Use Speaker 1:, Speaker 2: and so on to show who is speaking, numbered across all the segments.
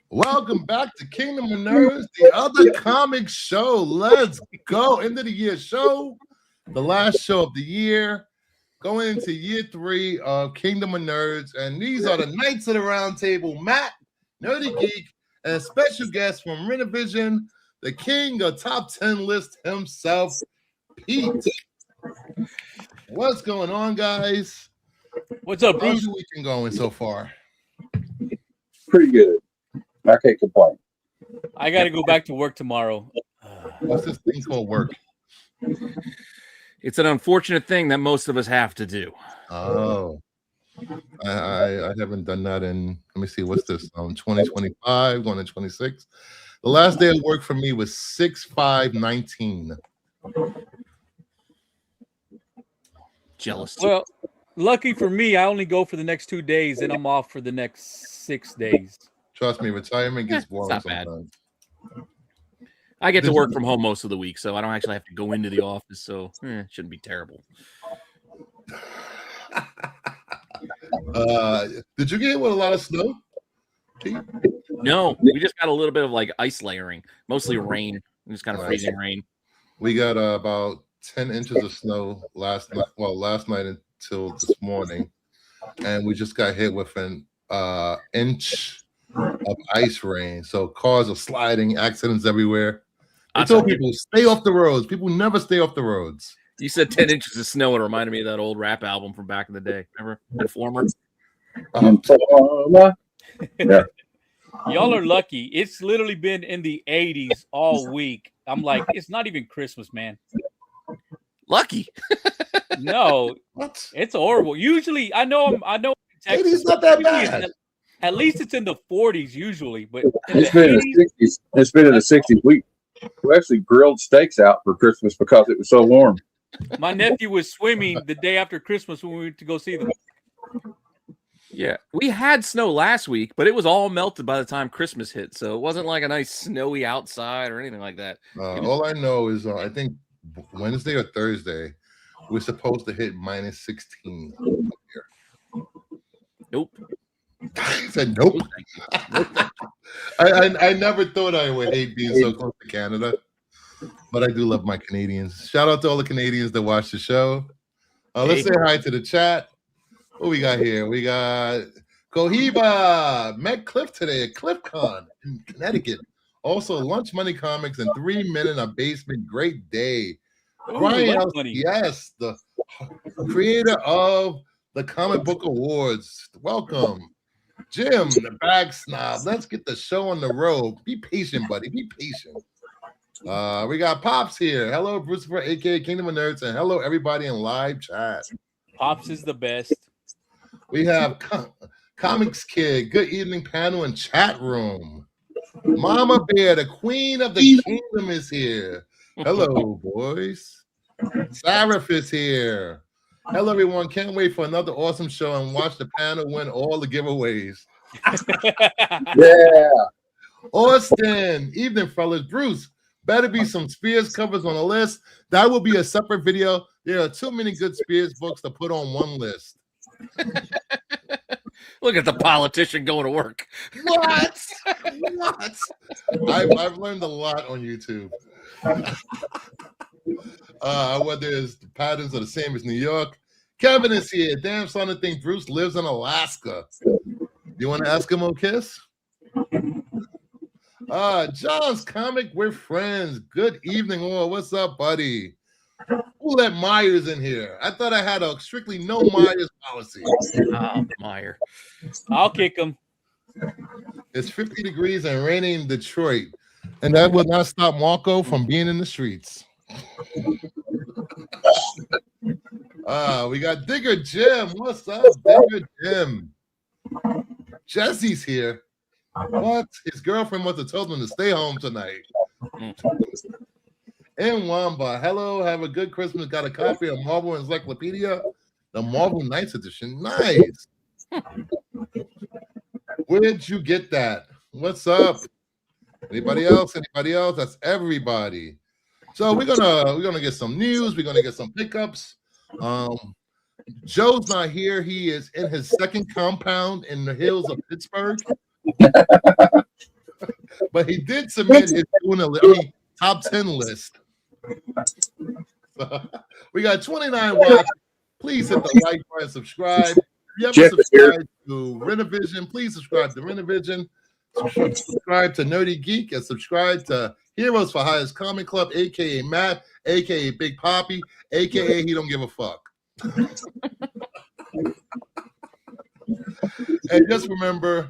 Speaker 1: Welcome back to Kingdom of Nerds, the other comic show. Let's go. End of the year show, the last show of the year, going into year 3 of Kingdom of Nerds. And these are the Knights of the Round Table, Matt, Nerdy Geek, and a special guest from Renovision, the king of top 10 list himself, Pete. What's going on, guys?
Speaker 2: What's up, Bruce?
Speaker 1: How's your weekend going so far?
Speaker 3: Pretty good. I can't complain.
Speaker 2: I got to go back to work tomorrow.
Speaker 1: What's this thing called work?
Speaker 4: It's an unfortunate thing that most of us have to do.
Speaker 1: Oh, I haven't done that in, let me see, what's this? 2025, going to 26. The last day of work for me was 6/5/19.
Speaker 4: Jealous.
Speaker 2: Well, lucky for me, I only go for the next 2 days, and I'm off for the next 6 days.
Speaker 1: Trust me, retirement gets boring
Speaker 4: not bad.
Speaker 1: sometimes.
Speaker 4: I get to work from home most of the week, so I don't actually have to go into the office, so it shouldn't be terrible.
Speaker 1: Did you get hit with a lot of snow, Pete?
Speaker 4: No, we just got a little bit of like ice layering, mostly rain, just kind of freezing rain.
Speaker 1: We got about 10 inches of snow last night. Well, last night until this morning, and we just got hit with an inch of ice rain. So cars are sliding, accidents everywhere. I told people, stay off the roads. People never stay off the roads.
Speaker 4: You said 10 inches of snow. It reminded me of that old rap album from back in the day. Remember? Informer?
Speaker 3: Yeah.
Speaker 2: Y'all are lucky. It's literally been in the 80s all week. I'm like, it's not even Christmas, man.
Speaker 4: Lucky.
Speaker 2: No,
Speaker 1: What?
Speaker 2: it's horrible. Usually, I know. Texas,
Speaker 1: 80's not that bad.
Speaker 2: At least it's in the 40s usually, but
Speaker 3: It's been in the 60s. It's been in the 60s. We actually grilled steaks out for Christmas because it was so warm.
Speaker 2: my nephew was swimming the day after Christmas when we went to go see them.
Speaker 4: Yeah, we had snow last week, but it was all melted by the time Christmas hit, so it wasn't like a nice snowy outside or anything like that.
Speaker 1: All I know is I think Wednesday or Thursday we're supposed to hit minus 16 up here.
Speaker 4: Nope.
Speaker 1: I said nope. I never thought I would hate being so close to Canada, but I do love my Canadians. Shout out to all the Canadians that watch the show. Let's say hi to the chat. What we got here? We got Cohiba. Met Cliff today at CliffCon in Connecticut. Also, Lunch Money Comics and 3 Men in a Basement. Great day.
Speaker 2: Ooh,
Speaker 1: Brian,
Speaker 2: Lunch Money.
Speaker 1: yes, the creator of the Comic Book Awards. Welcome. Jim, the bag snob. Let's get the show on the road. Be patient, buddy. Be patient. We got Pops here. Hello, Brucifer, aka Kingdom of Nerds, and hello, everybody in live chat.
Speaker 2: Pops is the best.
Speaker 1: We have Comics Kid. Good evening, panel and chat room. Mama Bear, the queen of the kingdom, is here. Hello, boys. Sarah is here. Hello, everyone. Can't wait for another awesome show and watch the panel win all the giveaways.
Speaker 3: Yeah.
Speaker 1: Austin. Evening, fellas. Bruce, better be some Spears covers on the list. That will be a separate video There are too many good Spears books to put on one list.
Speaker 4: Look at the politician going to work.
Speaker 1: What? I've learned a lot on YouTube. Whether the patterns are the same as New York. Kevin is here. Damn son, I think Bruce lives in Alaska. You want to ask him on Kiss? John's Comic, we're friends. Good evening, all. What's up, buddy? Who let Myers in here? I thought I had a strictly no Myers policy.
Speaker 4: Oh, Meyer.
Speaker 2: I'll kick him.
Speaker 1: It's 50 degrees and raining in Detroit, and that will not stop Marco from being in the streets. We got Digger Jim. What's up, Digger Jim? Jesse's here. What? His girlfriend must have told him to stay home tonight. And Wamba, hello, have a good Christmas. Got a copy of Marvel Encyclopedia, the Marvel Knights edition. Nice. Where'd you get that? What's up? Anybody else? Anybody else? That's everybody. So we're gonna get some news. We're gonna get some pickups. Joe's not here. He is in his second compound in the hills of Pittsburgh. But he did submit his top 10 list. So, we got 29 watts. Please hit the like button, subscribe. If you haven't subscribed to Renovision, please subscribe to Renovision. Subscribe to Nerdy Geek and subscribe to Heroes for Hires Comic Club, aka Matt, aka Big Poppy, aka he don't give a fuck. And just remember,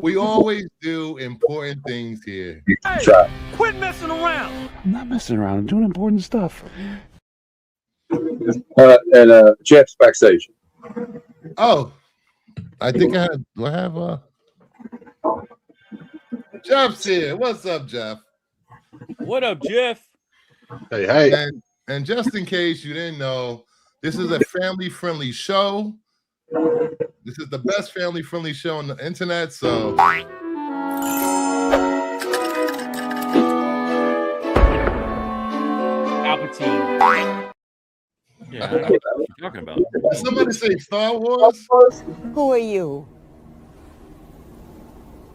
Speaker 1: we always do important things here.
Speaker 5: Hey, quit messing around.
Speaker 6: I'm not messing around. I'm doing important stuff.
Speaker 3: And Jeff's backstage.
Speaker 1: Oh, I think do I have Jeff's here. What's up, Jeff?
Speaker 2: What up, Jeff?
Speaker 3: Hey.
Speaker 1: And just in case you didn't know, this is a family-friendly show. This is the best family-friendly show on the internet, so
Speaker 2: Palpatine.
Speaker 4: Yeah, I don't know what you're talking about.
Speaker 1: did somebody say Star Wars?
Speaker 7: Who are you?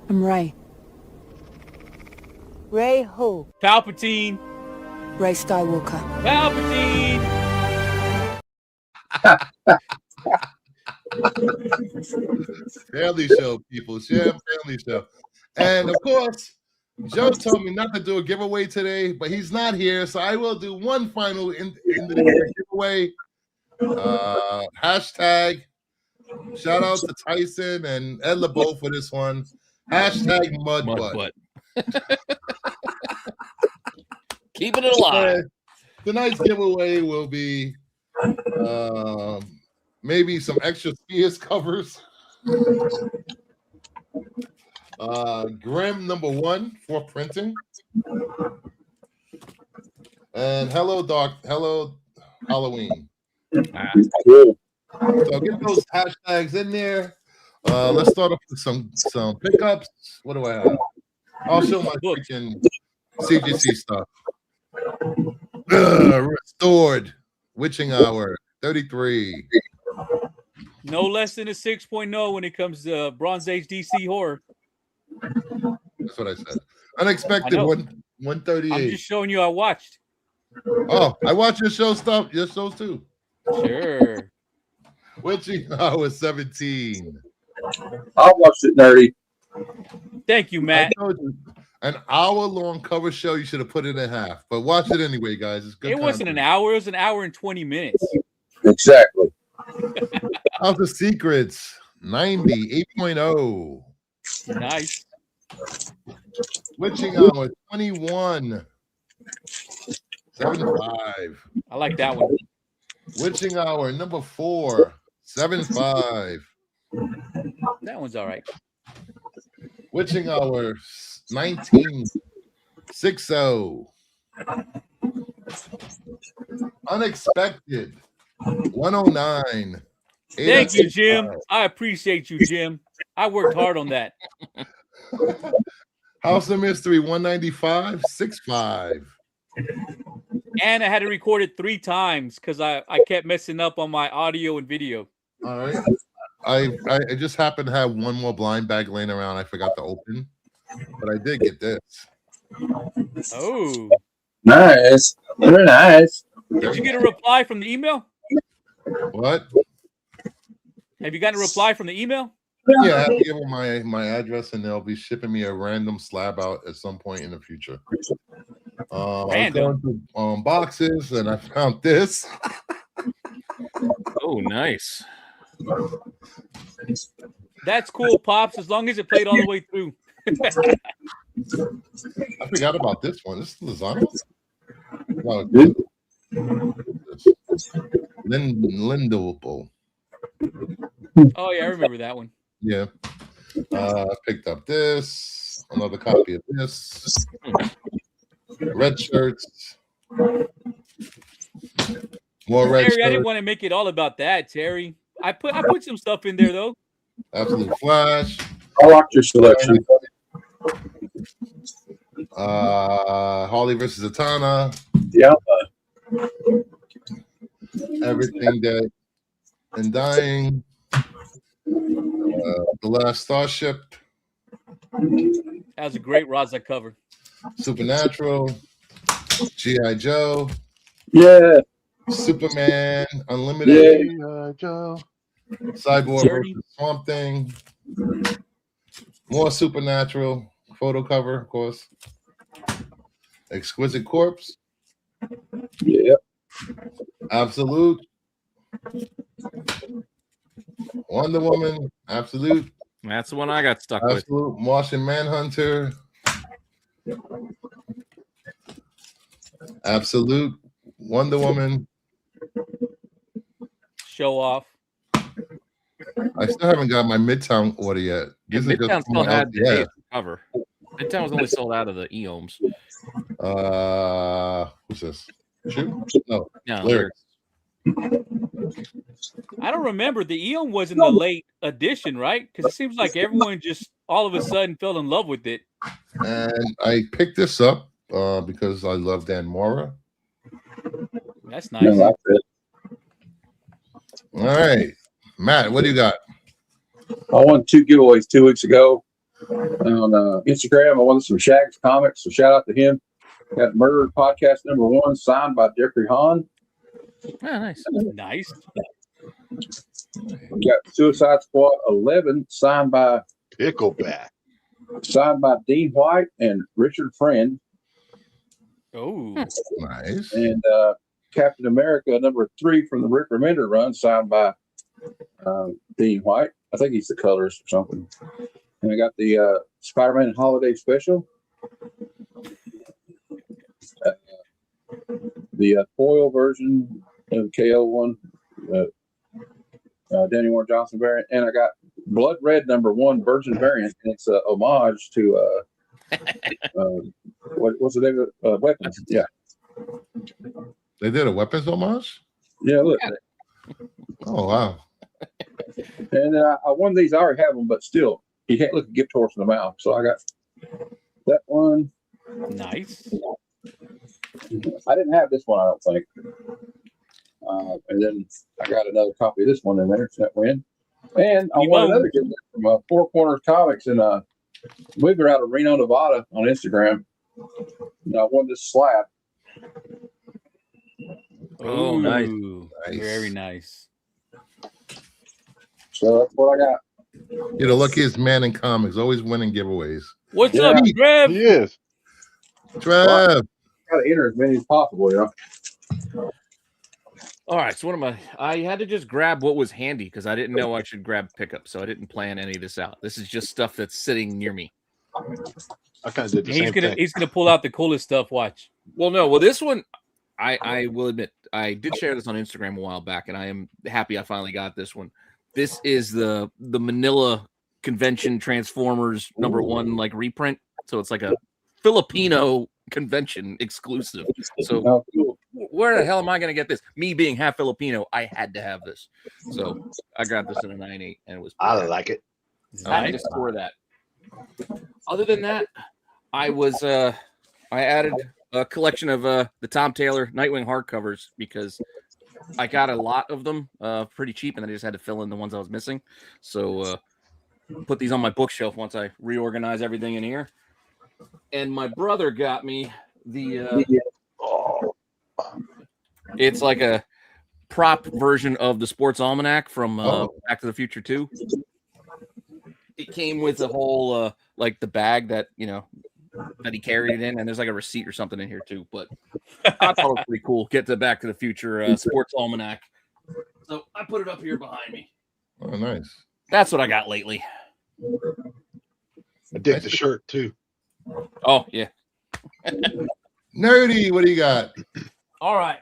Speaker 7: I'm Ray. Ray who?
Speaker 2: Palpatine.
Speaker 7: Ray Skywalker.
Speaker 2: Palpatine.
Speaker 1: Family show, people. Share family show. And of course, Joe told me not to do a giveaway today, but he's not here, so I will do one final end of the year giveaway. Hashtag shout out to Tyson and Ed LeBeau for this one. Hashtag mud butt.
Speaker 4: Keeping it alive.
Speaker 1: Tonight's giveaway will be maybe some extra Spears covers. Grimm #1 for printing. And hello Halloween.
Speaker 3: Cool.
Speaker 1: So get those hashtags in there. Let's start off with some pickups. What do I have? I'll show my freaking CGC stuff. Restored Witching Hour 33.
Speaker 2: No less than a 6.0 when it comes to Bronze Age DC horror.
Speaker 1: That's what I said. Unexpected 138.
Speaker 2: I'm just showing you I watched.
Speaker 1: Oh, I watch your shows too.
Speaker 2: Sure.
Speaker 1: Witching Hour 17.
Speaker 3: I watched it, nerdy.
Speaker 2: Thank you, Matt.
Speaker 1: I told you, an hour-long cover show, you should have put it in half. But watch it anyway, guys. It's good.
Speaker 2: It wasn't an hour. It was an hour and 20 minutes.
Speaker 3: Exactly.
Speaker 1: House of Secrets 90, 8.0.
Speaker 2: Nice.
Speaker 1: Witching Hour 21, 7.5.
Speaker 2: I like that one.
Speaker 1: Witching Hour #4, 7.5.
Speaker 2: That one's all right.
Speaker 1: Witching Hour 19, 6.0. Unexpected 109.
Speaker 2: Thank you, Jim. I appreciate you, Jim. I worked hard on that.
Speaker 1: House of Mystery 195, 6.5.
Speaker 2: And I had to record it 3 times because I kept messing up on my audio and video.
Speaker 1: All right. I just happened to have one more blind bag laying around. I forgot to open, but I did get this.
Speaker 2: Oh,
Speaker 3: Nice. Very nice.
Speaker 2: did you get a reply from the email?
Speaker 1: What?
Speaker 2: Have you gotten a reply from the email?
Speaker 1: Yeah, I have to give them my address, and they'll be shipping me a random slab out at some point in the future. I was going through boxes, and I found this.
Speaker 4: Oh, nice.
Speaker 2: That's cool, Pops, as long as it played all the way through.
Speaker 1: I forgot about this one. This is lasagna. No, Lindable.
Speaker 2: Oh, yeah, I remember that one.
Speaker 1: Yeah. I picked up this. Another copy of this. Red shirts. More red
Speaker 2: Terry,
Speaker 1: shirts.
Speaker 2: I didn't want to make it all about that, Terry. I put some stuff in there, though.
Speaker 1: Absolute Flash.
Speaker 3: I like your selection.
Speaker 1: Harley versus Zatanna.
Speaker 3: Yeah.
Speaker 1: Everything Dead and Dying. The Last Starship.
Speaker 2: That was a great Raza cover.
Speaker 1: Supernatural. G.I. Joe.
Speaker 3: Yeah.
Speaker 1: Superman. Unlimited. Joe. Cyborg
Speaker 2: Dirty.
Speaker 1: versus Swamp Thing. More Supernatural. Photo cover, of course. Exquisite Corpse.
Speaker 3: Yeah.
Speaker 1: Absolute. Wonder Woman. Absolute.
Speaker 4: That's the one I got stuck with.
Speaker 1: Absolute. Martian Manhunter. Absolute. Wonder Woman.
Speaker 2: Show off.
Speaker 1: I still haven't got my Midtown order yet.
Speaker 4: Yeah,
Speaker 1: These are
Speaker 4: Midtown
Speaker 1: just
Speaker 4: still had the
Speaker 1: yeah.
Speaker 4: Ace cover. Midtown was only sold out of the EOMs.
Speaker 1: Who's this? Shoot? No.
Speaker 4: No,
Speaker 1: Lyrics.
Speaker 2: I don't remember. The Eon was in the late edition, right? Because it seems like everyone just all of a sudden fell in love with it.
Speaker 1: And I picked this up because I love Dan Mora.
Speaker 2: That's
Speaker 3: I
Speaker 2: nice.
Speaker 3: like it.
Speaker 1: All right. Matt, what do you got?
Speaker 3: I won 2 giveaways 2 weeks ago on Instagram. I won some Shags comics, so shout out to him. Got Murder Podcast #1 signed by Jeffrey Hahn.
Speaker 4: Oh, nice.
Speaker 2: Nice.
Speaker 3: We got Suicide Squad 11 signed by
Speaker 8: Pickleback.
Speaker 3: Dean White and Richard Friend,
Speaker 2: Oh,
Speaker 1: Nice.
Speaker 3: and Captain America #3 from the Rick Remender run signed by Dean White. I think he's the colorist or something. And I got the Spider-Man Holiday Special. The foil version of KO1, Danny Warren Johnson variant, and I got Blood Red #1 Virgin variant. And it's a homage to what's the name of Weapons? Yeah,
Speaker 1: They did a weapons homage?
Speaker 3: yeah. Look,
Speaker 1: Oh, wow.
Speaker 3: and I won these. I already have them, but still, you can't look a gift horse in the mouth. So I got that one.
Speaker 2: nice.
Speaker 3: I didn't have this one, I don't think. And then I got another copy of this one in there. So that win. And I won another gift from Four Corners Comics, and we were out of Reno, Nevada on Instagram. And I won this slab.
Speaker 4: Oh, nice.
Speaker 2: Ooh, very nice.
Speaker 3: So that's what I got.
Speaker 1: You're the luckiest man in comics, always winning giveaways.
Speaker 2: What's
Speaker 3: Yeah.
Speaker 2: up, Trev?
Speaker 8: He is.
Speaker 1: Trev.
Speaker 3: Got to enter as many as possible, you know.
Speaker 4: All right, so I had to just grab what was handy because I didn't know I should grab pickup, so I didn't plan any of this out. This is just stuff that's sitting near me.
Speaker 8: I kind of did the same thing.
Speaker 2: He's gonna pull out the coolest stuff. Watch.
Speaker 4: Well, no, well, this one, I will admit, I did share this on Instagram a while back, and I am happy I finally got this one. This is the Manila Convention Transformers #1 like reprint, so it's like a Filipino convention exclusive. So
Speaker 3: Oh, cool.
Speaker 4: where the hell am I going to get this? Me being half Filipino, I had to have this. So I got this in a 9.8, and it was.
Speaker 8: I like it.
Speaker 4: I just score that. Other than that, I added a collection of the Tom Taylor Nightwing hardcovers because I got a lot of them pretty cheap, and I just had to fill in the ones I was missing. So put these on my bookshelf once I reorganize everything in here. And my brother got me the it's like a prop version of the Sports Almanac from Back to the Future 2. It came with a whole like the bag that that he carried it in, and there's like a receipt or something in here too. But I thought it was pretty cool. Get the Back to the Future Sports Almanac. So I put it up here behind me.
Speaker 1: Oh, nice.
Speaker 4: That's what I got lately.
Speaker 8: I dig the shirt too.
Speaker 4: Oh yeah.
Speaker 1: Nerdy, what do you got?
Speaker 2: All right.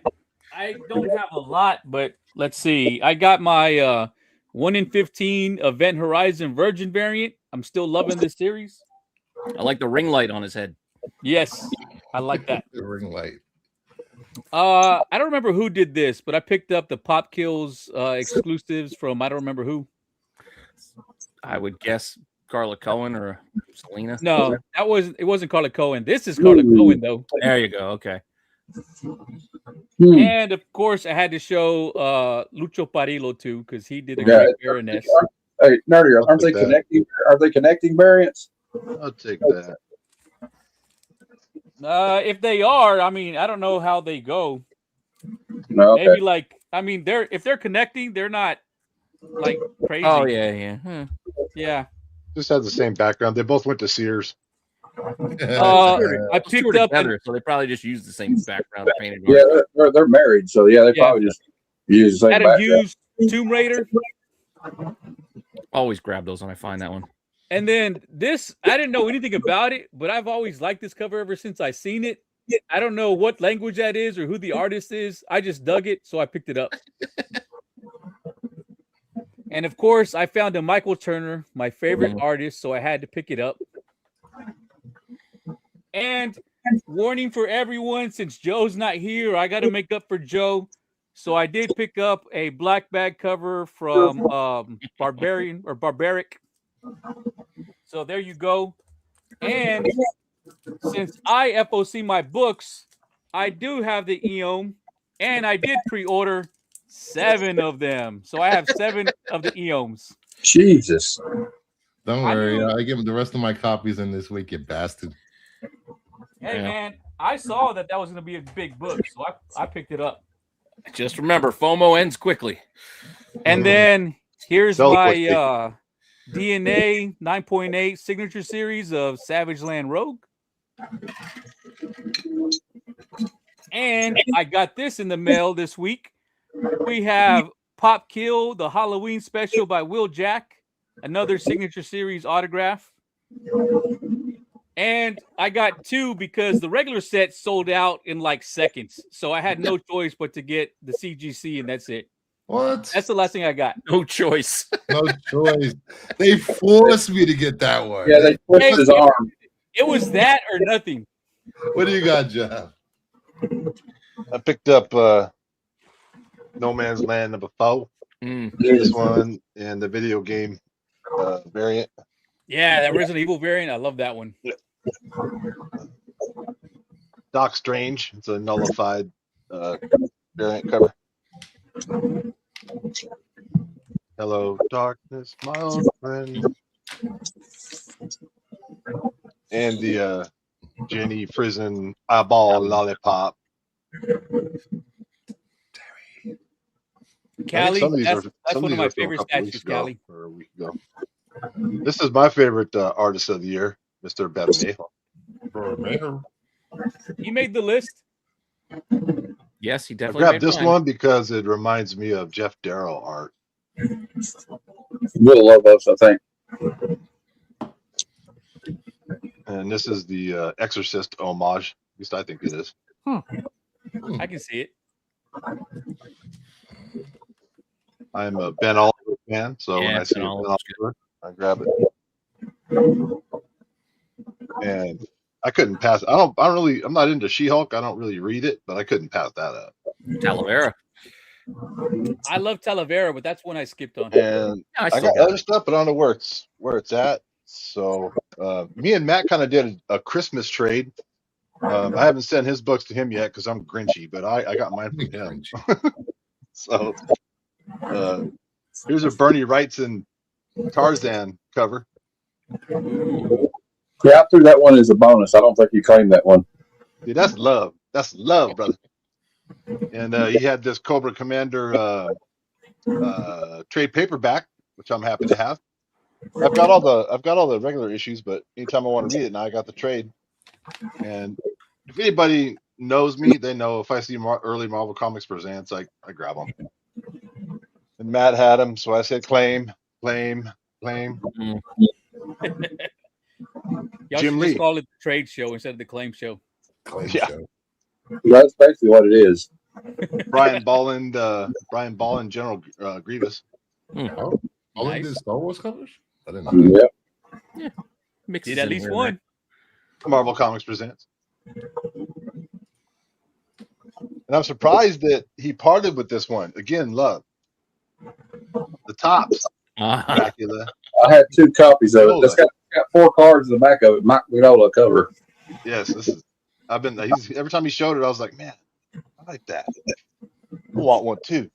Speaker 2: I don't have a lot, but let's see. I got my 1 in 15 Event Horizon Virgin variant. I'm still loving this series.
Speaker 4: I like the ring light on his head.
Speaker 2: Yes, I like that.
Speaker 1: The ring light.
Speaker 2: I don't remember who did this, but I picked up the Pop Kills exclusives from I don't remember who.
Speaker 4: I would guess Carla Cohen or Selena.
Speaker 2: No, it wasn't Carla Cohen. This is Carla Cohen though.
Speaker 4: There you go. Okay.
Speaker 2: And of course, I had to show Lucho Parillo too because he did a great Baroness.
Speaker 3: Hey, Nerdy, aren't they connecting? Are they connecting variants?
Speaker 8: I'll take that.
Speaker 2: If they are, I mean, I don't know how they go.
Speaker 3: No, okay.
Speaker 2: Maybe if they're connecting, they're not like crazy.
Speaker 4: Oh yeah.
Speaker 2: Yeah.
Speaker 8: Just has the same background. They both went to Sears.
Speaker 2: I picked up
Speaker 4: together, so they probably just used the same background painted.
Speaker 3: Yeah, they're married, so they probably just use the same
Speaker 2: Adam
Speaker 3: background.
Speaker 2: Hughes, Tomb Raider.
Speaker 4: Always grab those when I find that one.
Speaker 2: And then this, I didn't know anything about it, but I've always liked this cover ever since I seen it. I don't know what language that is or who the artist is. I just dug it, so I picked it up. And of course, I found a Michael Turner, my favorite artist, so I had to pick it up. And warning for everyone, since Joe's not here, I got to make up for Joe. So I did pick up a black bag cover from Barbaric. So there you go. And since I FOC my books, I do have the Eom, and I did pre-order 7 of them. So I have 7 of the Eoms.
Speaker 3: Jesus.
Speaker 1: Don't worry. I give him the rest of my copies in this week, you bastard.
Speaker 2: Hey, man, I saw that was going to be a big book, so I picked it up.
Speaker 4: Just remember, FOMO ends quickly.
Speaker 2: And then here's my DNA 9.8 signature series of Savage Land Rogue. And I got this in the mail this week. We have Pop Kill, the Halloween special by Will Jack, another signature series autograph. And I got 2 because the regular set sold out in like seconds. So I had no choice but to get the CGC, and that's it.
Speaker 1: What?
Speaker 2: That's the last thing I got.
Speaker 4: No choice.
Speaker 1: No choice. They forced me to get that one.
Speaker 3: Yeah, they pushed his arm.
Speaker 2: It was that or nothing.
Speaker 1: What do you got, Jeff?
Speaker 8: I picked up No Man's Land #4. This one and the video game variant.
Speaker 2: Yeah, that Resident Evil variant. I love that one.
Speaker 8: Doc Strange. It's a nullified variant cover. Hello, darkness, my old friend. And the Jenny Frizen eyeball lollipop.
Speaker 2: Callie, that's one of my favorite statues, Callie.
Speaker 8: Or a week ago. This is my favorite artist of the year, Mr. Ben Mayhem.
Speaker 2: He made the list.
Speaker 4: Yes, he
Speaker 8: I
Speaker 4: definitely
Speaker 8: grabbed
Speaker 4: made
Speaker 8: this
Speaker 4: mine.
Speaker 8: one because it reminds me of Jeff Darrow art.
Speaker 3: We'll love us, I think.
Speaker 8: And this is the Exorcist homage. At least I think it is.
Speaker 2: I can see it.
Speaker 8: I'm a Ben Oliver fan, so when I see Ben Oliver, I grab it. And I couldn't pass. I'm not into She-Hulk. I don't really read it, but I couldn't pass that up.
Speaker 4: Talavera.
Speaker 2: I love Talavera, but that's one I skipped on.
Speaker 8: And I got other stuff, but I don't know where it's at. So me and Matt kind of did a Christmas trade. I haven't sent his books to him yet because I'm grinchy, but I got mine from him. So here's a Bernie Wrightson Tarzan cover.
Speaker 3: Yeah, I threw that one as a bonus. I don't think you claimed that one.
Speaker 8: Dude, that's love. That's love, brother. And he had this Cobra Commander trade paperback, which I'm happy to have. I've got all the regular issues, but anytime I want to read it, now I got the trade. And if anybody knows me, they know if I see early Marvel Comics Presents, I grab them. And Matt had them, so I said claim.
Speaker 2: Y'all
Speaker 8: Jim
Speaker 2: should
Speaker 8: Lee.
Speaker 2: just call it the trade show instead of the claim show.
Speaker 8: Yeah.
Speaker 3: That's basically what it is.
Speaker 8: Brian Bolland, General Grievous.
Speaker 1: Oh, Bolland
Speaker 2: Nice.
Speaker 1: did Star Wars covers? I didn't know that.
Speaker 3: Yep.
Speaker 4: Mixes
Speaker 2: Did at
Speaker 4: in
Speaker 2: least
Speaker 4: here and
Speaker 2: one.
Speaker 8: Marvel Comics Presents. And I'm surprised that he parted with this one. Again, love. The tops.
Speaker 4: there.
Speaker 8: Dracula.
Speaker 3: I had 2 copies of it. It's got 4 cards in the back of it. Mike Mignola cover.
Speaker 8: Yes, this is. Every time he showed it, I was like, man, I like that. I want one too.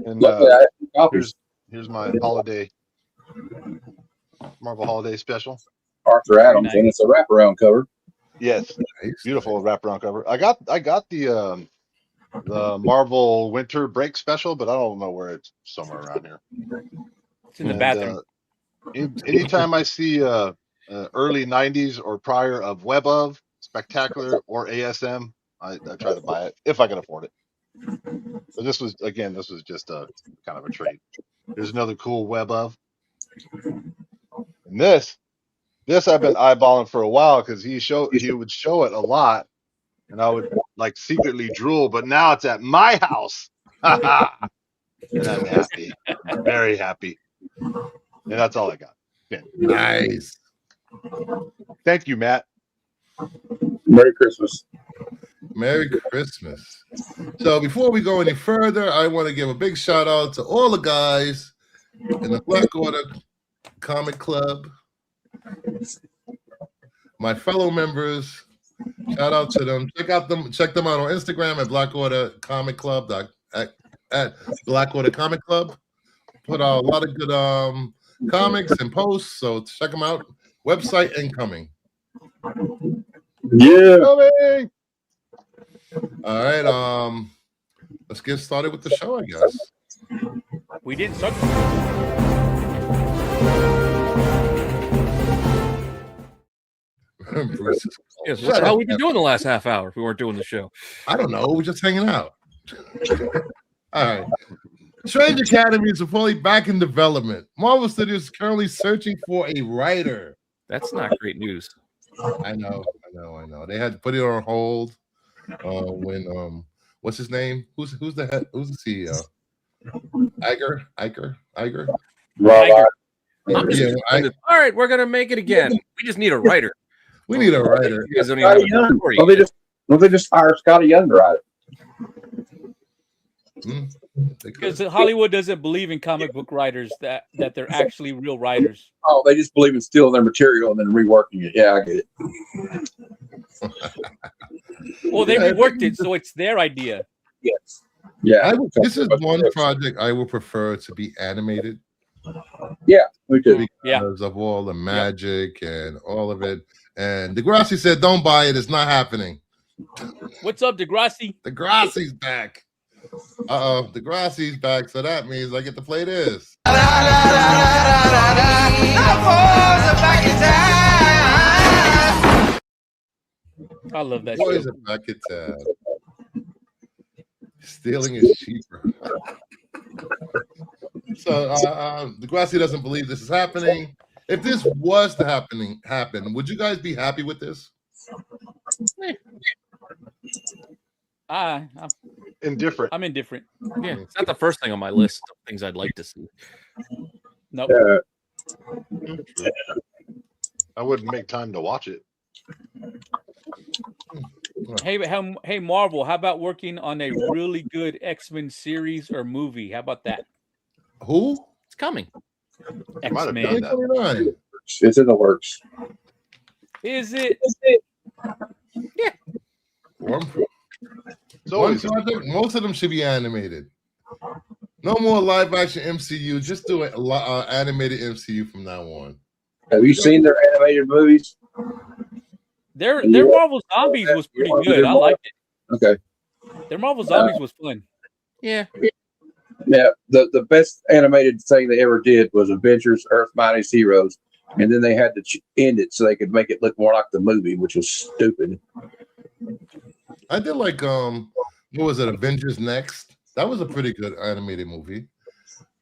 Speaker 8: And
Speaker 3: Luckily, I had 2 copies.
Speaker 8: here's my holiday Marvel Holiday Special.
Speaker 3: Arthur Adams, and it's a wraparound cover.
Speaker 8: Yes, beautiful wraparound cover. I got the Marvel Winter Break Special, but I don't know where it's somewhere around here.
Speaker 2: It's in the bathroom.
Speaker 8: Anytime I see early 90s or prior of Web of, Spectacular, or ASM, I try to buy it if I can afford it. So this was just a kind of a trade. There's another cool Web of. And this I've been eyeballing for a while because he would show it a lot, and I would like secretly drool. But now it's at my house, and I'm happy, very happy. And that's all I got. Yeah.
Speaker 1: Nice.
Speaker 8: Thank you, Matt.
Speaker 3: Merry Christmas.
Speaker 1: Merry Christmas. So before we go any further, I want to give a big shout out to all the guys in the Black Order Comic Club. My fellow members, shout out to them. Check them out on Instagram at Black Order Comic Club at Black Order Comic Club. Put out a lot of good comics and posts, so check them out. Website incoming.
Speaker 3: Yeah.
Speaker 8: Coming.
Speaker 1: All right, let's get started with the show, I guess.
Speaker 2: We didn't start.
Speaker 4: Yes, what the hell we been doing the last half hour if we weren't doing the show?
Speaker 1: I don't know. We're just hanging out. All right. Strange Academy is fully back in development. Marvel Studios is currently searching for a writer.
Speaker 4: That's not great news.
Speaker 1: I know. They had to put it on hold when what's his name? Who's the head? Who's the CEO? Iger.
Speaker 4: All right, we're gonna make it again. We just need a writer.
Speaker 1: We need a writer.
Speaker 4: You guys don't even have a story.
Speaker 3: Don't they just fire Scotty Young to write it?
Speaker 2: Because Hollywood doesn't believe in comic book writers that they're actually real writers.
Speaker 3: Oh, they just believe in stealing their material and then reworking it. Yeah, I get it.
Speaker 2: Well, they reworked it, so it's their idea.
Speaker 3: Yes. Yeah.
Speaker 1: This is one project I would prefer to be animated.
Speaker 3: Yeah, we do.
Speaker 1: Because of all the magic and all of it. And Degrassi said, don't buy it. It's not happening.
Speaker 2: What's up, Degrassi?
Speaker 1: Degrassi's back. Degrassi's back. So that means I get to play this.
Speaker 2: I love that
Speaker 1: Boys
Speaker 2: show.
Speaker 1: are back in town. Stealing is cheaper. So Degrassi doesn't believe this is happening. If this was to happen, would you guys be happy with this?
Speaker 2: I'm
Speaker 8: Indifferent.
Speaker 2: I'm indifferent.
Speaker 4: Yeah, it's not the first thing on my list of things I'd like to see.
Speaker 2: Nope.
Speaker 8: I wouldn't make time to watch it.
Speaker 2: Hey, Marvel, how about working on a really good X-Men series or movie? How about that?
Speaker 1: Who?
Speaker 4: It's coming.
Speaker 8: Might have
Speaker 2: X-Men.
Speaker 8: done that.
Speaker 3: It's in the works.
Speaker 2: Is it?
Speaker 4: Yeah.
Speaker 1: One project, most of them should be animated. No more live action MCU. Just do it animated MCU from now on.
Speaker 3: Have you seen their animated movies?
Speaker 2: Their Marvel Zombies was pretty good. I liked it.
Speaker 3: Okay.
Speaker 2: Their Marvel Zombies was fun.
Speaker 4: Yeah.
Speaker 3: Yeah. The best animated thing they ever did was Avengers: Earth Mightiest Heroes, and then they had to end it so they could make it look more like the movie, which was stupid.
Speaker 1: I did like what was it? Avengers Next. That was a pretty good animated movie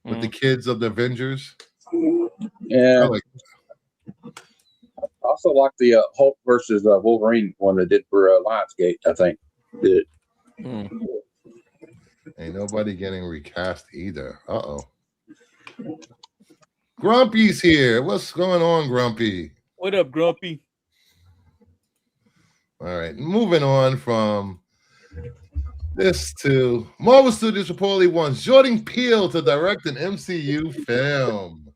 Speaker 1: with the kids of the Avengers.
Speaker 3: Yeah. I also like the Hulk versus Wolverine one they did for Lionsgate. I think did.
Speaker 1: Ain't nobody getting recast either. Grumpy's here. What's going on, Grumpy?
Speaker 2: What up, Grumpy?
Speaker 1: All right, moving on from this to Marvel Studios reportedly wants Jordan Peele to direct an MCU film.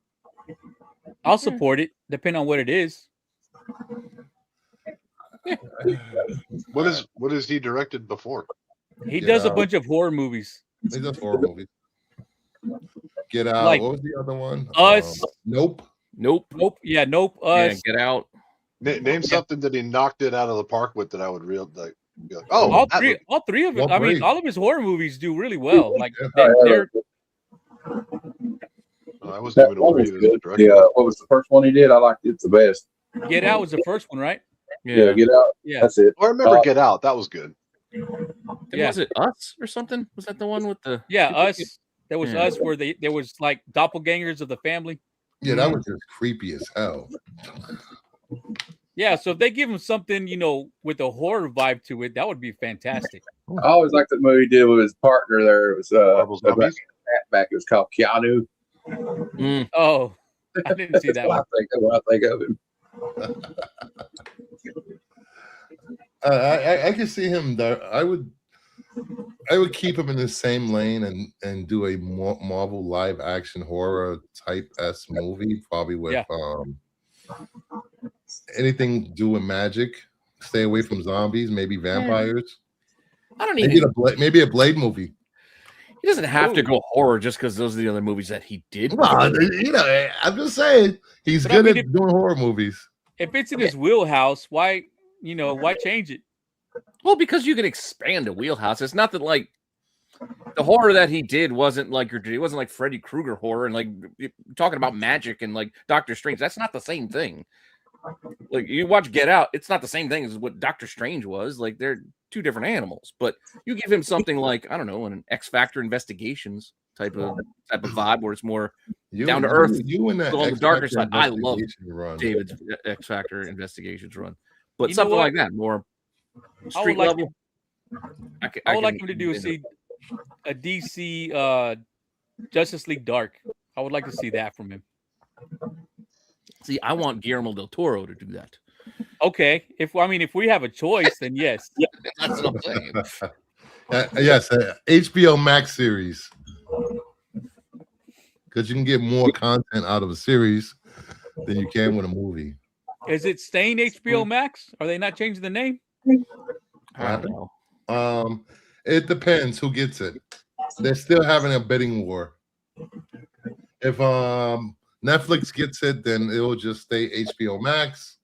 Speaker 2: I'll support it, depending on what it is.
Speaker 8: What is he directed before?
Speaker 2: He does a bunch of horror movies.
Speaker 1: He does horror movies. Get Out.
Speaker 2: Like,
Speaker 1: what was the other one?
Speaker 2: Us.
Speaker 1: Nope.
Speaker 2: Yeah, Nope. Us.
Speaker 4: Yeah, Get Out.
Speaker 8: Name something that he knocked it out of the park with that I would be like,
Speaker 2: oh, all three of it. I mean, all of his horror movies do really well. Like they're.
Speaker 8: I wasn't even aware he was the director.
Speaker 3: Yeah, what was the first one he did? I liked it the best.
Speaker 2: Get Out was the first one, right?
Speaker 3: Yeah, Get Out.
Speaker 2: Yeah,
Speaker 3: that's it.
Speaker 8: I remember Get Out. That was good.
Speaker 2: Yeah.
Speaker 4: Was it Us or something? Was that the one with the?
Speaker 2: Yeah, Us. There was Us where there was like doppelgangers of the family.
Speaker 1: Yeah, that was just creepy as hell.
Speaker 2: Yeah, so if they give him something, with a horror vibe to it, that would be fantastic.
Speaker 3: I always liked the movie he did with his partner there. It was back. It was called Keanu.
Speaker 2: Oh, I didn't see that one.
Speaker 3: When I think of him.
Speaker 1: I can see him there. I would keep him in the same lane and do a Marvel live action horror type movie, probably with anything to do with magic. Stay away from zombies, maybe vampires.
Speaker 4: I don't even
Speaker 1: maybe a Blade movie.
Speaker 4: He doesn't have to go horror just because those are the other movies that he did.
Speaker 1: Well, I'm just saying he's good at doing horror movies.
Speaker 2: If it's in his wheelhouse, why change it?
Speaker 4: Well, because you can expand a wheelhouse. It's not that like the horror that he did wasn't like it wasn't like Freddy Krueger horror and like talking about magic and like Doctor Strange. That's not the same thing. Like you watch Get Out, it's not the same thing as what Doctor Strange was. Like they're two different animals. But you give him something like I don't know, an X Factor Investigations type of vibe where it's more down to earth.
Speaker 1: You and that
Speaker 4: on the darker side. I love David's X Factor Investigations run, but something like that, more street level.
Speaker 2: I would like him to do a DC Justice League Dark. I would like to see that from him.
Speaker 4: See, I want Guillermo del Toro to do that.
Speaker 2: Okay, if we have a choice, then yes.
Speaker 4: Yeah, that's what I'm saying.
Speaker 1: Yes, HBO Max series, because you can get more content out of a series than you can with a movie.
Speaker 2: Is it staying HBO Max? Are they not changing the name?
Speaker 4: I don't know.
Speaker 1: It depends who gets it. They're still having a bidding war. If Netflix gets it, then it will just stay HBO Max.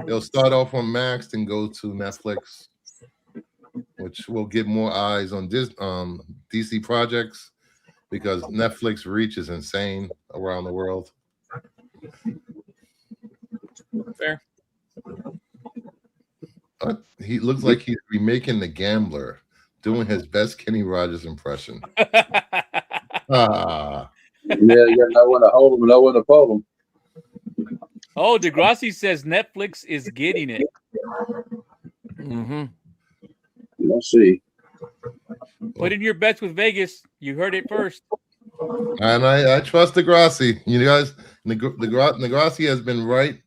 Speaker 1: They'll start off on Max, then go to Netflix, which will get more eyes on this DC projects because Netflix reach is insane around the world.
Speaker 4: Fair.
Speaker 1: He looks like he's remaking The Gambler, doing his best Kenny Rogers impression.
Speaker 3: Yeah, you got no one to hold them and no one to pull them.
Speaker 2: Oh, Degrassi says Netflix is getting it.
Speaker 4: Mm-hmm.
Speaker 3: Let's see.
Speaker 2: Put in your bets with Vegas. You heard it first.
Speaker 1: And I trust Degrassi. You guys, Degrassi has been right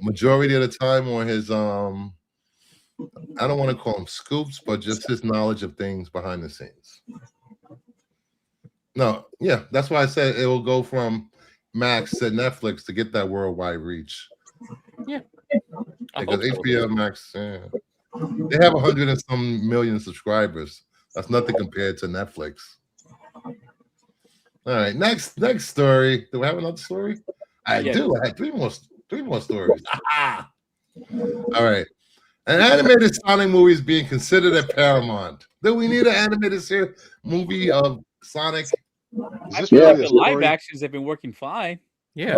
Speaker 1: majority of the time on his I don't want to call him scoops, but just his knowledge of things behind the scenes. No, yeah, that's why I said it will go from Max to Netflix to get that worldwide reach.
Speaker 4: Yeah.
Speaker 1: Because
Speaker 4: hope so.
Speaker 1: HBO Max, yeah. They have 100 and some million subscribers. That's nothing compared to Netflix. All right, next story. Do we have another story? I do. I had three more stories. All right. An animated Sonic movie is being considered at Paramount. Do we need an animated movie of Sonic?
Speaker 2: I feel like the live actions have been working fine.
Speaker 4: Yeah.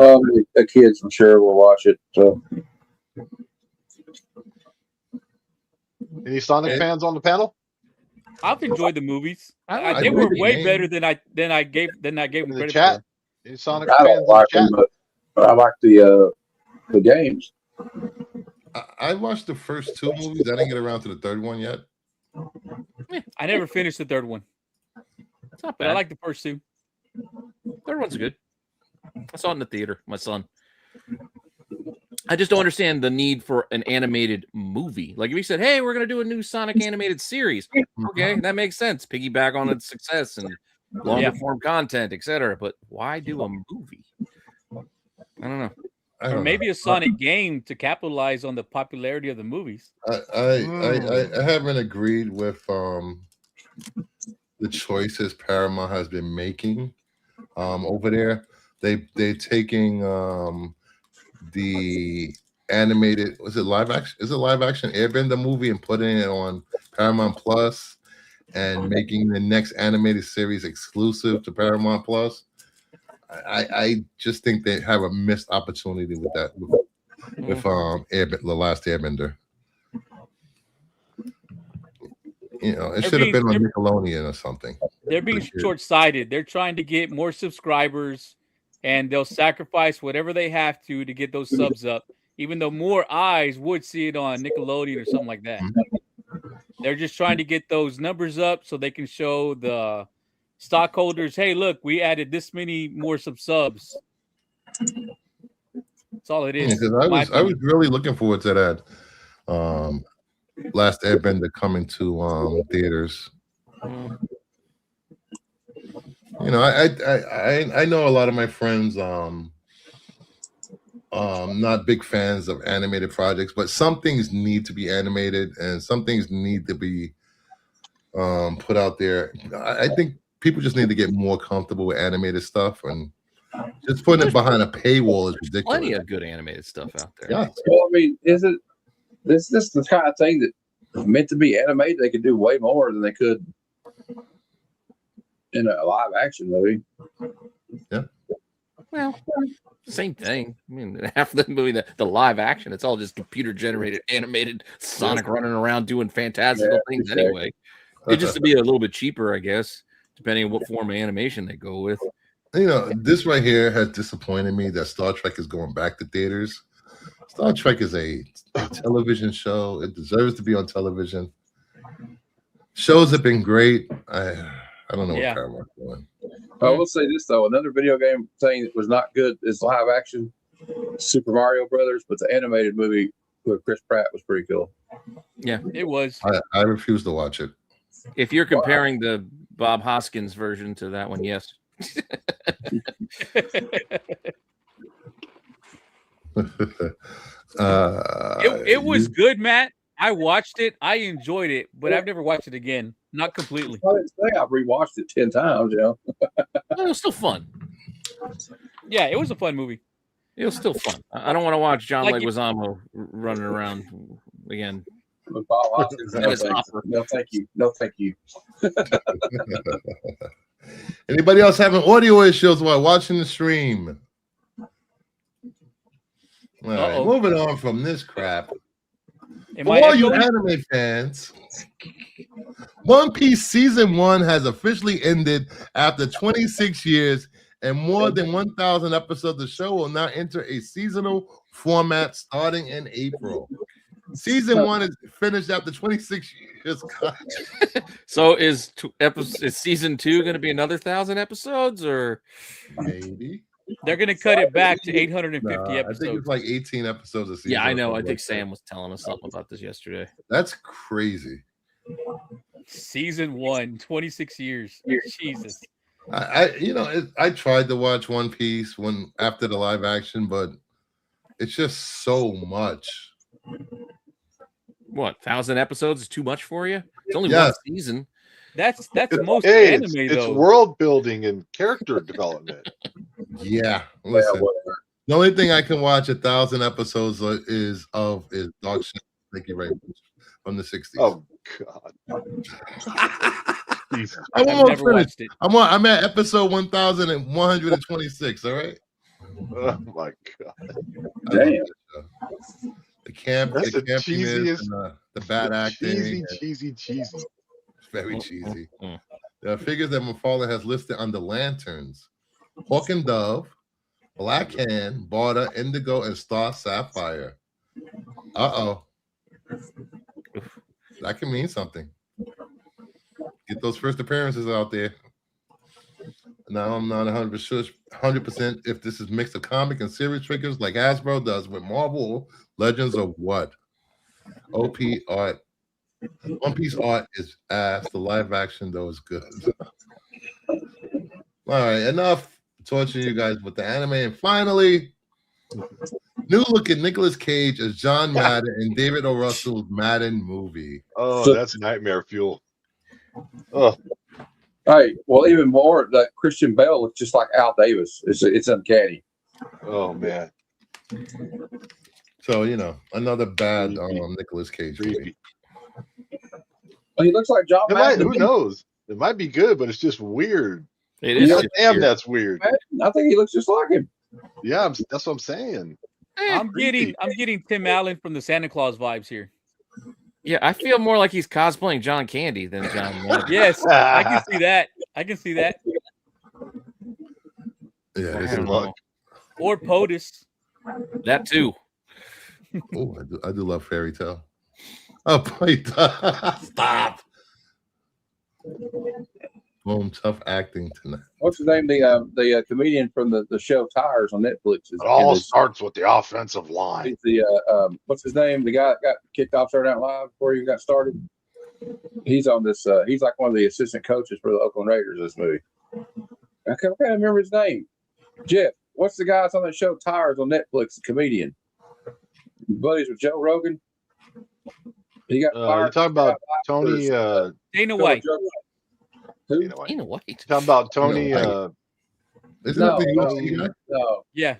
Speaker 3: The kids, I'm sure, will watch it. So.
Speaker 8: Any Sonic fans on the panel?
Speaker 2: I've enjoyed the movies.
Speaker 1: I
Speaker 2: they were
Speaker 1: the
Speaker 2: way
Speaker 1: game.
Speaker 2: better than I gave them credit
Speaker 8: chat?
Speaker 2: for.
Speaker 8: Any Sonic
Speaker 3: I
Speaker 8: fans
Speaker 3: don't
Speaker 8: in
Speaker 3: like
Speaker 8: the chat?
Speaker 3: them, but I like the games.
Speaker 1: I watched the first two movies. I didn't get around to the third one yet.
Speaker 2: I never finished the third one.
Speaker 4: It's not
Speaker 2: But
Speaker 4: bad.
Speaker 2: I like the first two.
Speaker 4: Third one's good. I saw it in the theater, my son. I just don't understand the need for an animated movie. Like if you said, hey, we're going to do a new Sonic animated series. Okay, that makes sense. Piggyback on its success and longer form content, etc. But why do a movie? I don't know.
Speaker 2: Or maybe a Sonic game to capitalize on the popularity of the movies.
Speaker 1: I haven't agreed with the choices Paramount has been making over there. They're taking the animated, was it live action? Is it live action Airbender movie and putting it on Paramount Plus and making the next animated series exclusive to Paramount Plus? I just think they have a missed opportunity with that with The Last Airbender. You know, it should have been on Nickelodeon or something.
Speaker 2: They're being short-sighted. They're trying to get more subscribers, and they'll sacrifice whatever they have to get those subs up, even though more eyes would see it on Nickelodeon or something like that. They're just trying to get those numbers up so they can show the stockholders, hey, look, we added this many more subs. That's all it is.
Speaker 1: I was really looking forward to that Last Airbender coming to theaters. You know, I know a lot of my friends not big fans of animated projects, but some things need to be animated and some things need to be put out there. I think people just need to get more comfortable with animated stuff, and just putting it behind a paywall is ridiculous.
Speaker 4: Plenty of good animated stuff out there.
Speaker 1: Yeah.
Speaker 3: Well, I mean, is this the kind of thing that meant to be animated? They could do way more than they could in a live action movie.
Speaker 1: Yeah.
Speaker 4: Well, same thing. I mean, half of the movie, the live action, it's all just computer generated, animated Sonic running around doing fantastical things anyway. It just to be a little bit cheaper, I guess, depending on what form of animation they go with.
Speaker 1: You know, this right here has disappointed me that Star Trek is going back to theaters. Star Trek is a television show. It deserves to be on television. Shows have been great. I don't know what Paramount's doing.
Speaker 3: I will say this though, another video game thing that was not good is live action Super Mario Brothers, but the animated movie with Chris Pratt was pretty cool.
Speaker 2: Yeah, it was.
Speaker 1: I refuse to watch it.
Speaker 4: If you're comparing the Bob Hoskins version to that one, yes.
Speaker 2: It was good, Matt. I watched it. I enjoyed it, but I've never watched it again. Not completely.
Speaker 3: I didn't say I've rewatched it 10 times, you know.
Speaker 4: It was still fun.
Speaker 2: Yeah, it was a fun movie.
Speaker 4: It was still fun. I don't want to watch John Leguizamo running around again.
Speaker 3: With Bob Hoskins, no, thank you. No, thank you.
Speaker 1: Anybody else having audio issues while watching the stream? All right, moving on from this crap. For all you anime fans, One Piece Season 1 has officially ended after 26 years and more than 1,000 episodes. The show will now enter a seasonal format starting in April. Season 1 is finished after 26 years.
Speaker 4: So is Season 2 going to be another 1,000 episodes, or
Speaker 1: maybe?
Speaker 2: They're going to cut it back to 850 episodes.
Speaker 1: I think it's like 18 episodes a season.
Speaker 4: Yeah, I know. I think Sam was telling us something about this yesterday.
Speaker 1: That's crazy.
Speaker 2: Season 1, 26 years. Jesus.
Speaker 1: I tried to watch One Piece after the live action, but it's just so much.
Speaker 4: What, 1,000 episodes is too much for you? It's only
Speaker 1: Yes.
Speaker 4: one season.
Speaker 2: That's most
Speaker 8: Hey,
Speaker 2: anime
Speaker 8: it's
Speaker 2: though.
Speaker 8: world building and character development.
Speaker 1: Yeah,
Speaker 3: Yeah,
Speaker 1: listen.
Speaker 3: whatever.
Speaker 1: The only thing I can watch 1,000 episodes is Dog Shit. Thank you very much from the 60s.
Speaker 8: Oh God. Jesus.
Speaker 1: I'm
Speaker 2: I've
Speaker 1: almost
Speaker 2: never
Speaker 1: finished.
Speaker 2: watched it.
Speaker 1: I'm at episode 1,126. All right.
Speaker 8: Oh my God.
Speaker 1: I love
Speaker 3: Damn.
Speaker 1: that show. The camp,
Speaker 8: That's
Speaker 1: the
Speaker 8: the
Speaker 1: campiness,
Speaker 8: cheesiest,
Speaker 1: and the bad acting.
Speaker 8: cheesy.
Speaker 1: It's very cheesy.
Speaker 4: Mm.
Speaker 1: There are figures that Mafalda has listed under lanterns: Hawk and Dove, Black Hand, Barter, Indigo, and Star Sapphire. Uh-oh. That can mean something. Get those first appearances out there. Now I'm not 100% if this is mix of comic and series figures like Hasbro does with Marvel Legends or what. OP art. One Piece art is ass. The live action though is good. All right, enough torturing you guys with the anime. And finally, new look at Nicolas Cage as John Madden in David O. Russell's Madden movie.
Speaker 8: Oh, that's nightmare fuel. Oh,
Speaker 3: Hey, well, even more, that Christian Bale looks just like Al Davis. It's uncanny.
Speaker 8: oh man.
Speaker 1: So, another bad
Speaker 8: Creepy.
Speaker 1: Nicolas Cage movie.
Speaker 8: Creepy.
Speaker 3: Well, he looks like John
Speaker 8: It might,
Speaker 3: Madden.
Speaker 8: who knows? It might be good, but it's just weird.
Speaker 4: It is.
Speaker 3: Yeah.
Speaker 4: just
Speaker 8: Damn,
Speaker 4: weird.
Speaker 8: that's weird.
Speaker 3: I think he looks just like him.
Speaker 8: Yeah, that's what I'm saying.
Speaker 2: I'm
Speaker 8: creepy.
Speaker 2: getting Tim Allen from the Santa Claus vibes here.
Speaker 4: Yeah, I feel more like he's cosplaying John Candy than John Madden.
Speaker 2: Yes, I can see that. I can see that.
Speaker 1: Yeah,
Speaker 4: I
Speaker 1: this
Speaker 4: don't
Speaker 1: is
Speaker 4: know.
Speaker 2: Or POTUS.
Speaker 4: That too.
Speaker 1: Oh, I do love Fairy Tale. Oh, boy, stop. Boom, tough acting tonight.
Speaker 3: What's his name? The comedian from the show Tires on Netflix.
Speaker 8: It all starts with the offensive line.
Speaker 3: He's the what's his name? The guy that got kicked off Saturday Night Live before he got started. He's on this. He's like one of the assistant coaches for the Oakland Raiders. This movie. I can't remember his name. Jeff. What's the guy that's on that show Tires on Netflix? The comedian. Buddies with Joe Rogan. He got
Speaker 8: You're
Speaker 3: fired.
Speaker 8: talking about Tony.
Speaker 2: Dana White.
Speaker 3: Who?
Speaker 8: You know what?
Speaker 4: Ain't white.
Speaker 8: Talking about Tony.
Speaker 1: Isn't
Speaker 3: No,
Speaker 1: it the UFC guy?
Speaker 3: no.
Speaker 2: Yeah.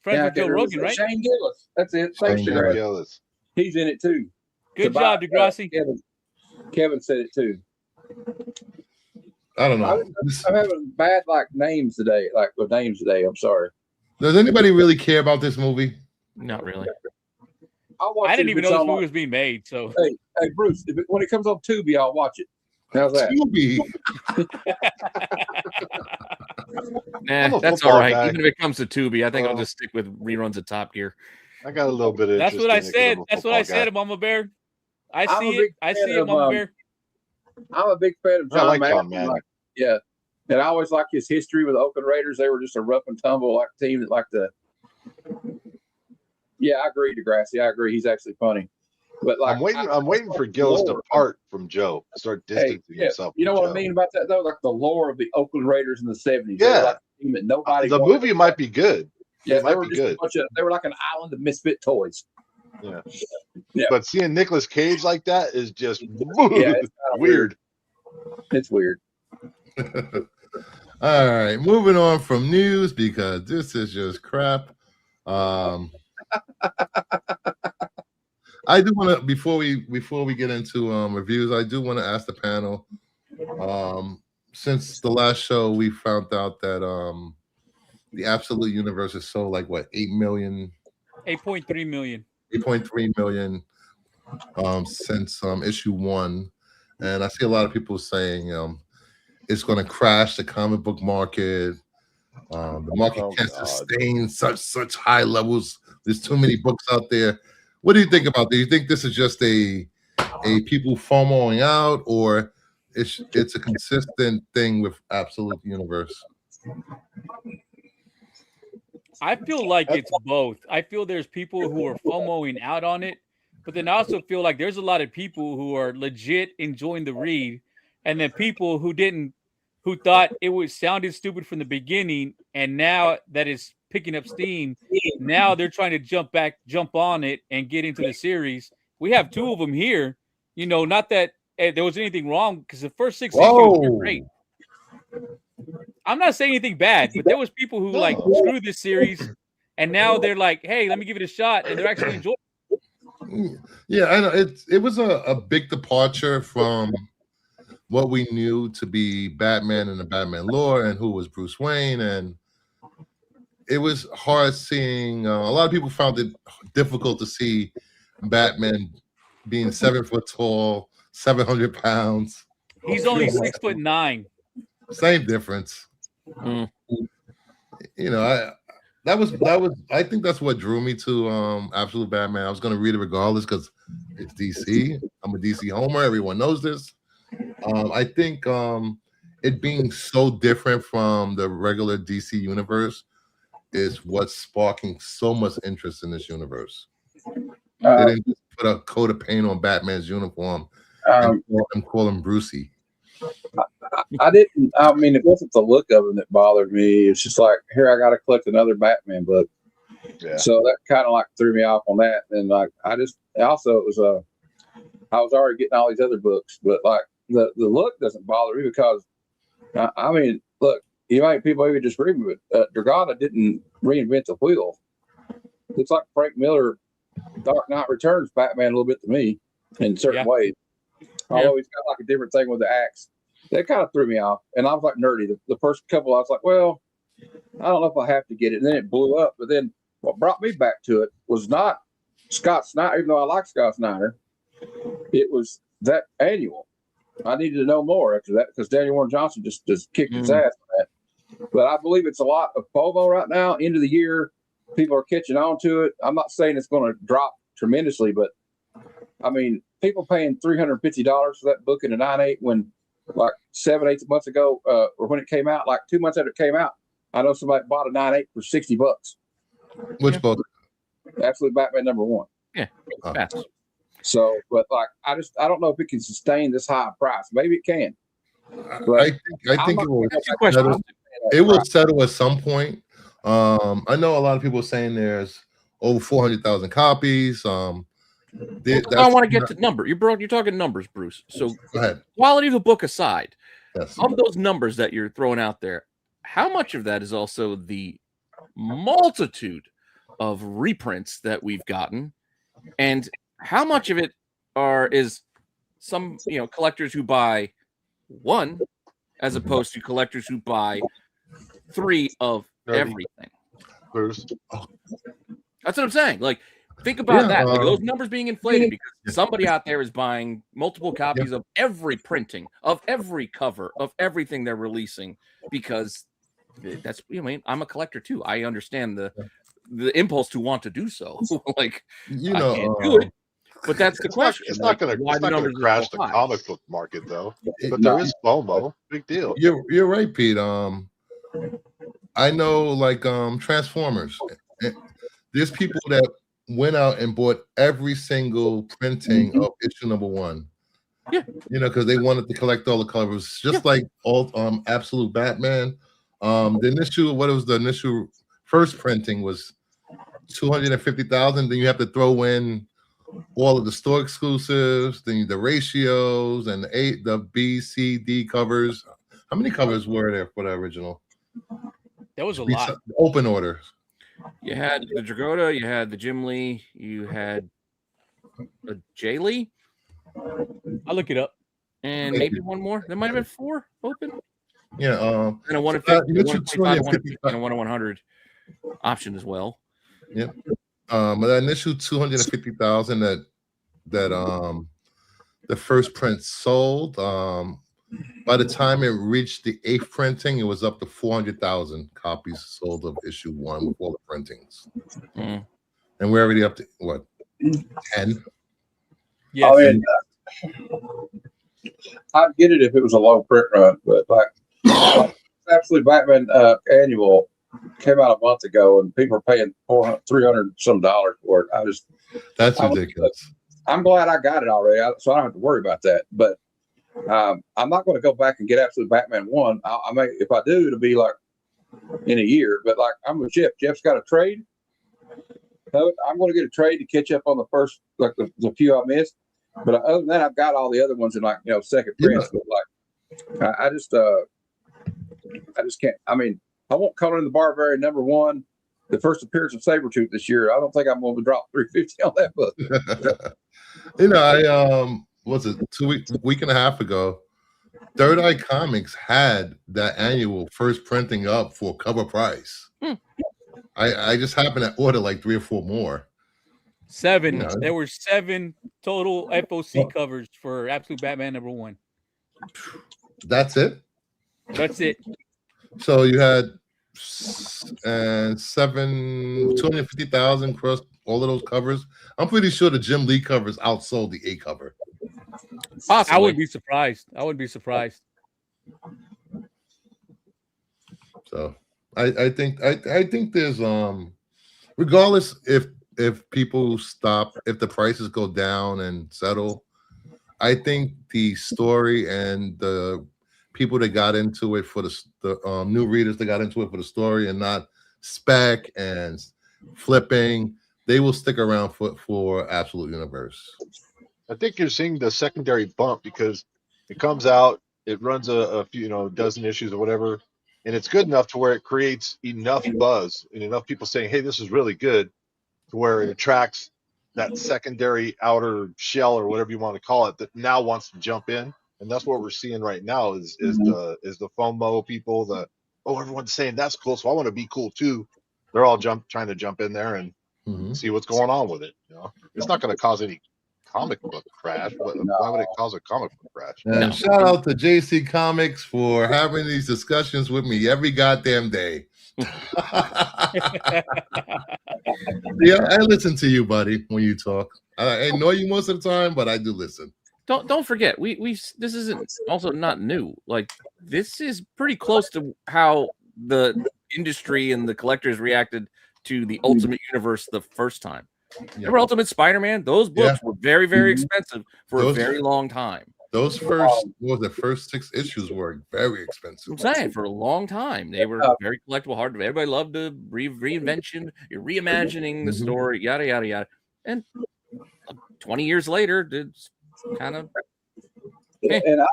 Speaker 2: Friends with Joe Rogan, right?
Speaker 3: Shane Gillis. That's it. Thanks,
Speaker 1: Shane
Speaker 3: Jared.
Speaker 8: Gillis.
Speaker 3: He's in it too.
Speaker 2: Good job, Degrassi.
Speaker 3: Kevin said it too.
Speaker 1: I don't know.
Speaker 3: I'm having bad names today. I'm sorry.
Speaker 1: Does anybody really care about this movie?
Speaker 4: Not really.
Speaker 2: I didn't even know this movie was being made. So
Speaker 3: Hey, Bruce, when it comes on Tubi, I'll watch it. How's that?
Speaker 1: Tubi.
Speaker 8: I'm
Speaker 4: Nah,
Speaker 8: a
Speaker 4: that's
Speaker 8: football
Speaker 4: all right.
Speaker 8: guy.
Speaker 4: Even if it comes to Tubi, I think I'll just stick with reruns of Top Gear.
Speaker 8: I got a little bit of.
Speaker 2: that's
Speaker 8: interest
Speaker 2: what I
Speaker 8: in it 'cause
Speaker 2: said.
Speaker 8: I'm a
Speaker 2: That's what I
Speaker 8: football
Speaker 2: said,
Speaker 8: guy.
Speaker 2: Mama Bear.
Speaker 3: I'm
Speaker 2: I
Speaker 3: a
Speaker 2: see
Speaker 3: big
Speaker 2: it. I
Speaker 3: fan
Speaker 2: see it,
Speaker 3: of,
Speaker 2: Mama Bear.
Speaker 3: I'm a big fan of
Speaker 8: I
Speaker 3: John
Speaker 8: like
Speaker 3: Madden.
Speaker 8: John Madden.
Speaker 3: Yeah. And I always like his history with the Oakland Raiders. They were just a rough and tumble team that liked to. Yeah, I agree, Degrassi. I agree. He's actually funny. But
Speaker 8: I'm waiting for Gillis to part from Joe, start distancing himself.
Speaker 3: You know
Speaker 8: from
Speaker 3: what
Speaker 8: Joe.
Speaker 3: I mean about that though? Like the lore of the Oakland Raiders in the 70s.
Speaker 8: Yeah.
Speaker 3: They were like a team that nobody.
Speaker 8: The
Speaker 3: wanted.
Speaker 8: movie might be good.
Speaker 3: Yeah,
Speaker 8: it
Speaker 3: they
Speaker 8: might
Speaker 3: were
Speaker 8: be
Speaker 3: just
Speaker 8: good.
Speaker 3: a bunch of. They were like an island of misfit toys.
Speaker 8: Yeah.
Speaker 3: Yeah.
Speaker 8: But seeing Nicolas Cage like that is just
Speaker 3: Yeah, it's kinda
Speaker 8: weird.
Speaker 3: It's weird.
Speaker 1: All right, moving on from news because this is just crap. I do want to before we get into reviews, I do want to ask the panel. Since the last show, we found out that the Absolute Universe is sold like what
Speaker 2: 8.3 million.
Speaker 1: 8.3 million since issue 1, and I see a lot of people saying it's going to crash the comic book market. The market can't sustain such high levels. There's too many books out there. What do you think about that? Do you think this is just a people FOMOing out, or it's a consistent thing with Absolute Universe?
Speaker 2: I feel like it's both. I feel there's people who are FOMOing out on it, but then I also feel like there's a lot of people who are legit enjoying the read, and then people who thought it sounded stupid from the beginning, and now that it's picking up steam, now they're trying to jump on it and get into the series, we have 2 of them here. You know, not that there was anything wrong because the first 6 issues were great. I'm not saying anything bad, but there was people who like screw this series, and now they're like, hey, let me give it a shot, and they're actually enjoying it.
Speaker 1: Yeah, I know it was a big departure from what we knew to be Batman and the Batman lore and who was Bruce Wayne, and it was hard seeing. A lot of people found it difficult to see Batman being 7 foot tall, 700 pounds.
Speaker 2: He's only 6'9".
Speaker 1: Same difference. You know, I think that's what drew me to Absolute Batman. I was going to read it regardless because it's DC. I'm a DC homer. Everyone knows this. I think it being so different from the regular DC universe is what's sparking so much interest in this universe. They didn't just put a coat of paint on Batman's uniform and call him Brucey.
Speaker 3: I didn't. I mean, it wasn't the look of him that bothered me. It's just like, here, I got to collect another Batman book. Yeah. So that kind of like threw me off on that. And like, I was already getting all these other books, but like the look doesn't bother me because, I mean, look, you might people maybe disagree with me, but Dragana didn't reinvent the wheel. It's like Frank Miller, Dark Knight Returns Batman a little bit to me in certain ways. Although he's got like a different thing with the axe. That kind of threw me off. And I was like nerdy. The first couple, I was like, well, I don't know if I have to get it. And then it blew up. But then what brought me back to it was not Scott Snyder, even though I like Scott Snyder. It was that annual. I needed to know more after that because Daniel Warren Johnson just kicked his ass for that. But I believe it's a lot of FOMO right now. End of the year, people are catching on to it. I'm not saying it's going to drop tremendously, but I mean, people paying $350 for that book in a 9.8 when like 7-8 months ago, or when it came out, like 2 months after it came out, I know somebody bought a 9.8 for $60.
Speaker 1: Which book?
Speaker 3: Absolute Batman #1.
Speaker 4: Yeah.
Speaker 3: So, but like, I don't know if it can sustain this high price. Maybe it can.
Speaker 1: I think it will. It will settle at some point. I know a lot of people are saying there's over 400,000 copies. I
Speaker 4: want to get to number. You're talking numbers, Bruce. So
Speaker 1: go ahead.
Speaker 4: Quality of the book aside,
Speaker 1: yes.
Speaker 4: Of those numbers that you're throwing out there, how much of that is also the multitude of reprints that we've gotten, and how much of it is some collectors who buy one as opposed to collectors who buy 3 of everything?
Speaker 8: Bruce.
Speaker 4: That's what I'm saying. Like, think about that. Like those numbers being inflated because somebody out there is buying multiple copies of every printing, of every cover, of everything they're releasing, because that's, I'm a collector too. I understand the impulse to want to do so. Like, I can't do it, but that's the question.
Speaker 8: It's not going to crash the comic book market though. But there is FOMO. Big deal.
Speaker 1: You're right, Pete. I know, like Transformers. There's people that went out and bought every single printing of issue #1.
Speaker 4: Yeah,
Speaker 1: because they wanted to collect all the covers, just like all Absolute Batman. The initial first printing was 250,000. Then you have to throw in all of the store exclusives, then the ratios and the B, C, D covers. How many covers were there for the original?
Speaker 2: There was a lot.
Speaker 1: Open order.
Speaker 4: You had the Dragotta, you had the Jim Lee, you had a Jay Lee.
Speaker 2: I'll look it up.
Speaker 4: And maybe one more. There might have been 4 open.
Speaker 1: Yeah.
Speaker 4: And a 150, and a 100 option as well.
Speaker 1: Yeah. The initial 250,000 that the first print sold. By the time it reached the 8th printing, it was up to 400,000 copies sold of issue 1 with all the printings. And we're already up to what, 10?
Speaker 3: Yes. I mean, I'd get it if it was a low print run, but like Absolute Batman annual came out a month ago, and people are paying $300 some for it.
Speaker 1: That's ridiculous.
Speaker 3: I'm glad I got it already, so I don't have to worry about that. But I'm not going to go back and get Absolute Batman 1. I may, if I do, it'll be like in a year. But like, I'm with Jeff. Jeff's got a trade, I'm going to get a trade to catch up on the first, like the few I missed. But other than that, I've got all the other ones in like second prints. But like, I just can't. I mean, I won't Conan the Barbarian #1, the first appearance of Sabretooth this year. I don't think I'm going to drop $350 on that book.
Speaker 1: I was it 2 week and a half ago, Third Eye Comics had that annual first printing up for cover price. I just happened to order like 3 or 4 more.
Speaker 2: 7. There were 7 total FOC covers for Absolute Batman #1.
Speaker 1: That's it.
Speaker 2: That's it.
Speaker 1: So you had 250,000 across all of those covers. I'm pretty sure the Jim Lee covers outsold the A cover.
Speaker 2: Possibly. I wouldn't be surprised.
Speaker 1: So I think there's regardless if people stop, if the prices go down and settle, I think the story and the people that got into it for the new readers that got into it for the story and not spec and flipping, they will stick around for Absolute Universe.
Speaker 8: I think you're seeing the secondary bump because it comes out, it runs a few, dozen issues or whatever, and it's good enough to where it creates enough buzz and enough people saying, "Hey, this is really good," to where it attracts that secondary outer shell or whatever you want to call it that now wants to jump in. And that's what we're seeing right now is the FOMO people, everyone's saying that's cool, so I want to be cool too. They're all trying to jump in there and see what's going on with it. It's not going to cause any comic book crash. Why would it cause a comic book crash?
Speaker 1: And shout out to JC Comics for having these discussions with me every goddamn day. Yeah, I listen to you, buddy, when you talk. I annoy you most of the time, but I do listen.
Speaker 4: Don't forget, we this isn't also not new. Like, this is pretty close to how the industry and the collectors reacted to the Ultimate Universe the first time. Remember Ultimate Spider-Man? Those books were very, very expensive for a very long time.
Speaker 1: Those first 6 issues were very expensive.
Speaker 4: I'm saying for a long time they were very collectible, hard to. Everybody loved the reinvention. You're reimagining the story, yada yada yada. And 20 years later, it's kind of.
Speaker 3: And I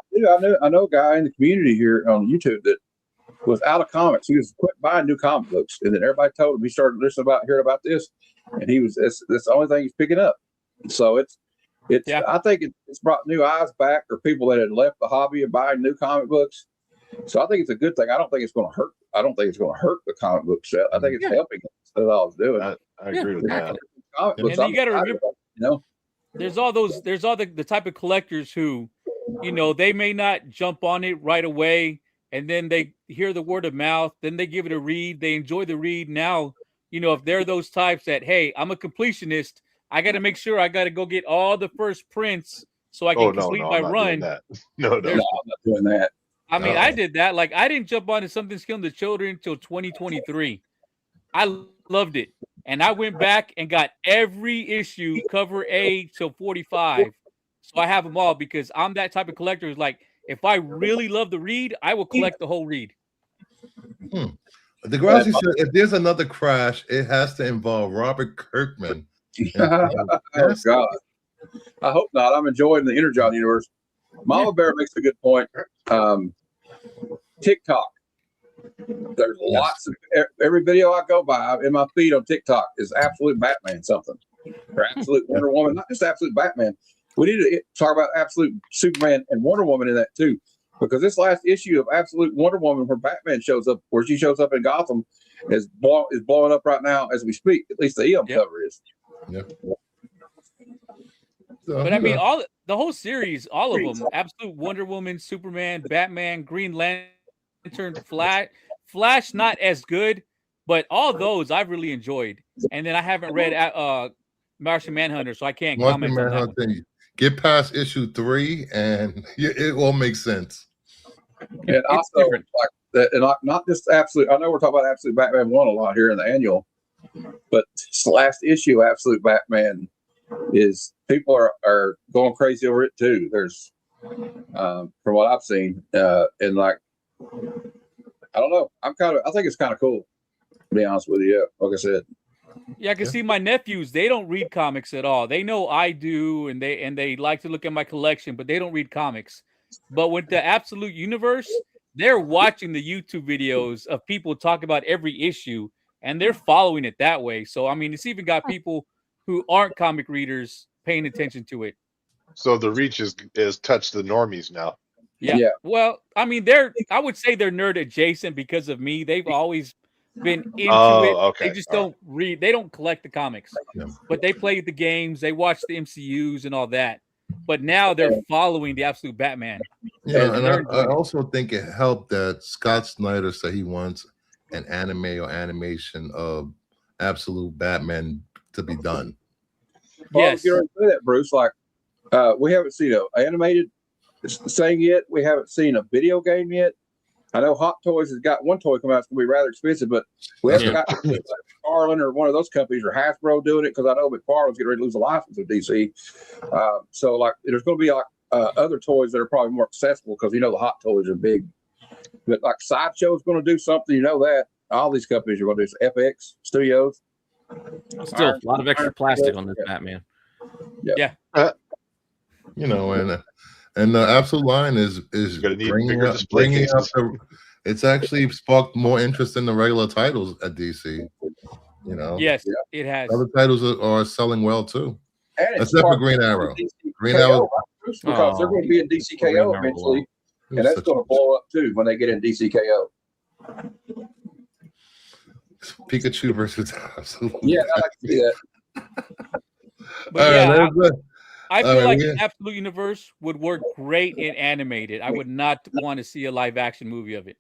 Speaker 3: know a guy in the community here on YouTube that was out of comics. He was quit buying new comic books, and then everybody told him he started hearing about this, and that's the only thing he's picking up. So it's I think it's brought new eyes back, or people that had left the hobby of buying new comic books. So I think it's a good thing. I don't think it's going to hurt. I don't think it's going to hurt the comic book sale. I think it's helping it. That's all it's doing.
Speaker 8: I agree with that.
Speaker 2: And you got to remember, there's all the type of collectors who, they may not jump on it right away, and then they hear the word of mouth, then they give it a read, they enjoy the read. Now, if they're those types that, hey, I'm a completionist, I got to make sure I got to go get all the first prints so I can complete my run.
Speaker 3: No, I'm not doing that.
Speaker 2: I mean, I did that. Like, I didn't jump on to Something's Killing the Children until 2023. I loved it. And I went back and got every issue, cover A till 45. So I have them all because I'm that type of collector. Is like, if I really love the read, I will collect the whole read.
Speaker 1: The Grousey said, if there's another crash, it has to involve Robert Kirkman.
Speaker 3: Oh, God. I hope not. I'm enjoying the Energon universe. Mama Bear makes a good point. TikTok. There's lots of every video I go by in my feed on TikTok is Absolute Batman something, or Absolute Wonder Woman, not just Absolute Batman. We need to talk about Absolute Superman and Wonder Woman in that too, because this last issue of Absolute Wonder Woman, where Batman shows up, where she shows up in Gotham, is blowing up right now as we speak. At least the EM cover is.
Speaker 1: Yeah.
Speaker 2: But I mean, the whole series, all of them: Absolute Wonder Woman, Superman, Batman, Green Lantern, Flash, not as good, but all those I've really enjoyed. And then I haven't read Martian Manhunter, so I can't comment on that.
Speaker 1: Get past issue 3, and it all makes sense.
Speaker 3: And also, like that, and not just Absolute. I know we're talking about Absolute Batman 1 a lot here in the annual, but this last issue of Absolute Batman is people are going crazy over it too. There's from what I've seen, and like, I don't know. I think it's kind of cool, to be honest with you. Like I said,
Speaker 2: Yeah, I can see my nephews. They don't read comics at all. They know I do, and they like to look at my collection, but they don't read comics. But with the Absolute Universe, they're watching the YouTube videos of people talk about every issue, and they're following it that way. So I mean, it's even got people who aren't comic readers paying attention to it.
Speaker 8: So the reach is touched the normies now.
Speaker 2: Yeah. Well, I mean, I would say they're nerd adjacent because of me. They've always been into it.
Speaker 8: Okay.
Speaker 2: They just don't read. They don't collect the comics, but they play the games. They watch the MCUs and all that. But now they're following the Absolute Batman.
Speaker 1: Yeah, and I also think it helped that Scott Snyder said he wants an anime or animation of Absolute Batman to be done.
Speaker 3: Well, yes, you say that, Bruce. Like, we haven't seen an animated thing yet. We haven't seen a video game yet. I know Hot Toys has got one toy coming out. It's going to be rather expensive, but we haven't got McFarlane or one of those companies or Hasbro doing it, because I know McFarlane's getting ready to lose a license with DC. So, like, there's going to be like other toys that are probably more accessible, because the Hot Toys are big. But like Sideshow's going to do something, that. All these companies are going to do FX Studios.
Speaker 4: Still a lot of extra plastic on this Batman.
Speaker 2: Yeah.
Speaker 1: And the Absolute line is bringing up the. It's actually sparked more interest in the regular titles at DC.
Speaker 2: Yes, it has.
Speaker 1: Other titles are selling well too. Except for Green Arrow.
Speaker 3: Green Arrow, because they're going to be in DCKO eventually, and that's going to blow up too when they get in DCKO.
Speaker 1: Pikachu versus Absolute.
Speaker 3: Yeah, I like to see that.
Speaker 2: But I feel like the Absolute Universe would work great in animated. I would not want to see a live action movie of it.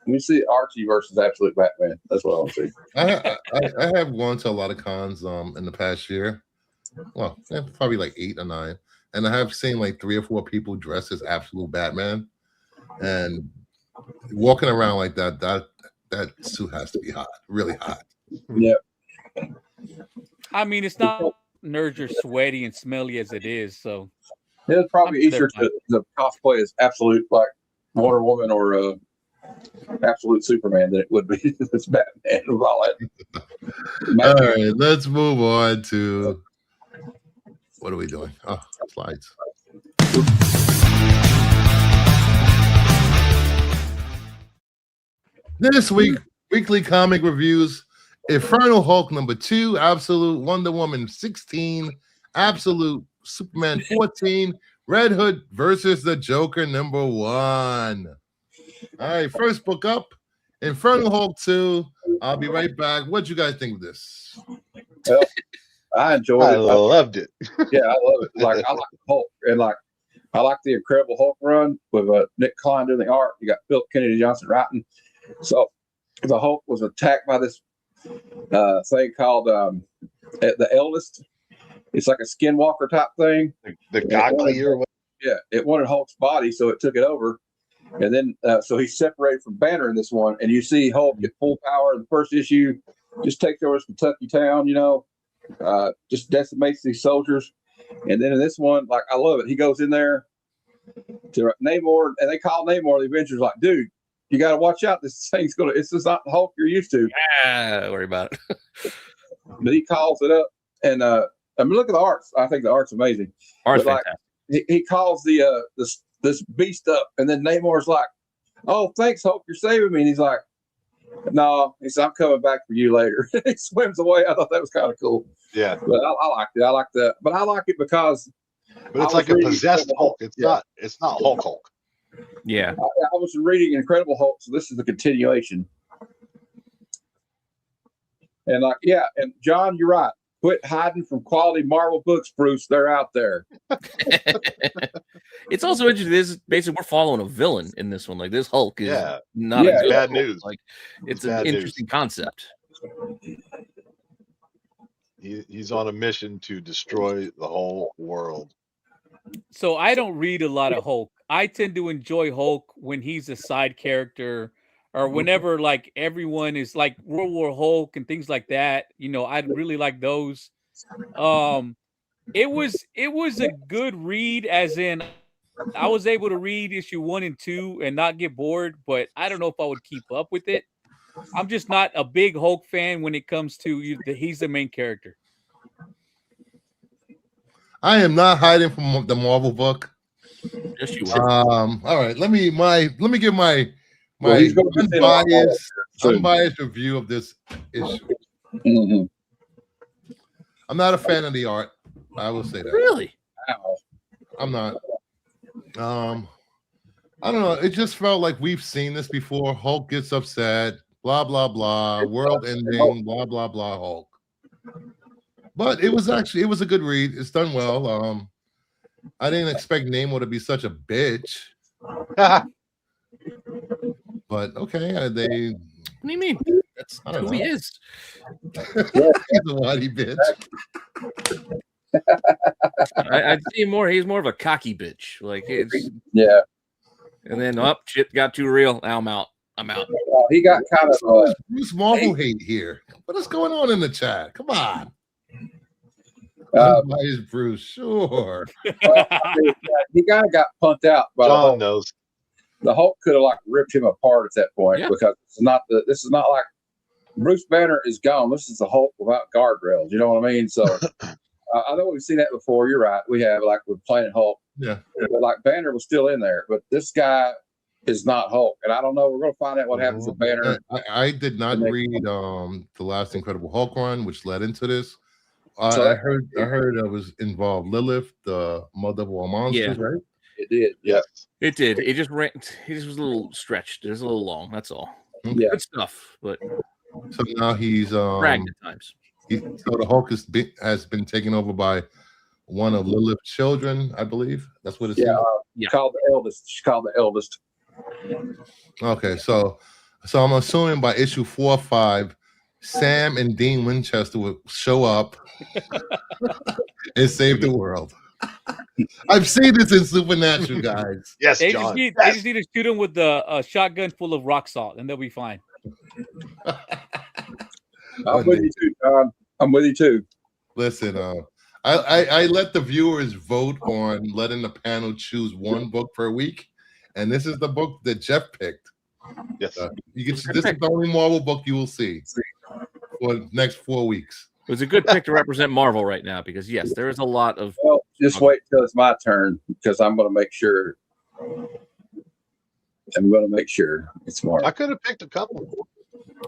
Speaker 3: You see Archie versus Absolute Batman. That's what I'll see.
Speaker 1: I have gone to a lot of cons in the past year. Well, probably like 8 or 9, and I have seen like 3 or 4 people dressed as Absolute Batman, and walking around like that suit has to be hot, really hot.
Speaker 3: Yeah.
Speaker 2: I mean, it's not nerds are sweaty and smelly as it is, so
Speaker 3: it's probably easier to cosplay as Absolute, like Wonder Woman or Absolute Superman, than it would be this Batman with all that.
Speaker 1: All right, let's move on to what are we doing? Oh, slides. This week, weekly comic reviews: Infernal Hulk #2, Absolute Wonder Woman 16, Absolute Superman 14, Red Hood versus the Joker #1. All right, first book up, Infernal Hulk 2. I'll be right back. What you guys think of this?
Speaker 3: Well, I enjoyed it.
Speaker 8: I loved it.
Speaker 3: Yeah, I love it. Like, I like the Hulk, and like I like the Incredible Hulk run with Nick Klein doing the art. You got Philip Kennedy Johnson writing. So the Hulk was attacked by this thing called the Eldest. It's like a skinwalker type thing.
Speaker 8: The Gockley or what?
Speaker 3: Yeah, it wanted Hulk's body, so it took it over. And then, so he's separated from Banner in this one, and you see Hulk get full power in the first issue, just takes over this Kentucky town, just decimates these soldiers. And then in this one, like, I love it. He goes in there to Namor, and they call Namor the Avengers, like, dude, you got to watch out. This thing's it's just not the Hulk you're used to.
Speaker 4: Yeah, don't worry about it.
Speaker 3: But he calls it up, and I mean, look at the arts. I think the art's amazing.
Speaker 4: Art's
Speaker 3: fantastic.
Speaker 4: Like,
Speaker 3: he calls this beast up, and then Namor's like, "Oh, thanks, Hulk, you're saving me." And he's like, "No," he said, "I'm coming back for you later." He swims away. I thought that was kind of cool.
Speaker 8: Yeah,
Speaker 3: but I liked it. I like that, but I like it because.
Speaker 8: But it's like a possessed Hulk. It's not Hulk.
Speaker 4: Yeah,
Speaker 3: I was reading Incredible Hulk, so this is the continuation. And and John, you're right. Quit hiding from quality Marvel books, Bruce. They're out there.
Speaker 4: It's also interesting. This is basically we're following a villain in this one. Like, this Hulk is not a good
Speaker 8: bad
Speaker 4: Hulk.
Speaker 8: news.
Speaker 4: Like, it's an interesting concept.
Speaker 8: He's on a mission to destroy the whole world.
Speaker 2: So I don't read a lot of Hulk. I tend to enjoy Hulk when he's a side character, or whenever like everyone is like World War Hulk and things like that. I really like those. It was a good read, as in I was able to read issue 1 and 2 and not get bored, but I don't know if I would keep up with it. I'm just not a big Hulk fan when it comes to he's the main character.
Speaker 1: I am not hiding from the Marvel book.
Speaker 4: Yes, you will.
Speaker 1: All right, let me give my
Speaker 3: He's gonna be seeing a lot more soon.
Speaker 1: unbiased review of this issue.
Speaker 3: Mhm.
Speaker 1: I'm not a fan of the art. I will say that.
Speaker 4: Really?
Speaker 3: Wow.
Speaker 1: I'm not. I don't know. It just felt like we've seen this before. Hulk gets upset, blah blah blah, world ending, blah blah blah. Hulk. But it was a good read. It's done well. I didn't expect Namor to be such a bitch. But okay,
Speaker 4: What do you mean? That's who he is.
Speaker 1: He's a whitey bitch.
Speaker 4: I'd see him more. He's more of a cocky bitch. Like it's
Speaker 3: Yeah.
Speaker 4: And then shit got too real. Now I'm out.
Speaker 3: He got kind of
Speaker 1: Bruce Marvel hate here. What is going on in the chat? Come on. Is Bruce, sure.
Speaker 3: Well, he kind of got punked out by
Speaker 8: John knows.
Speaker 3: The Hulk could have like ripped him apart at that point because this is not like Bruce Banner is gone. This is the Hulk without guardrails. You know what I mean? So I know we've seen that before. You're right. We have like with Planet Hulk.
Speaker 1: Yeah.
Speaker 3: But like Banner was still in there, but this guy is not Hulk. And I don't know. We're going to find out what happens with Banner.
Speaker 1: I did not read the last Incredible Hulk run, which led into this. I heard it was involved Lilith, the mother of all monsters, right?
Speaker 3: It did, yeah.
Speaker 4: It did. It just ran. He just was a little stretched. It was a little long. That's all.
Speaker 1: Yeah.
Speaker 4: Good stuff, but
Speaker 1: so now he's
Speaker 4: dragged at times.
Speaker 1: So the Hulk has been taken over by one of Lilith's children, I believe. That's what it's
Speaker 3: called the eldest. She's called the eldest.
Speaker 1: Okay, so I'm assuming by issue 4 or 5, Sam and Dean Winchester will show up and save the world. I've seen this in Supernatural, guys.
Speaker 8: Yes,
Speaker 2: they
Speaker 8: John.
Speaker 2: They just need to shoot him with a shotgun full of rock salt, and they'll be fine.
Speaker 3: I'm with you too, John. I'm with you too.
Speaker 1: Listen, I let the viewers vote on letting the panel choose one book per week, and this is the book that Jeff picked.
Speaker 8: Yes,
Speaker 1: this is the only Marvel book you will see for the next 4 weeks.
Speaker 4: It was a good pick to represent Marvel right now because yes, there is a lot of.
Speaker 3: Well, just wait till it's my turn because I'm going to make sure. It's Marvel.
Speaker 8: I could have picked a couple.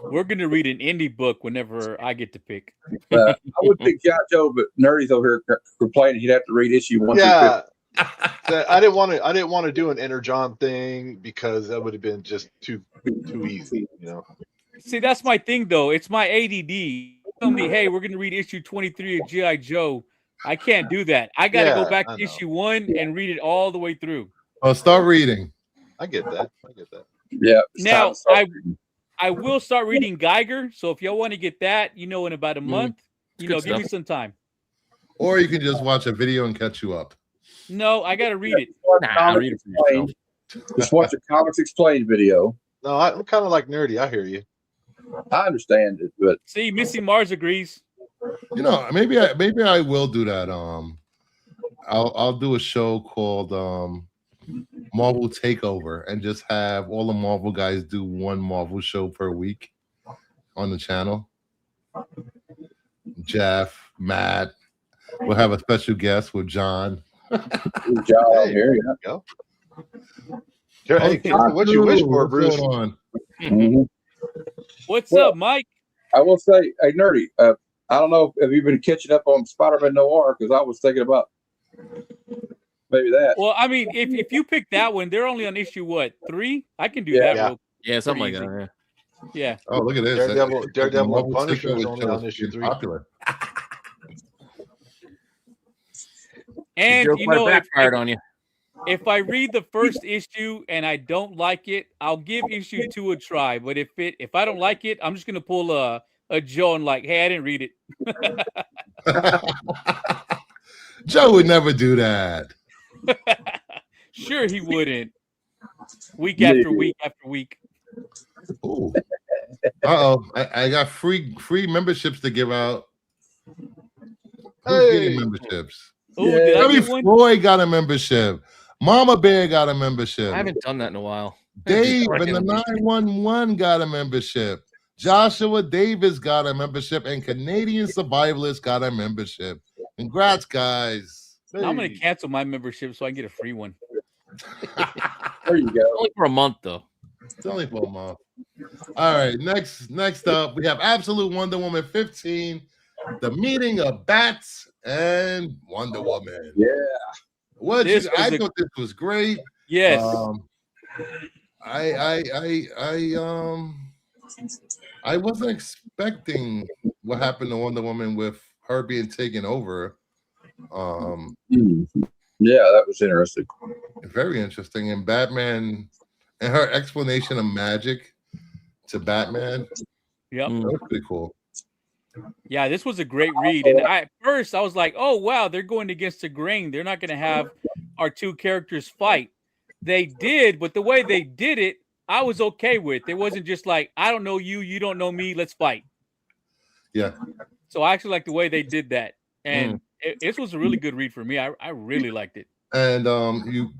Speaker 2: We're going to read an indie book whenever I get to pick.
Speaker 3: I would pick G.I. Joe, but Nerdy's over here complaining he'd have to read issue 1.
Speaker 8: Yeah, I didn't want to do an Inner John thing because that would have been just too easy, you know.
Speaker 2: See, that's my thing though. It's my ADD. Tell me, hey, we're going to read issue 23 of G.I. Joe. I can't do that. I got to go back to issue 1 and read it all the way through.
Speaker 1: Oh, start reading.
Speaker 8: I get that.
Speaker 3: Yeah.
Speaker 2: Now, I will start reading Geiger. So if y'all want to get that, in about a month, give me some time.
Speaker 1: Or you can just watch a video and catch you up.
Speaker 2: No, I got to read it.
Speaker 4: Read it for yourself.
Speaker 3: Just watch a Comics Explained video.
Speaker 8: No, I'm kind of like Nerdy. I hear you.
Speaker 3: I understand it, but
Speaker 2: see, Missy Mars agrees.
Speaker 1: Maybe I will do that. I'll do a show called Marvel Takeover and just have all the Marvel guys do one Marvel show per week on the channel. Jeff, Matt, we'll have a special guest with John.
Speaker 3: John, here you
Speaker 8: go. Hey, what you wish for, Bruce?
Speaker 1: What's going on?
Speaker 3: Mm-hmm.
Speaker 2: What's up, Mike?
Speaker 3: I will say, hey, Nerdy, I don't know if you've been catching up on Spider-Man Noir because I was thinking about maybe that.
Speaker 2: Well, I mean, if you pick that one, they're only on issue 3? I can do that.
Speaker 4: Yeah, something like that.
Speaker 2: Yeah.
Speaker 1: Oh, look at this.
Speaker 8: Daredevil and Punisher is only on issue 3.
Speaker 1: Popular.
Speaker 2: And
Speaker 4: backfired on you.
Speaker 2: If I read the first issue and I don't like it, I'll give issue 2 a try. But if I don't like it, I'm just gonna pull a Joe and like, hey, I didn't read it.
Speaker 1: Joe would never do that.
Speaker 2: Sure, he wouldn't. Week after week after week.
Speaker 1: Ooh. I got free memberships to give out. Who's getting memberships?
Speaker 2: Ooh,
Speaker 1: Floyd got a membership. Mama Bear got a membership.
Speaker 4: I haven't done that in a while.
Speaker 1: Dave and the 911 got a membership. Joshua Davis got a membership, and Canadian Survivalist got a membership. Congrats, guys.
Speaker 2: Now I'm going to cancel my membership so I can get a free one.
Speaker 3: There you go.
Speaker 4: Only for a month, though.
Speaker 1: It's only for a month. All right, next up, we have Absolute Wonder Woman 15, The Meeting of Bats and Wonder Woman.
Speaker 3: Yeah.
Speaker 1: I thought this was great.
Speaker 2: Yes.
Speaker 1: I wasn't expecting what happened to Wonder Woman with her being taken over.
Speaker 3: Yeah, that was interesting.
Speaker 1: Very interesting. And Batman and her explanation of magic to Batman.
Speaker 2: Yep.
Speaker 1: That was pretty cool.
Speaker 2: Yeah, this was a great read. And at first I was like, oh, wow, they're going against the grain. They're not going to have our two characters fight. They did, but the way they did it, I was okay with. It wasn't just like, I don't know you, you don't know me, let's fight.
Speaker 1: Yeah.
Speaker 2: So I actually like the way they did that. And it was a really good read for me. I really liked it.
Speaker 1: And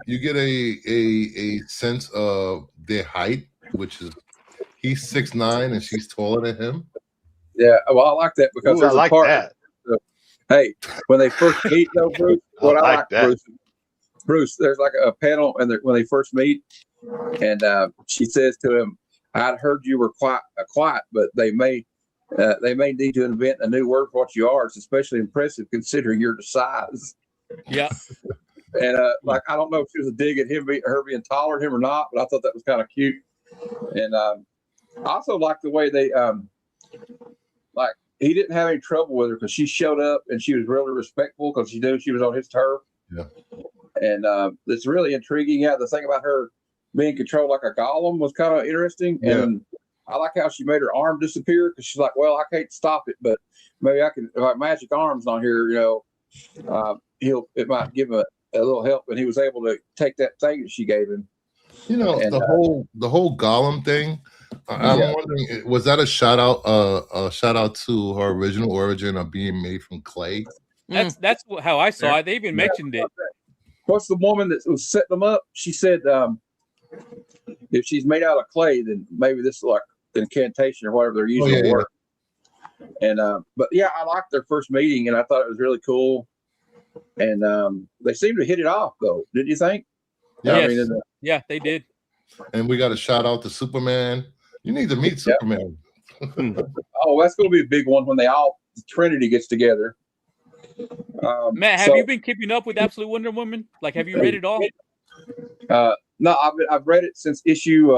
Speaker 1: you get a sense of their height, which is he's 6'9" and she's taller than him.
Speaker 3: Yeah, well, I like that because there's
Speaker 8: I like that.
Speaker 3: Hey, when they first meet, though, Bruce, what I like
Speaker 8: that.
Speaker 3: Bruce, there's like a panel, and when they first meet, and she says to him, "I'd heard you were quiet, but they may need to invent a new word for what you are. It's especially impressive considering your size."
Speaker 2: Yeah.
Speaker 3: And like, I don't know if she was a dig at her being taller than him or not, but I thought that was kind of cute. And I also like the way they like he didn't have any trouble with her because she showed up and she was really respectful because she knew she was on his turf.
Speaker 1: Yeah.
Speaker 3: And it's really intriguing. Yeah, the thing about her being controlled like a golem was kind of interesting.
Speaker 1: Yeah.
Speaker 3: And I like how she made her arm disappear because she's like, well, I can't stop it, but maybe I can. If my magic arm's not here, it might give him a little help. And he was able to take that thing that she gave him.
Speaker 1: And, the whole Gollum thing. I'm wondering, was that a shout out to her original origin of being made from clay?
Speaker 2: That's how I saw it. They even mentioned it.
Speaker 3: What's the woman that was setting them up? She said, if she's made out of clay, then maybe this is like incantation or whatever they're using to work. And but yeah, I liked their first meeting, and I thought it was really cool. And they seemed to hit it off, though. Did you think?
Speaker 1: Yeah,
Speaker 2: yeah, they did.
Speaker 3: And
Speaker 1: we got a shout out to Superman. You need to meet Superman.
Speaker 3: Oh, that's going to be a big one when the Trinity gets together.
Speaker 2: Matt, have you been keeping up with Absolute Wonder Woman? Like, have you read it all?
Speaker 3: No, I've read it since issue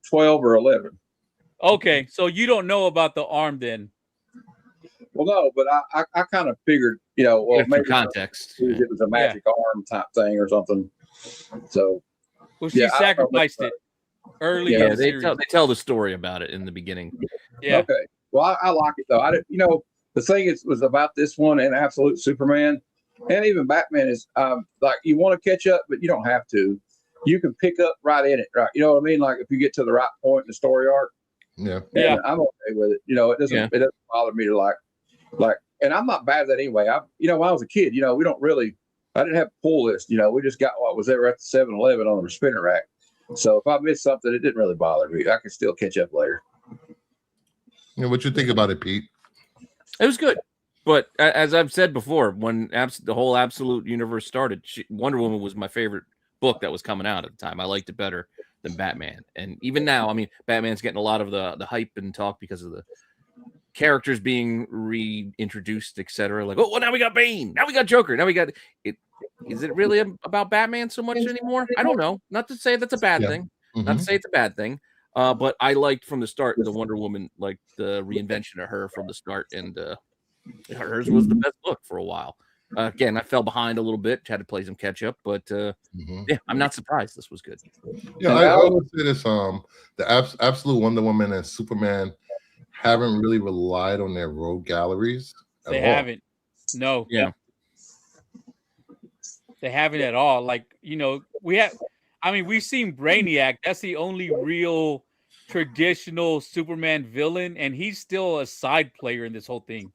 Speaker 3: 12 or 11.
Speaker 2: Okay, so you don't know about the arm then?
Speaker 3: Well, no, but I kind of figured, maybe
Speaker 4: context.
Speaker 3: It was a magic arm type thing or something. So,
Speaker 2: well, she sacrificed it early.
Speaker 4: Yeah, they tell the story about it in the beginning.
Speaker 2: Yeah.
Speaker 3: Okay. Well, I like it though. I didn't, the thing was about this one and Absolute Superman, and even Batman is like you want to catch up, but you don't have to. You can pick up right in it, right? You know what I mean? Like if you get to the right point in the story arc.
Speaker 1: Yeah.
Speaker 2: Yeah.
Speaker 3: I'm okay with it. It doesn't bother me to like, and I'm not bad at that anyway. When I was a kid, we don't really. I didn't have a pull list. We just got what was there at the 7-Eleven on the spinner rack. So if I missed something, it didn't really bother me. I could still catch up later.
Speaker 1: What you think about it, Pete?
Speaker 4: It was good, but as I've said before, when the whole Absolute universe started, Wonder Woman was my favorite book that was coming out at the time. I liked it better than Batman, and even now, I mean, Batman's getting a lot of the hype and talk because of the characters being reintroduced, etc. Like, oh, well, now we got Bane, now we got Joker, now we got it. Is it really about Batman so much anymore? I don't know. Not to say that's a bad thing.
Speaker 1: Mm-hmm.
Speaker 4: Not to say it's a bad thing. But I liked from the start the Wonder Woman, like the reinvention of her from the start, and hers was the best book for a while. Again, I fell behind a little bit, had to play some catch up, but yeah, I'm not surprised. This was good.
Speaker 1: Yeah, I would say this: the Absolute Wonder Woman and Superman haven't really relied on their rogue galleries.
Speaker 2: They haven't. No.
Speaker 4: Yeah.
Speaker 2: They haven't at all. Like, we've seen Brainiac. That's the only real traditional Superman villain, and he's still a side player in this whole thing.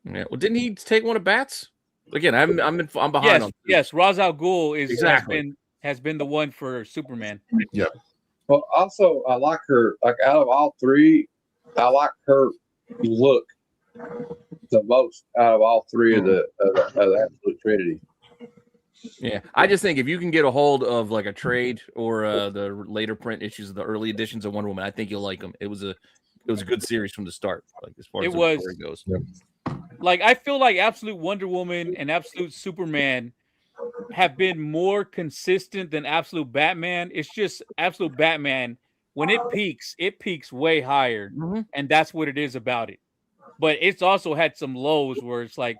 Speaker 4: Yeah. Well, didn't he take one of Bats? Again, I'm behind.
Speaker 2: Yes. Ra's al Ghul has been the one for Superman.
Speaker 1: Yeah.
Speaker 3: Well, also I like her. Like out of all three, I like her look the most out of all three of the Absolute Trinity.
Speaker 4: Yeah, I just think if you can get a hold of like a trade or the later print issues of the early editions of Wonder Woman, I think you'll like them. It was a good series from the start, like as far as the story goes.
Speaker 2: Like I feel like Absolute Wonder Woman and Absolute Superman have been more consistent than Absolute Batman. It's just Absolute Batman, when it peaks way higher, and that's what it is about it. But it's also had some lows where it's like,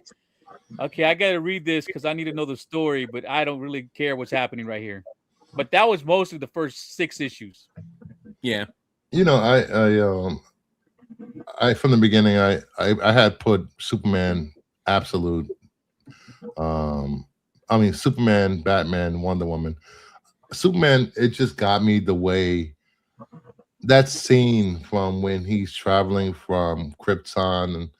Speaker 2: okay, I got to read this because I need to know the story, but I don't really care what's happening right here. But that was mostly the first 6 issues.
Speaker 4: Yeah,
Speaker 1: you know, I from the beginning, I had put Superman Absolute. Superman, Batman, Wonder Woman. Superman, it just got me the way that scene from when he's traveling from Krypton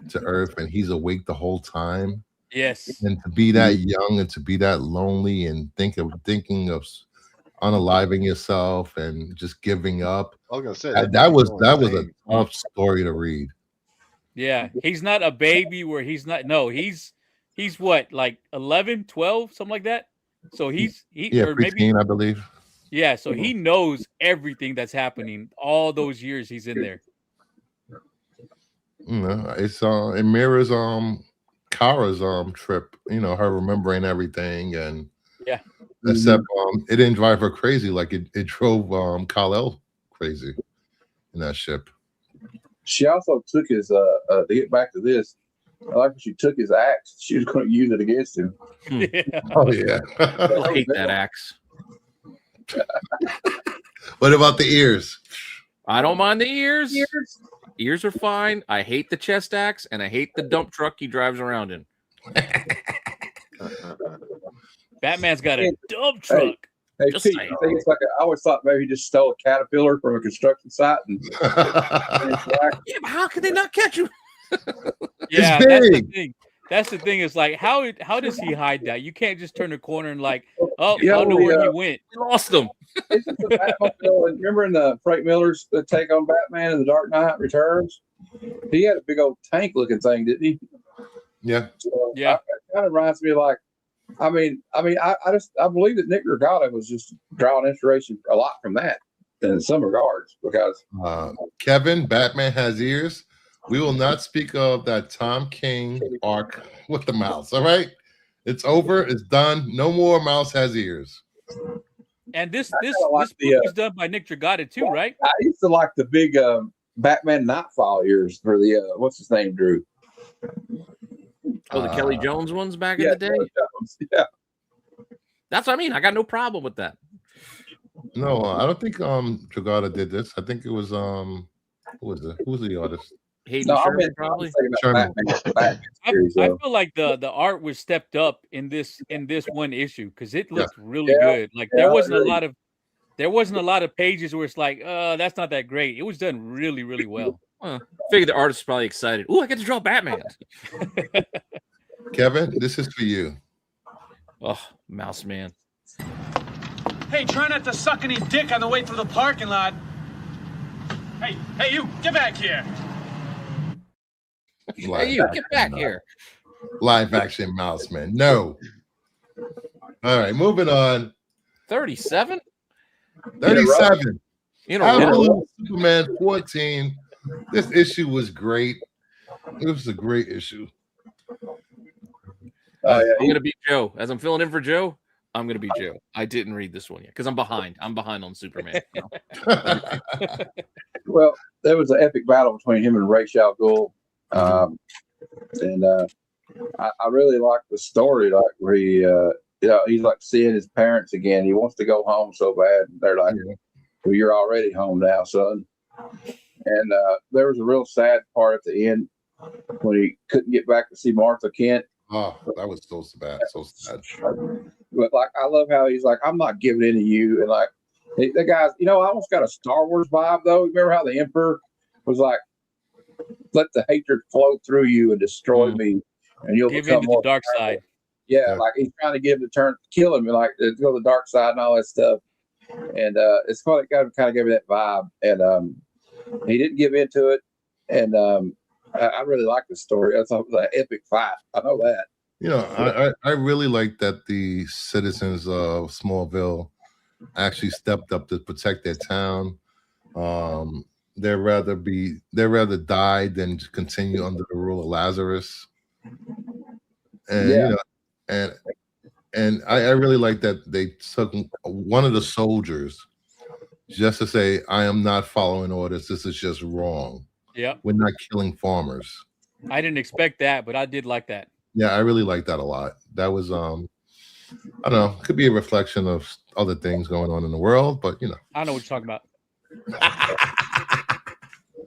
Speaker 1: to Earth and he's awake the whole time.
Speaker 2: Yes.
Speaker 1: And to be that young and to be that lonely and thinking of unaliving yourself and just giving up.
Speaker 8: I was gonna say
Speaker 1: that was a tough story to read.
Speaker 2: Yeah, he's not a baby where he's not. No, he's what, like 11, 12, something like that. So or maybe
Speaker 1: I believe.
Speaker 2: Yeah, so he knows everything that's happening all those years he's in there.
Speaker 1: You know, it mirrors Kara's trip. You know, her remembering everything and except it didn't drive her crazy like it drove Kal-El crazy in that ship.
Speaker 3: She also took his to get back to this. I like when she took his axe. She was going to use it against him.
Speaker 2: Yeah.
Speaker 1: Oh yeah,
Speaker 4: I hate that axe.
Speaker 1: What about the ears?
Speaker 4: I don't mind the ears. Ears are fine. I hate the chest axe and I hate the dump truck he drives around in.
Speaker 2: Batman's got a dump truck.
Speaker 3: Hey, Pete, I think it's like I always thought maybe he just stole a caterpillar from a construction site.
Speaker 4: Yeah, but how could they not catch him?
Speaker 2: Yeah, that's the thing. That's the thing. Is like how does he hide that? You can't just turn the corner and like, I don't know where he went.
Speaker 4: We lost him.
Speaker 3: Remember in the Frank Miller's take on Batman in The Dark Knight Returns? He had a big old tank looking thing, didn't he?
Speaker 1: Yeah.
Speaker 3: So it kind of reminds me of like, I believe that Nick Dragata was just drawing inspiration a lot from that in some regards because
Speaker 1: Kevin, Batman has ears. We will not speak of that Tom King arc with the mouse. All right, it's over. It's done. No more mouse has ears.
Speaker 2: And this book was done by Nick Dragata too, right?
Speaker 3: I used to like the big Batman Nightfall ears for the what's his name, Drew.
Speaker 4: Oh, the Kelly Jones ones back in the day.
Speaker 3: Yeah,
Speaker 4: that's what I mean. I got no problem with that.
Speaker 1: No, I don't think Dragata did this. I think it was who was it? Who's the artist?
Speaker 4: Hayden Sherman, probably.
Speaker 1: Sherman.
Speaker 2: I feel like the art was stepped up in this one issue because it looked really good. Like there wasn't a lot of pages where it's like, that's not that great. It was done really, really well.
Speaker 4: I figured the artist was probably excited. Oh, I get to draw Batman.
Speaker 1: Kevin, this is for you.
Speaker 4: Oh, Mouse Man.
Speaker 5: Hey, try not to suck any dick on the way through the parking lot. Hey, you, get back here.
Speaker 4: Hey, you, get back here.
Speaker 1: Live action Mouse Man. No. All right, moving on.
Speaker 4: 37?
Speaker 1: 37.
Speaker 4: Absolute
Speaker 1: Superman 14. This issue was great. It was a great issue.
Speaker 4: I'm going to be Joe. As I'm filling in for Joe, I'm going to be Joe. I didn't read this one yet because I'm behind. I'm behind on Superman. You know?
Speaker 3: Well, there was an epic battle between him and Ra's al Ghul. And I really like the story, like where he, he's like seeing his parents again. He wants to go home so bad. They're like, well, you're already home now, son. And there was a real sad part at the end when he couldn't get back to see Martha Kent.
Speaker 1: Oh, that was so bad. So sad.
Speaker 3: But like, I love how he's like, I'm not giving in to you. And like, the guys, I almost got a Star Wars vibe though. Remember how the Emperor was like, let the hatred flow through you and destroy me, and you'll
Speaker 2: give
Speaker 3: become
Speaker 2: into
Speaker 3: more
Speaker 2: the dark side.
Speaker 3: Yeah, like he's trying to get him to kill him, and like to go to the dark side and all that stuff. And it's kind of gave me that vibe. And He didn't give into it, and I really like the story. I thought it was an epic fight. I know that.
Speaker 1: You know, I really like that the citizens of Smallville actually stepped up to protect their town. They'd rather die than continue under the rule of Lazarus. And
Speaker 3: Yeah.
Speaker 1: you know, and I really like that they took one of the soldiers just to say, I am not following orders. This is just wrong.
Speaker 2: Yeah.
Speaker 1: We're not killing farmers.
Speaker 2: I didn't expect that, but I did like that.
Speaker 1: Yeah, I really like that a lot. That was I don't know, could be a reflection of other things going on in the world, but you know.
Speaker 2: I know what you're talking about.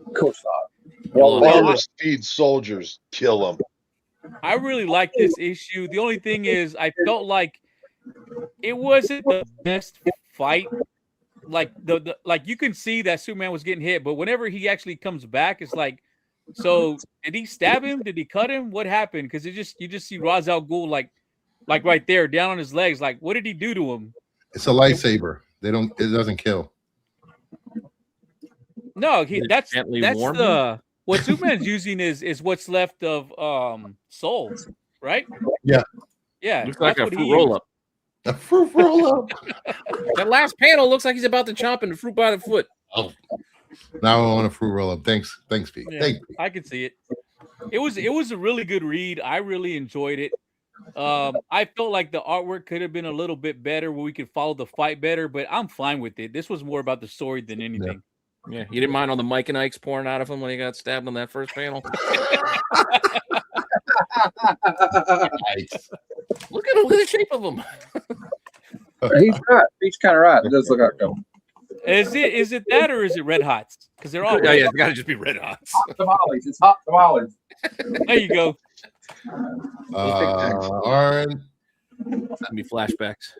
Speaker 3: Of course not.
Speaker 8: Well, farmers feed soldiers, kill them.
Speaker 2: I really like this issue. The only thing is, I felt like it wasn't the best fight. Like like you can see that Superman was getting hit, but whenever he actually comes back, it's like, so did he stab him? Did he cut him? What happened? Because you just see Ra's al Ghul like right there, down on his legs. Like, what did he do to him?
Speaker 1: It's a lightsaber. It doesn't kill.
Speaker 2: No, that's
Speaker 4: warm
Speaker 2: the what Superman's using is what's left of Soul, right?
Speaker 1: Yeah.
Speaker 2: Yeah.
Speaker 4: Looks like a fruit roll up.
Speaker 1: A fruit roll up.
Speaker 4: That last panel looks like he's about to chomp in the fruit by the foot.
Speaker 1: Oh, now I want a fruit roll up. Thanks, Pete.
Speaker 2: Yeah,
Speaker 1: Thank you.
Speaker 2: I can see it. It was a really good read. I really enjoyed it. I felt like the artwork could have been a little bit better, where we could follow the fight better, but I'm fine with it. This was more about the story than anything.
Speaker 4: Yeah, you didn't mind all the Mike and Ike's pouring out of him when he got stabbed on that first panel. Look at the shape of him.
Speaker 3: He's right. He's kind of right. It does look like him.
Speaker 2: Is it that, or is it Red Hots? Because they're all
Speaker 4: yeah, it's got to just be Red Hots.
Speaker 3: Hot tamales. It's hot tamales.
Speaker 2: There you go.
Speaker 1: Aaron,
Speaker 4: Send me flashbacks.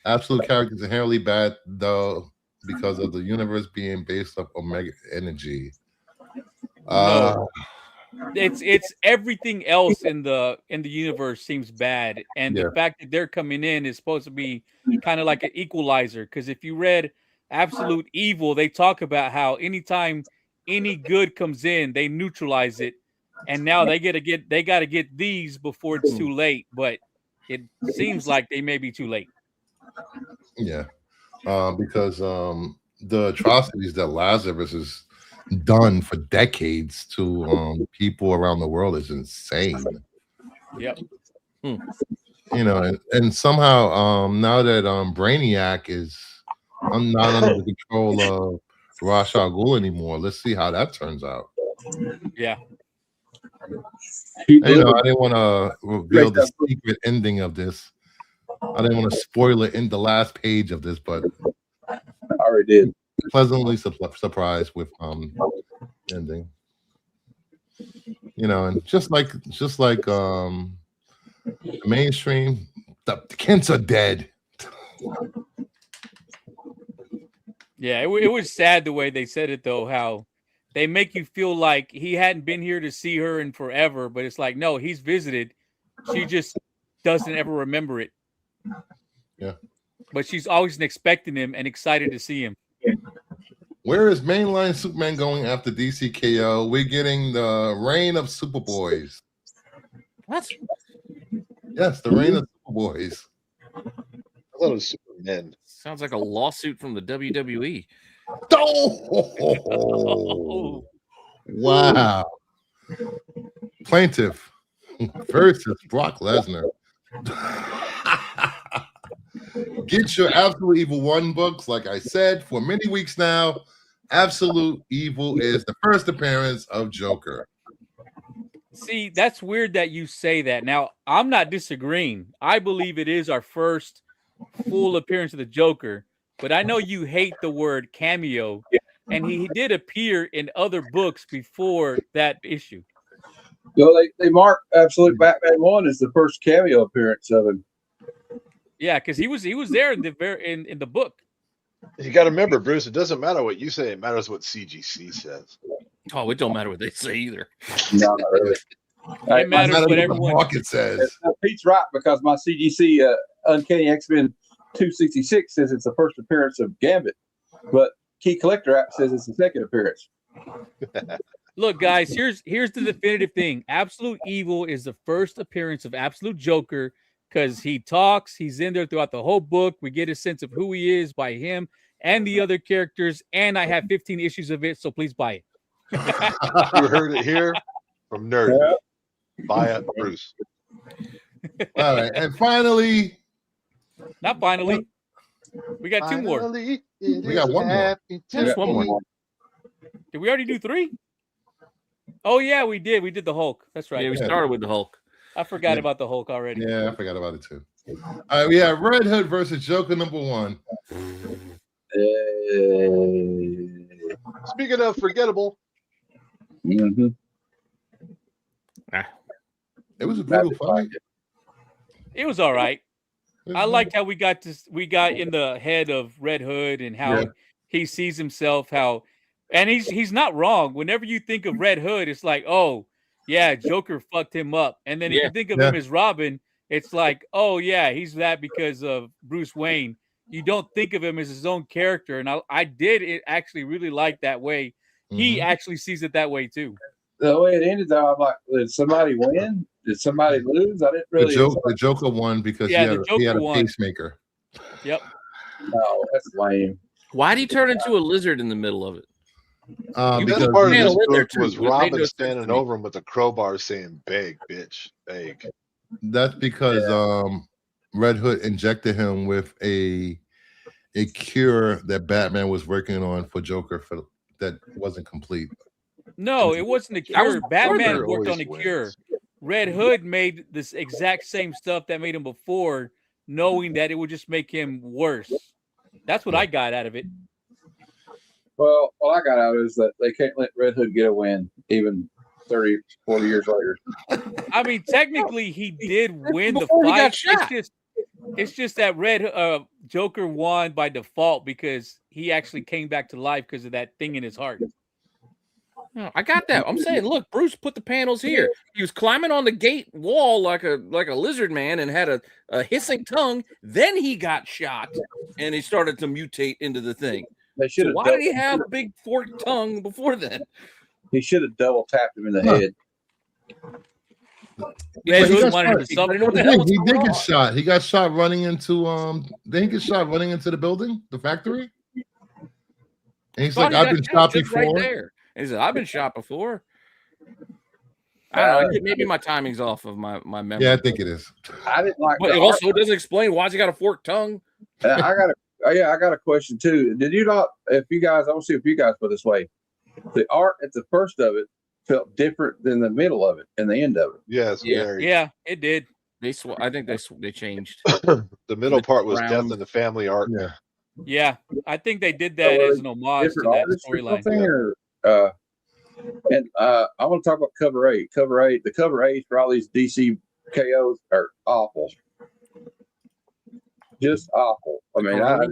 Speaker 1: absolute characters inherently bad though because of the universe being based off Omega energy.
Speaker 2: No. It's everything else in the universe seems bad, and the fact that they're coming in is supposed to be kind of like an equalizer. Because if you read Absolute Evil, they talk about how anytime any good comes in, they neutralize it, and now they got to get these before it's too late. But it seems like they may be too late.
Speaker 1: Yeah, because the atrocities that Lazarus has done for decades to people around the world is insane.
Speaker 2: Yep.
Speaker 1: You know, and somehow now that Brainiac is not under the control of Ra's al Ghul anymore, let's see how that turns out.
Speaker 2: Yeah.
Speaker 1: You know, I didn't want to reveal the secret ending of this. I didn't want to spoil it in the last page of this, but
Speaker 3: I already did.
Speaker 1: Pleasantly surprised with ending. You know, and just like the mainstream, the Kents are dead.
Speaker 2: Yeah, it was sad the way they said it, though, how they make you feel like he hadn't been here to see her in forever, but it's like, no, he's visited. She just doesn't ever remember it.
Speaker 1: Yeah.
Speaker 2: But she's always expecting him and excited to see him.
Speaker 1: Where is mainline Superman going after DCKO? We're getting the reign of Superboys.
Speaker 4: What?
Speaker 1: Yes, the reign of Superboys.
Speaker 8: I thought it was Supermen.
Speaker 4: Sounds like a lawsuit from the WWE.
Speaker 1: Oh, wow. Plaintiff versus Brock Lesnar. Get your Absolute Evil 1 books. Like I said, for many weeks now, Absolute Evil is the first appearance of Joker.
Speaker 2: See, that's weird that you say that. Now, I'm not disagreeing. I believe it is our first full appearance of the Joker, but I know you hate the word cameo, and he did appear in other books before that issue.
Speaker 3: So they mark Absolute Batman 1 as the first cameo appearance of him.
Speaker 2: Yeah, because he was there in the book.
Speaker 8: You got to remember, Bruce, it doesn't matter what you say. It matters what CGC says.
Speaker 4: Oh, it don't matter what they say either.
Speaker 3: No, not really.
Speaker 2: It matters what everyone
Speaker 1: market says.
Speaker 3: Pete's right, because my CGC Uncanny X-Men 266 says it's the first appearance of Gambit, but Key Collector app says it's the second appearance.
Speaker 2: Look, guys, here's the definitive thing. Absolute Evil is the first appearance of Absolute Joker because he talks. He's in there throughout the whole book. We get a sense of who he is by him and the other characters. And I have 15 issues of it, so please buy it.
Speaker 8: You heard it here from Nerd. Buy it, Bruce.
Speaker 1: All right, and finally,
Speaker 2: not finally, we got two more.
Speaker 1: We got one more.
Speaker 4: Just one more.
Speaker 2: Did we already do 3? Oh yeah, we did. We did the Hulk. That's right.
Speaker 4: Yeah, we started with the Hulk.
Speaker 2: I forgot about the Hulk already.
Speaker 1: Yeah, I forgot about it too. All right, we have Red Hood versus Joker #1.
Speaker 8: Speaking of forgettable,
Speaker 1: it was a brutal fight.
Speaker 2: It was all right. I liked how we got in the head of Red Hood and how he sees himself, and he's not wrong. Whenever you think of Red Hood, it's like, oh yeah, Joker fucked him up. And then if you think of him as Robin, it's like, oh yeah, he's that because of Bruce Wayne. You don't think of him as his own character. And I did actually really like that way. He actually sees it that way too.
Speaker 3: The way it ended, though, I'm like, did somebody win? Did somebody lose? I didn't really.
Speaker 1: The Joker won because he had a pacemaker.
Speaker 2: Yep.
Speaker 3: No, that's lame.
Speaker 4: Why'd he turn into a lizard in the middle of it?
Speaker 8: Because part of this book was Robin standing over him with a crowbar saying, "Beg, bitch, beg."
Speaker 1: That's because Red Hood injected him with a cure that Batman was working on for Joker that wasn't complete.
Speaker 2: No, it wasn't a cure. Batman worked on a cure. Red Hood made this exact same stuff that made him before, knowing that it would just make him worse. That's what I got out of it.
Speaker 3: Well, what I got out is that they can't let Red Hood get a win, even 30, 40 years later.
Speaker 2: I mean, technically, he did win the fight. It's just that Joker won by default because he actually came back to life because of that thing in his heart.
Speaker 4: No, I got that. I'm saying, look, Bruce put the panels here. He was climbing on the gate wall like a lizard man and had a hissing tongue. Then he got shot and he started to mutate into the thing. So why did he have a big forked tongue before then?
Speaker 3: He should have double tapped him in the head.
Speaker 1: He did get shot. He got shot running into Did he get shot running into the building, the factory? And he's like, I've been shot before.
Speaker 4: Right there. And he said, I've been shot before. I don't know. Maybe my timing's off of my memory.
Speaker 1: Yeah, I think it is.
Speaker 3: I didn't like.
Speaker 4: But it also doesn't explain why's he got a forked tongue.
Speaker 3: I got a question too. Did you not? If you guys, I want to see if you guys put this way. The art at the first of it felt different than the middle of it and the end of it.
Speaker 8: Yes,
Speaker 2: yeah, it did.
Speaker 4: I think they changed.
Speaker 8: The middle part was death in the family art.
Speaker 2: Yeah, I think they did that as an homage to that storyline.
Speaker 3: And I want to talk about cover 8. The cover 8 for all these DC KOs are awful. Just awful. I mean, I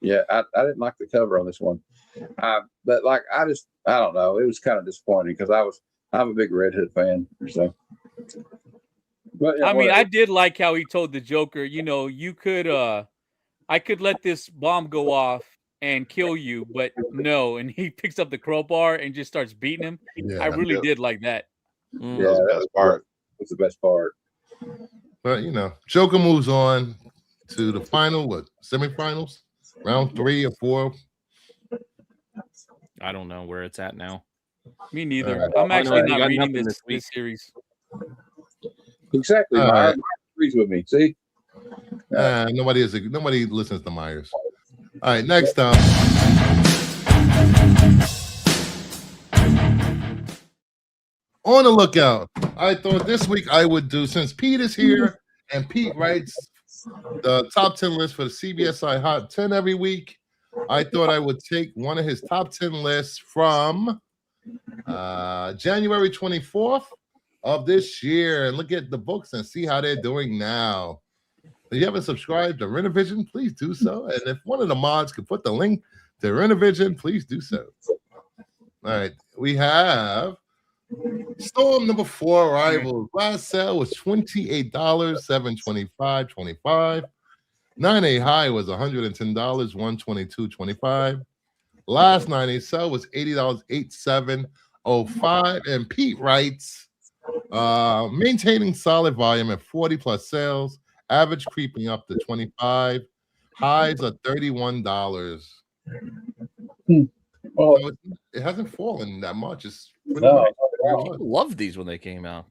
Speaker 3: didn't like the cover on this one. But like, I don't know. It was kind of disappointing because I'm a big Red Hood fan. So, but,
Speaker 2: I mean, I did like how he told the Joker, you could, I could let this bomb go off and kill you, but no. And he picks up the crowbar and just starts beating him. Yeah, I really did like that.
Speaker 3: Yeah, that was the best part. That's the best part.
Speaker 1: But Joker moves on to the final, semifinals, round 3 or 4.
Speaker 4: I don't know where it's at now.
Speaker 2: Me neither. I'm actually not reading this series.
Speaker 3: Exactly. Myers agrees with me. See,
Speaker 1: nobody listens to Myers. All right, next up. On the lookout. I thought this week I would do, since Pete is here and Pete writes the top 10 list for the CBSI Hot 10 every week, I thought I would take one of his top 10 lists from January 24th of this year and look at the books and see how they're doing now. If you haven't subscribed to Renovision, please do so. And if one of the mods could put the link to Renovision, please do so. All right, we have Storm number 4 Rivals. Last sale was $28, $725.25. 9A high was $110, $122.25. Last 9 sell was $80, 8705. And Pete writes, maintaining solid volume at 40 plus sales, average creeping up to 25, highs are $31.
Speaker 3: Well,
Speaker 1: So it hasn't fallen that much. It's pretty
Speaker 3: no,
Speaker 1: much where it was.
Speaker 4: Loved these when they came out.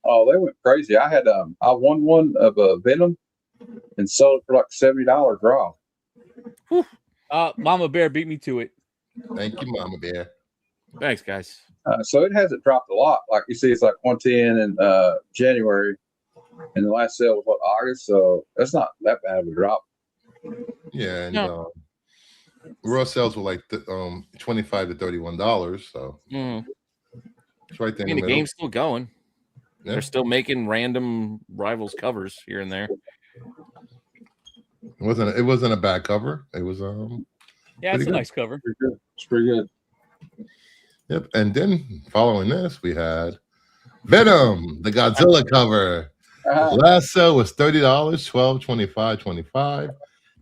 Speaker 3: oh, they went crazy. I won one of Venom and sold it for like $70 raw.
Speaker 2: Mama Bear beat me to it.
Speaker 1: Thank you, Mama Bear.
Speaker 4: Thanks, guys.
Speaker 3: So it hasn't dropped a lot. Like you see, it's like 110 in January, and the last sale was what, August. So that's not that bad of a drop.
Speaker 1: Yeah, and raw sales were like $25 to $31. So it's right there in the middle.
Speaker 4: Game's still going.
Speaker 1: Yeah.
Speaker 4: They're still making random Rivals covers here and there.
Speaker 1: It wasn't a bad cover. It was
Speaker 2: Yeah, it's a nice cover.
Speaker 3: It's pretty good.
Speaker 1: Yep. And then following this, we had Venom, the Godzilla cover. Last sale was $30, $12.25.25.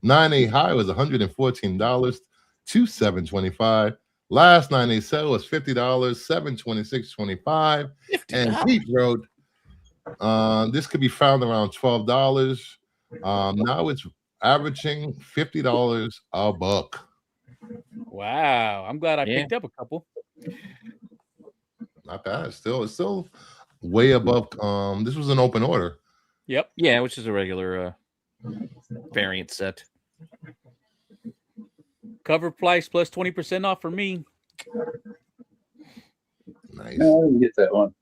Speaker 1: 9A high was $114, $27.25. Last 9A sale was $50, $726.25. And Pete wrote, this could be found around $12. Now it's averaging $50 a book.
Speaker 2: Wow. I'm glad I picked up a couple.
Speaker 1: Not bad. It's still way above. This was an open order.
Speaker 2: Yep.
Speaker 4: Yeah, which is a regular variant set.
Speaker 2: Cover price plus 20% off for me.
Speaker 1: Nice.
Speaker 3: I didn't get that one.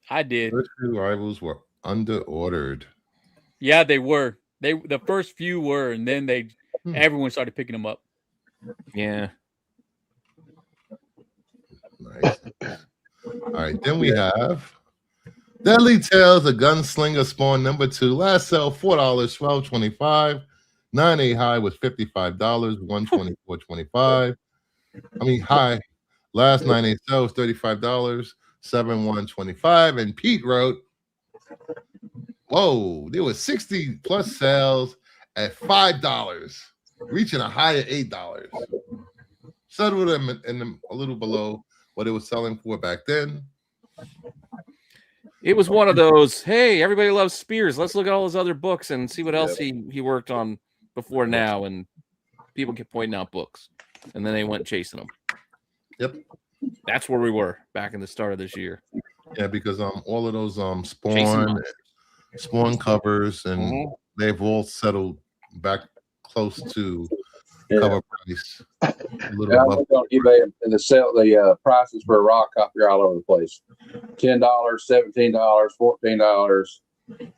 Speaker 2: I did.
Speaker 1: First few Rivals were under ordered.
Speaker 2: Yeah, they were. The first few were, and then everyone started picking them up.
Speaker 4: Yeah.
Speaker 1: Nice. All right, then we have Deadly Tales, a Gunslinger Spawn number 2. Last sale $4, $12.25. 9A high was $55, $124.25. I mean high. Last 9A sale was $35, $71.25. And Pete wrote, whoa, there was 60 plus sales at $5, reaching a high of $8. Settled them in a little below what it was selling for back then.
Speaker 4: It was one of those, hey, everybody loves Spears. Let's look at all his other books and see what else he worked on before now. And people kept pointing out books. And then they went chasing them.
Speaker 1: Yep.
Speaker 4: That's where we were back in the start of this year.
Speaker 1: Yeah, because all of those Spawn covers, and they've all settled back close to cover price. A little above.
Speaker 3: On eBay, and the prices for a raw copy are all over the place. $10, $17, $14,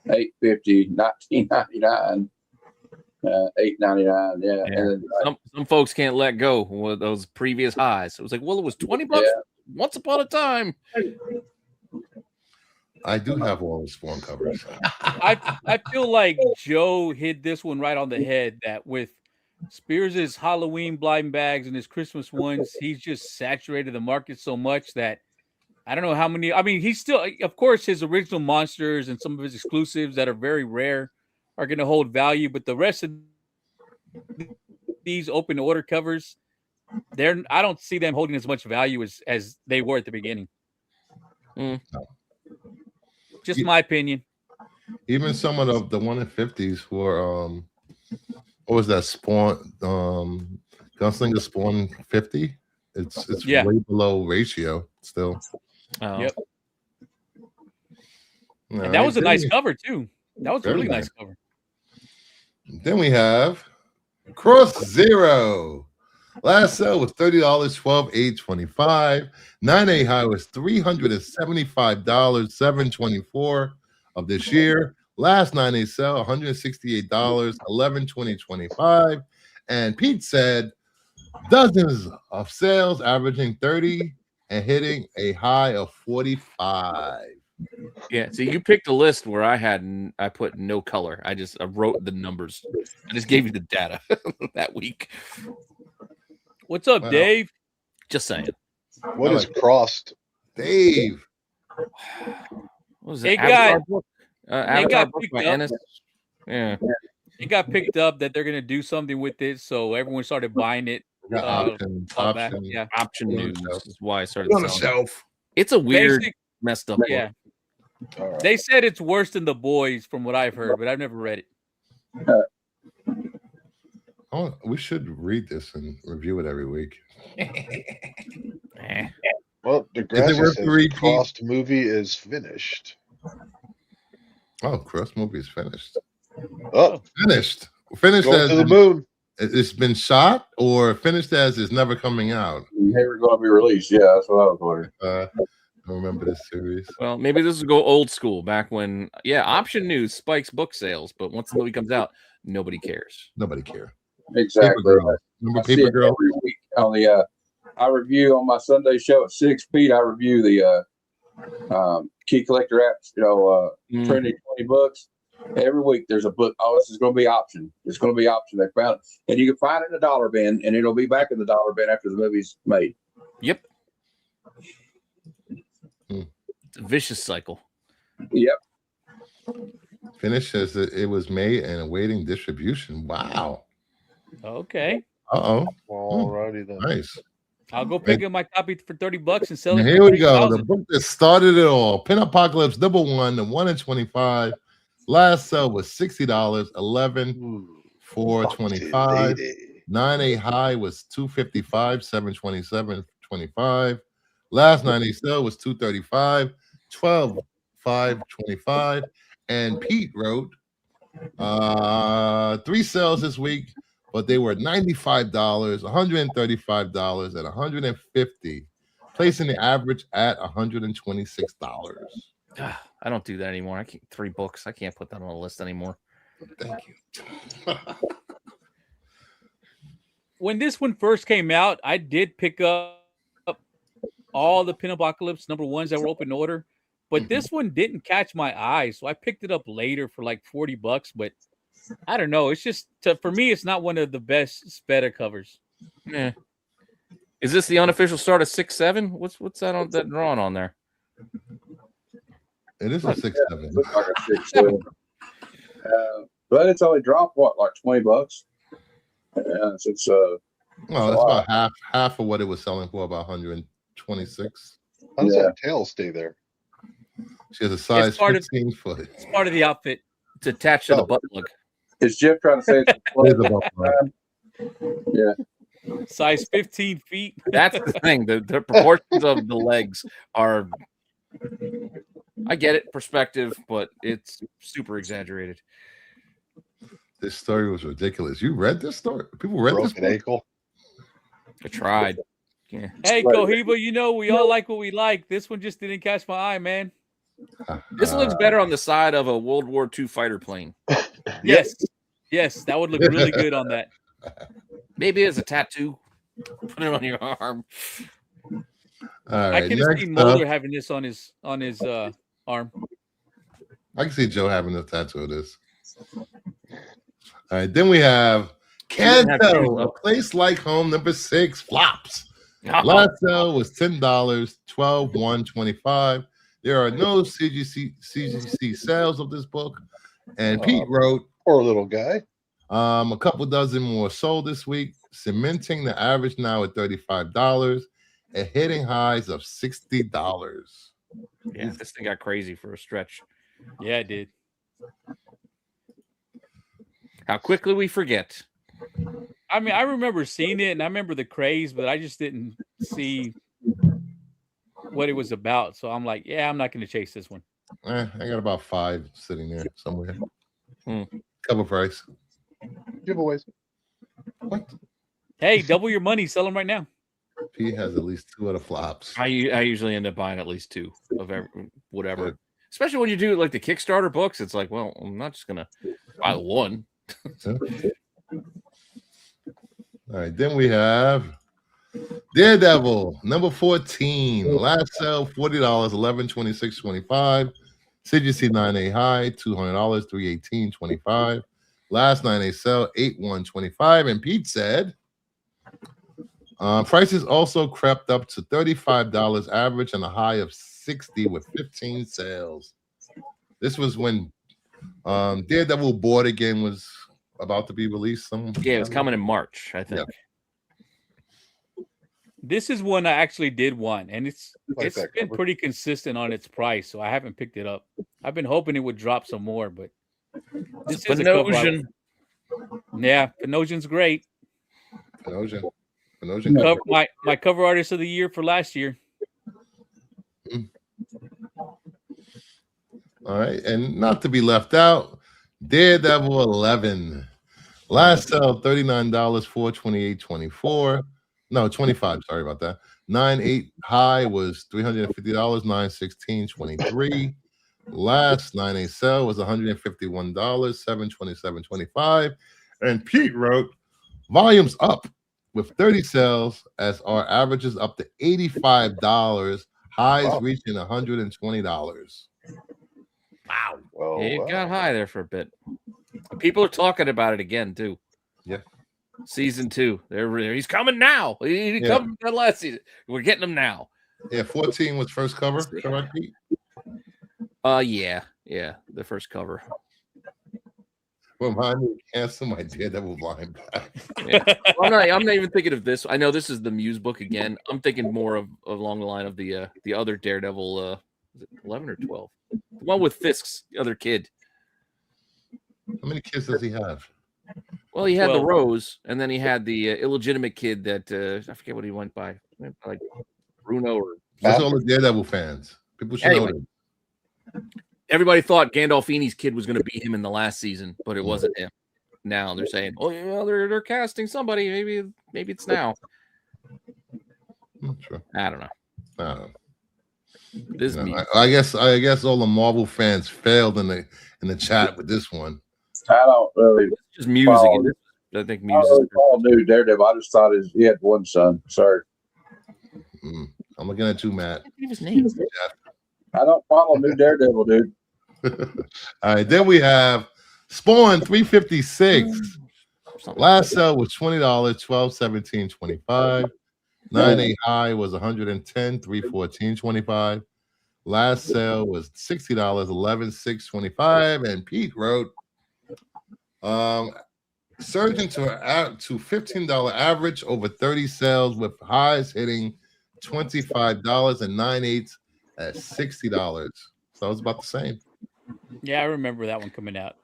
Speaker 3: $8.50, $19.99, $8.99. Yeah. And then,
Speaker 4: some folks can't let go with those previous highs. It was like, well, it was $20 once upon a time.
Speaker 1: I do have all the Spawn covers.
Speaker 2: I feel like Joe hit this one right on the head, that with Spears' Halloween blind bags and his Christmas ones, he's just saturated the market so much that I don't know how many. I mean, he's still, of course, his original monsters and some of his exclusives that are very rare are going to hold value, but the rest of these open order covers, I don't see them holding as much value as they were at the beginning. Just my opinion.
Speaker 1: Even some of the 150s were what was that Spawn Gunslinger Spawn 50? It's way below ratio still.
Speaker 2: Yep. And that was a nice cover too. That was a really nice cover.
Speaker 1: Then we have Cross Zero. Last sale was $30, $12.825. 9A high was $375, $724 of this year. Last 9A sale, $168, $11.20.25. And Pete said dozens of sales averaging 30 and hitting a high of 45.
Speaker 4: Yeah, so you picked a list where I put no color. I wrote the numbers. I just gave you the data that week.
Speaker 2: What's up, Dave?
Speaker 4: Just saying.
Speaker 8: What is crossed?
Speaker 1: Dave.
Speaker 4: What was it? Avatar book by Ennis? Yeah.
Speaker 2: it got picked up that they're gonna do something with it, so everyone started buying it.
Speaker 1: Got option,
Speaker 2: Yeah,
Speaker 4: option
Speaker 1: Put on the
Speaker 4: news
Speaker 1: shelf.
Speaker 4: is why I started
Speaker 1: Put on the
Speaker 4: selling.
Speaker 1: shelf.
Speaker 4: It's a weird,
Speaker 2: Basic,
Speaker 4: messed up.
Speaker 2: yeah.
Speaker 8: All right.
Speaker 2: They said it's worse than The Boys, from what I've heard, but I've never read it.
Speaker 1: Oh, we should read this and review it every week.
Speaker 8: Well,
Speaker 1: Is it
Speaker 8: Degrassi
Speaker 1: worth the
Speaker 8: says
Speaker 1: repeat?
Speaker 8: Crossed movie is finished.
Speaker 1: Oh, Cross movie is finished.
Speaker 8: Oh,
Speaker 1: Finished. Finished
Speaker 8: going
Speaker 1: as
Speaker 8: to the
Speaker 1: in
Speaker 8: moon.
Speaker 1: it's been shot, or finished as it's never coming out.
Speaker 3: Never going to be released. Yeah, that's what I was wondering.
Speaker 1: I don't remember this series.
Speaker 4: Well, maybe this will go old school back when, option news spikes book sales, but once the movie comes out, nobody cares.
Speaker 1: Nobody cares.
Speaker 3: Exactly.
Speaker 1: Paper Girl. Remember
Speaker 3: I see
Speaker 1: Paper
Speaker 3: it
Speaker 1: Girl?
Speaker 3: every week on the. I review on my Sunday show at 6 feet. I review the key collector apps. Trinity 20 books. Every week there's a book. Oh, this is going to be option. It's going to be option. They found it, and you can find it in the dollar bin, and it'll be back in the dollar bin after the movie's made.
Speaker 4: Yep. It's a vicious cycle.
Speaker 3: Yep.
Speaker 1: Finished as it was made and awaiting distribution. Wow.
Speaker 2: Okay,
Speaker 1: Uh-oh.
Speaker 8: Alrighty then.
Speaker 1: Nice.
Speaker 2: I'll go pick up my copy for $30 and sell it.
Speaker 1: And
Speaker 2: for
Speaker 1: here we go. The
Speaker 2: 20,000.
Speaker 1: book that started it all. Pin Apocalypse #1, the 1 in 25. Last sell was $60, 11 $4.25. 9A high was $2.55, $7.27, $25. Last 9A sell was $2.35, $12 $5.25. And Pete wrote 3 sales this week, but they were $95, $135, and $150, placing the average at $126.
Speaker 4: I don't do that anymore. I can't 3 books. I can't put that on a list anymore.
Speaker 1: Thank you.
Speaker 2: When this one first came out, I did pick up all the Pin Apocalypse #1s that were open order, but this one didn't catch my eye, so I picked it up later for like $40. But I don't know. It's just for me, it's not one of the best Speda covers.
Speaker 4: Yeah. Is this the unofficial start of 6-7? What's that on that drawing on there?
Speaker 1: It is a 6-7.
Speaker 3: Looks like a 6-7. But it's only dropped like $20. Yeah, it's
Speaker 1: well, it's about half of what it was selling for, about 126.
Speaker 8: How does that tail stay there?
Speaker 1: She has a size 15 foot.
Speaker 2: It's part of the outfit.
Speaker 4: It's attached to the butt plug.
Speaker 3: Is Jeff trying to say it's
Speaker 1: It is a butt plug.
Speaker 3: Yeah.
Speaker 2: Size 15 feet.
Speaker 4: That's the thing. The proportions of the legs are, I get it, perspective, but it's super exaggerated.
Speaker 1: This story was ridiculous. You read this story? People read this
Speaker 8: Broken
Speaker 1: book?
Speaker 8: ankle.
Speaker 4: I tried. Yeah.
Speaker 2: Hey, Cohiba, we all like what we like. This one just didn't catch my eye, man.
Speaker 4: This looks better on the side of a World War II fighter plane.
Speaker 2: Yes. Yes, that would look really good on that.
Speaker 4: Maybe as a tattoo. Put it on your arm.
Speaker 1: All right,
Speaker 2: I could have seen Mulder having this on his arm.
Speaker 1: I can see Joe having a tattoo of this. All right, then we have Canto, A Place Like Home, #6, flops. Last sale was $10, $12 $1.25. There are no CGC sales of this book. And Pete wrote,
Speaker 8: poor little guy.
Speaker 1: A couple dozen more sold this week, cementing the average now at $35 and hitting highs of $60.
Speaker 4: Yeah, this thing got crazy for a stretch.
Speaker 2: Yeah, it did.
Speaker 4: How quickly we forget.
Speaker 2: I mean, I remember seeing it and I remember the craze, but I just didn't see what it was about. So I'm like, yeah, I'm not going to chase this one.
Speaker 1: I got about 5 sitting there somewhere. Cover price.
Speaker 8: Giveaways.
Speaker 1: What?
Speaker 2: Hey, double your money. Sell them right now.
Speaker 1: Pete has at least 2 other flops.
Speaker 4: I usually end up buying at least 2 of whatever. Good. Especially when you do like the Kickstarter books. It's like, well, I'm not just going to buy 1.
Speaker 1: All right, then we have Daredevil, #14. Last sale $40, $11.26.25. CGC 9A high, $200, $318.25. Last 9A sale $81.25. And Pete said prices also crept up to $35 average and a high of $60 with 15 sales. This was when Daredevil Board Again was about to be released.
Speaker 4: Yeah, it's coming in March, I think.
Speaker 2: This is one I actually did want, and it's
Speaker 1: Like that
Speaker 2: been
Speaker 1: cover.
Speaker 2: pretty consistent on its price, so I haven't picked it up. I've been hoping it would drop some more, but this is a cover. Yeah, Panosian's great.
Speaker 1: Panosian
Speaker 2: My cover artist of the year for last year.
Speaker 1: All right, and not to be left out, Daredevil 11. Last sale $39, $428.24. No, 25. Sorry about that. 9.8 high was $350, 916.23. Last 9.8 sale was $151, 727.25. And Pete wrote, volumes up with 30 sales as our averages up to $85, highs reaching $120.
Speaker 4: Wow.
Speaker 8: Well,
Speaker 4: It got high there for a bit. People are talking about it again too.
Speaker 1: Yeah.
Speaker 4: Season 2. He's coming now. He coming last season. We're getting him now.
Speaker 1: Yeah, 14 was first cover, correct, Pete?
Speaker 4: Yeah. The first cover.
Speaker 1: Remind me to cancel my Daredevil blind bag.
Speaker 4: Yeah. I'm not even thinking of this. I know this is the Muse book again. I'm thinking more of along the line of the other Daredevil. Is it 11 or 12? The one with Fisk's the other kid.
Speaker 1: How many kids does he have?
Speaker 4: Well, he had the Rose, and then he had the illegitimate kid that I forget what he went by, like Bruno or.
Speaker 1: What's all the Daredevil fans? People should know them.
Speaker 4: Everybody thought Gandolfini's kid was going to be him in the last season, but it wasn't him. Now they're saying, "Oh, yeah, they're casting somebody. Maybe it's now."
Speaker 1: Not sure.
Speaker 4: I don't know. This
Speaker 1: I guess all the Marvel fans failed in the chat with this one.
Speaker 3: I don't really.
Speaker 4: Just Muse again. I think Muse.
Speaker 3: I don't really follow Daredevil. I just thought he had one son. Sorry.
Speaker 1: I'm looking at you, Matt.
Speaker 4: His name.
Speaker 3: I don't follow new Daredevil, dude.
Speaker 1: All right, then we have Spawn 356. Last sale was $20, 12/17/25. 9.8 high was 110, 3/14/25. Last sale was $60, 11/6/25. And Pete wrote, surging to $15 average over 30 sales with highs hitting $25 and 9/8 at $60. So it's about the same.
Speaker 2: Yeah, I remember that one coming out.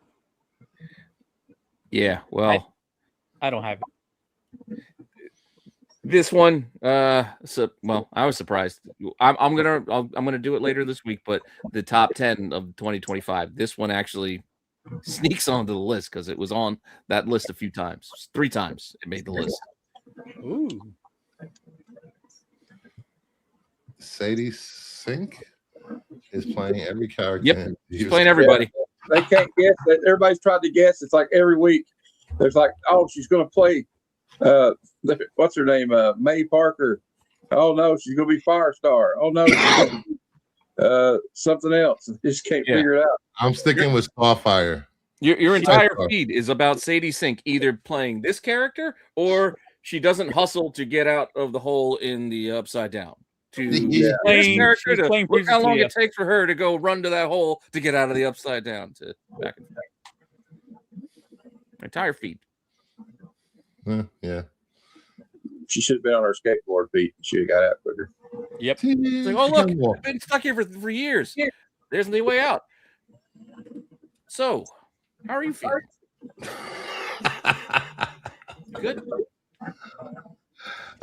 Speaker 4: Yeah, well,
Speaker 2: I don't have it.
Speaker 4: This one, I was surprised. I'm gonna do it later this week, but the top 10 of 2025, this one actually sneaks onto the list because it was on that list a few times. 3 times it made the list.
Speaker 2: Ooh.
Speaker 1: Sadie Sink is playing every character.
Speaker 4: Yep, she's playing everybody.
Speaker 3: They can't guess. Everybody's tried to guess. It's like every week. There's like, oh, she's going to play. What's her name? May Parker. Oh no, she's going to be Firestar. Oh no, something else. Just can't figure it out.
Speaker 1: I'm sticking with Starfire.
Speaker 4: Your entire feed is about Sadie Sink either playing this character or she doesn't hustle to get out of the hole in the Upside Down. This character to look how long it takes for her to go run to that hole to get out of the Upside Down to back and forth. Entire feed.
Speaker 1: Yeah.
Speaker 3: She should have been on her skateboard, Pete. She have got out quicker.
Speaker 2: Yep.
Speaker 4: It's like, oh look, I've been stuck here for years. There's the way out. So, how are you feeling? Good.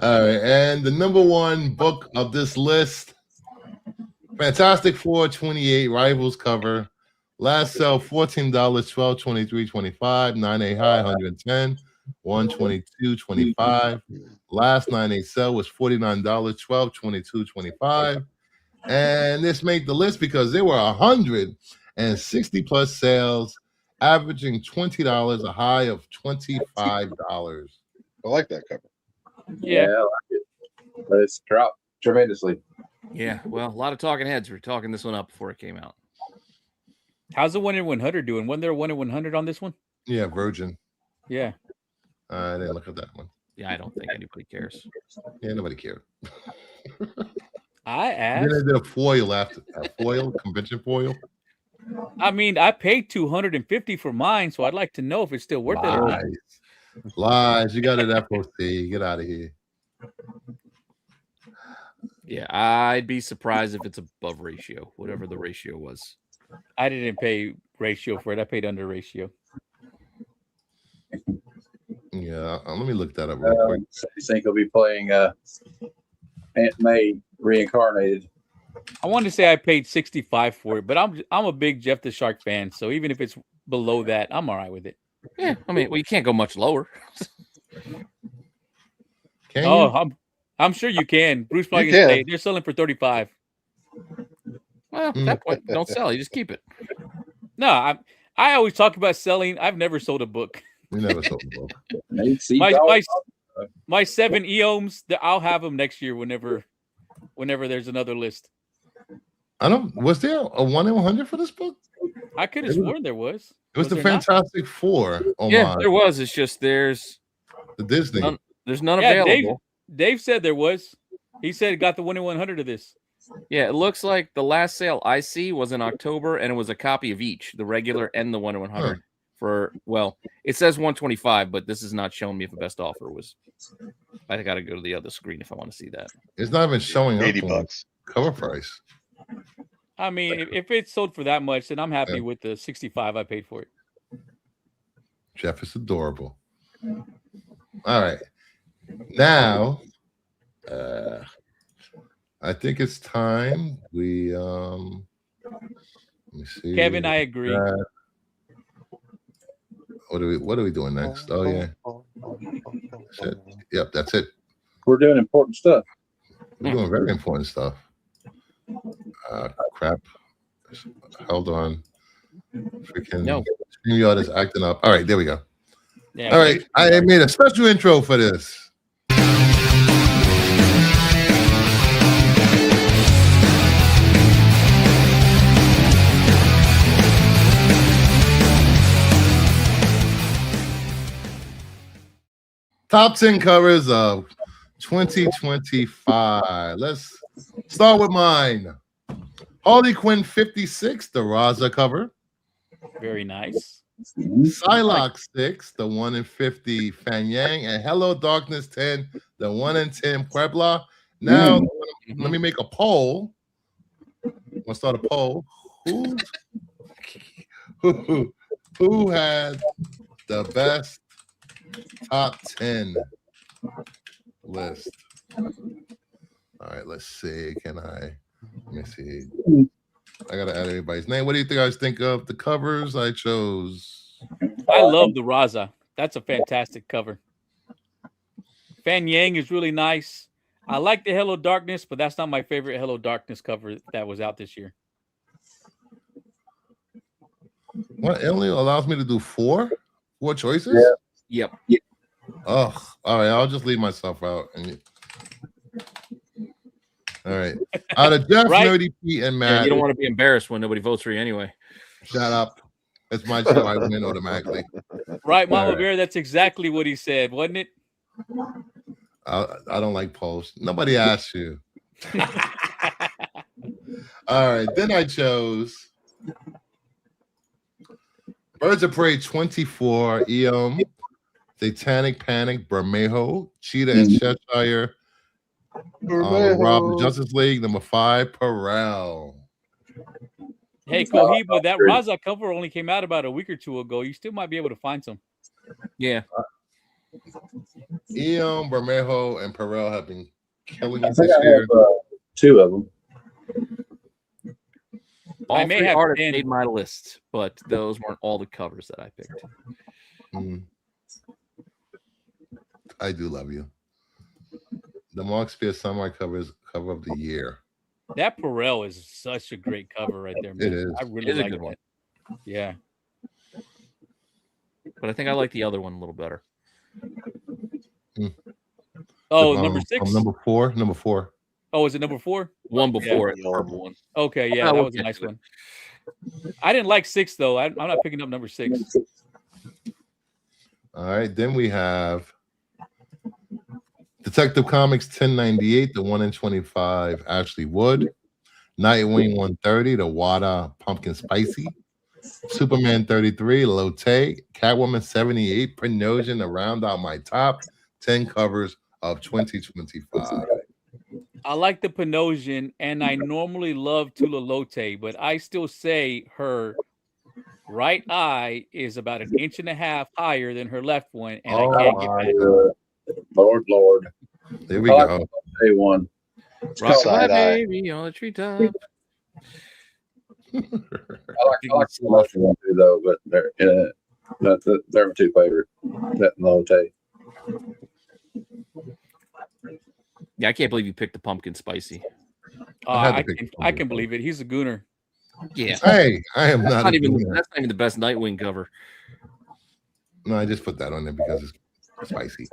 Speaker 1: All right, and the number one book of this list, Fantastic Four 28 Rivals cover. Last sale $14, 12/23/25, 9.8 high, 110, 122.25. Last 9.8 sale was $49, 12/22/25. And this made the list because there were 160 plus sales, averaging $20, a high of $25.
Speaker 8: I like that cover.
Speaker 2: Yeah,
Speaker 3: I like it. But it's dropped tremendously.
Speaker 4: Yeah, well, a lot of talking heads were talking this one up before it came out.
Speaker 2: How's the 1 in 100 doing? Wasn't there a 1 in 100 on this one?
Speaker 1: Yeah, Virgin.
Speaker 2: Yeah.
Speaker 1: I didn't look at that one.
Speaker 4: Yeah, I don't think anybody cares.
Speaker 1: Yeah, nobody cared.
Speaker 2: I asked.
Speaker 1: Then they did a foil after a foil, convention foil.
Speaker 2: I mean, I paid $250 for mine, so I'd like to know if it's still worth it or not.
Speaker 1: Lies. You got it, FOC. Get out of here.
Speaker 4: Yeah, I'd be surprised if it's above ratio, whatever the ratio was.
Speaker 2: I didn't pay ratio for it. I paid under ratio.
Speaker 1: Yeah, let me look that up real quick.
Speaker 3: You think he'll be playing Aunt May reincarnated?
Speaker 2: I wanted to say I paid $65 for it, but I'm a big Jeff the Shark fan, so even if it's below that, I'm all right with it.
Speaker 4: Yeah, I mean, well, you can't go much lower.
Speaker 1: Can you?
Speaker 2: I'm sure you can. Bruce probably can say they're selling for $35.
Speaker 4: Well, at that point, don't sell. You just keep it.
Speaker 2: No, I always talk about selling. I've never sold a book.
Speaker 1: We never sold a book.
Speaker 2: My 7 EOMs, I'll have them next year whenever there's another list.
Speaker 1: Was there a 1 in 100 for this book?
Speaker 2: I could have sworn there was.
Speaker 1: It was the Fantastic Four.
Speaker 4: Yeah, there was. It's just there's
Speaker 1: the Disney.
Speaker 4: There's none available.
Speaker 2: Dave said there was. He said got the 1 in 100 of this.
Speaker 4: Yeah, it looks like the last sale I see was in October, and it was a copy of each, the regular and the 1 in 100.
Speaker 1: Huh.
Speaker 4: For, well, it says 125, but this is not showing me if the best offer was. I got to go to the other screen if I want to see that.
Speaker 1: It's not even showing up
Speaker 8: $80
Speaker 1: cover price.
Speaker 2: I mean, if it's sold for that much, then I'm happy with the 65 I paid for it.
Speaker 1: Jeff is adorable. All right. Now, I think it's time we let me see.
Speaker 2: Kevin, I agree.
Speaker 1: What are we doing next? Oh yeah. That's it. Yep, that's it.
Speaker 3: We're doing important stuff.
Speaker 1: We're doing very important stuff. Crap. Hold on. Freaking StreamYard is acting up. All right, there we go.
Speaker 2: Yeah,
Speaker 1: all right, I made a special intro for this. Top 10 covers of 2025. Let's start with mine. Harley Quinn 56, the Raza cover.
Speaker 2: Very nice.
Speaker 1: Psylocke 6, the 1 in 50 Fanyang, and Hello Darkness 10, the 1 in 10 Puebla. Now, let me make a poll. We'll start a poll. Who had the best top 10 list? All right, let's see. Let me see. I gotta add everybody's name. What do you guys think of the covers I chose?
Speaker 2: I love the Raza. That's a fantastic cover. Fanyang is really nice. I like the Hello Darkness, but that's not my favorite Hello Darkness cover that was out this year.
Speaker 1: What, it only allows me to do four choices?
Speaker 4: Yep.
Speaker 1: Oh, all right. I'll just leave myself out. All right. Out of Jeff, Nerdy Pete, and Matt.
Speaker 4: Yeah, you don't want to be embarrassed when nobody votes for you anyway.
Speaker 1: Shut up. It's my show. I win automatically.
Speaker 2: Right, Mama Bear. That's exactly what he said, wasn't it?
Speaker 1: I don't like polls. Nobody asked you. All right. Then I chose Birds of Prey 24, Satanic Panic, Bermejo, Cheetah and Cheshire, Rob Justice League, number 5, Perel.
Speaker 2: Hey, Cohiba, that Raza cover only came out about a week or two ago. You still might be able to find some.
Speaker 4: Yeah.
Speaker 1: Bermejo, and Perel have been killing it
Speaker 3: I think
Speaker 1: this year.
Speaker 3: I have 2 of them.
Speaker 4: All three artists made my list, but those weren't all the covers that I picked.
Speaker 1: I do love you. The Mark Spear Samurai cover of the year.
Speaker 2: That Perel is such a great cover right there, man.
Speaker 1: It is.
Speaker 2: I really like
Speaker 4: a good one.
Speaker 2: Yeah.
Speaker 4: But I think I like the other one a little better.
Speaker 2: Oh, number 6?
Speaker 1: Number 4. Number 4.
Speaker 2: Oh, is it number 4?
Speaker 4: One before it, the purple one.
Speaker 2: Okay, yeah, that was a nice one. I didn't like 6 though. I'm not picking up number 6.
Speaker 1: All right, then we have Detective Comics 1098, the 1 in 25 Ashley Wood, Nightwing 130, the Wada Pumpkin Spicy. Superman 33, Lotte. Catwoman 78, Prenosian to round out my top 10 covers of 2025.
Speaker 2: I like the Panosian, and I normally love Tula Lotte, but I still say her right eye is about 1.5 inches higher than her left one, and I can't get past it.
Speaker 3: Lord.
Speaker 1: There we
Speaker 3: I like
Speaker 1: go.
Speaker 3: the Lotte one.
Speaker 4: Rock my
Speaker 8: Side eye.
Speaker 4: baby on the treetop.
Speaker 3: I like the Lotte one too, though. But they're my two favorite. That and Lotte.
Speaker 4: Yeah, I can't believe you picked the pumpkin spicy.
Speaker 2: I can believe it. He's a gooner.
Speaker 4: Yeah.
Speaker 1: Hey, I am not.
Speaker 4: That's not even the best Nightwing cover.
Speaker 1: No, I just put that on there because it's spicy.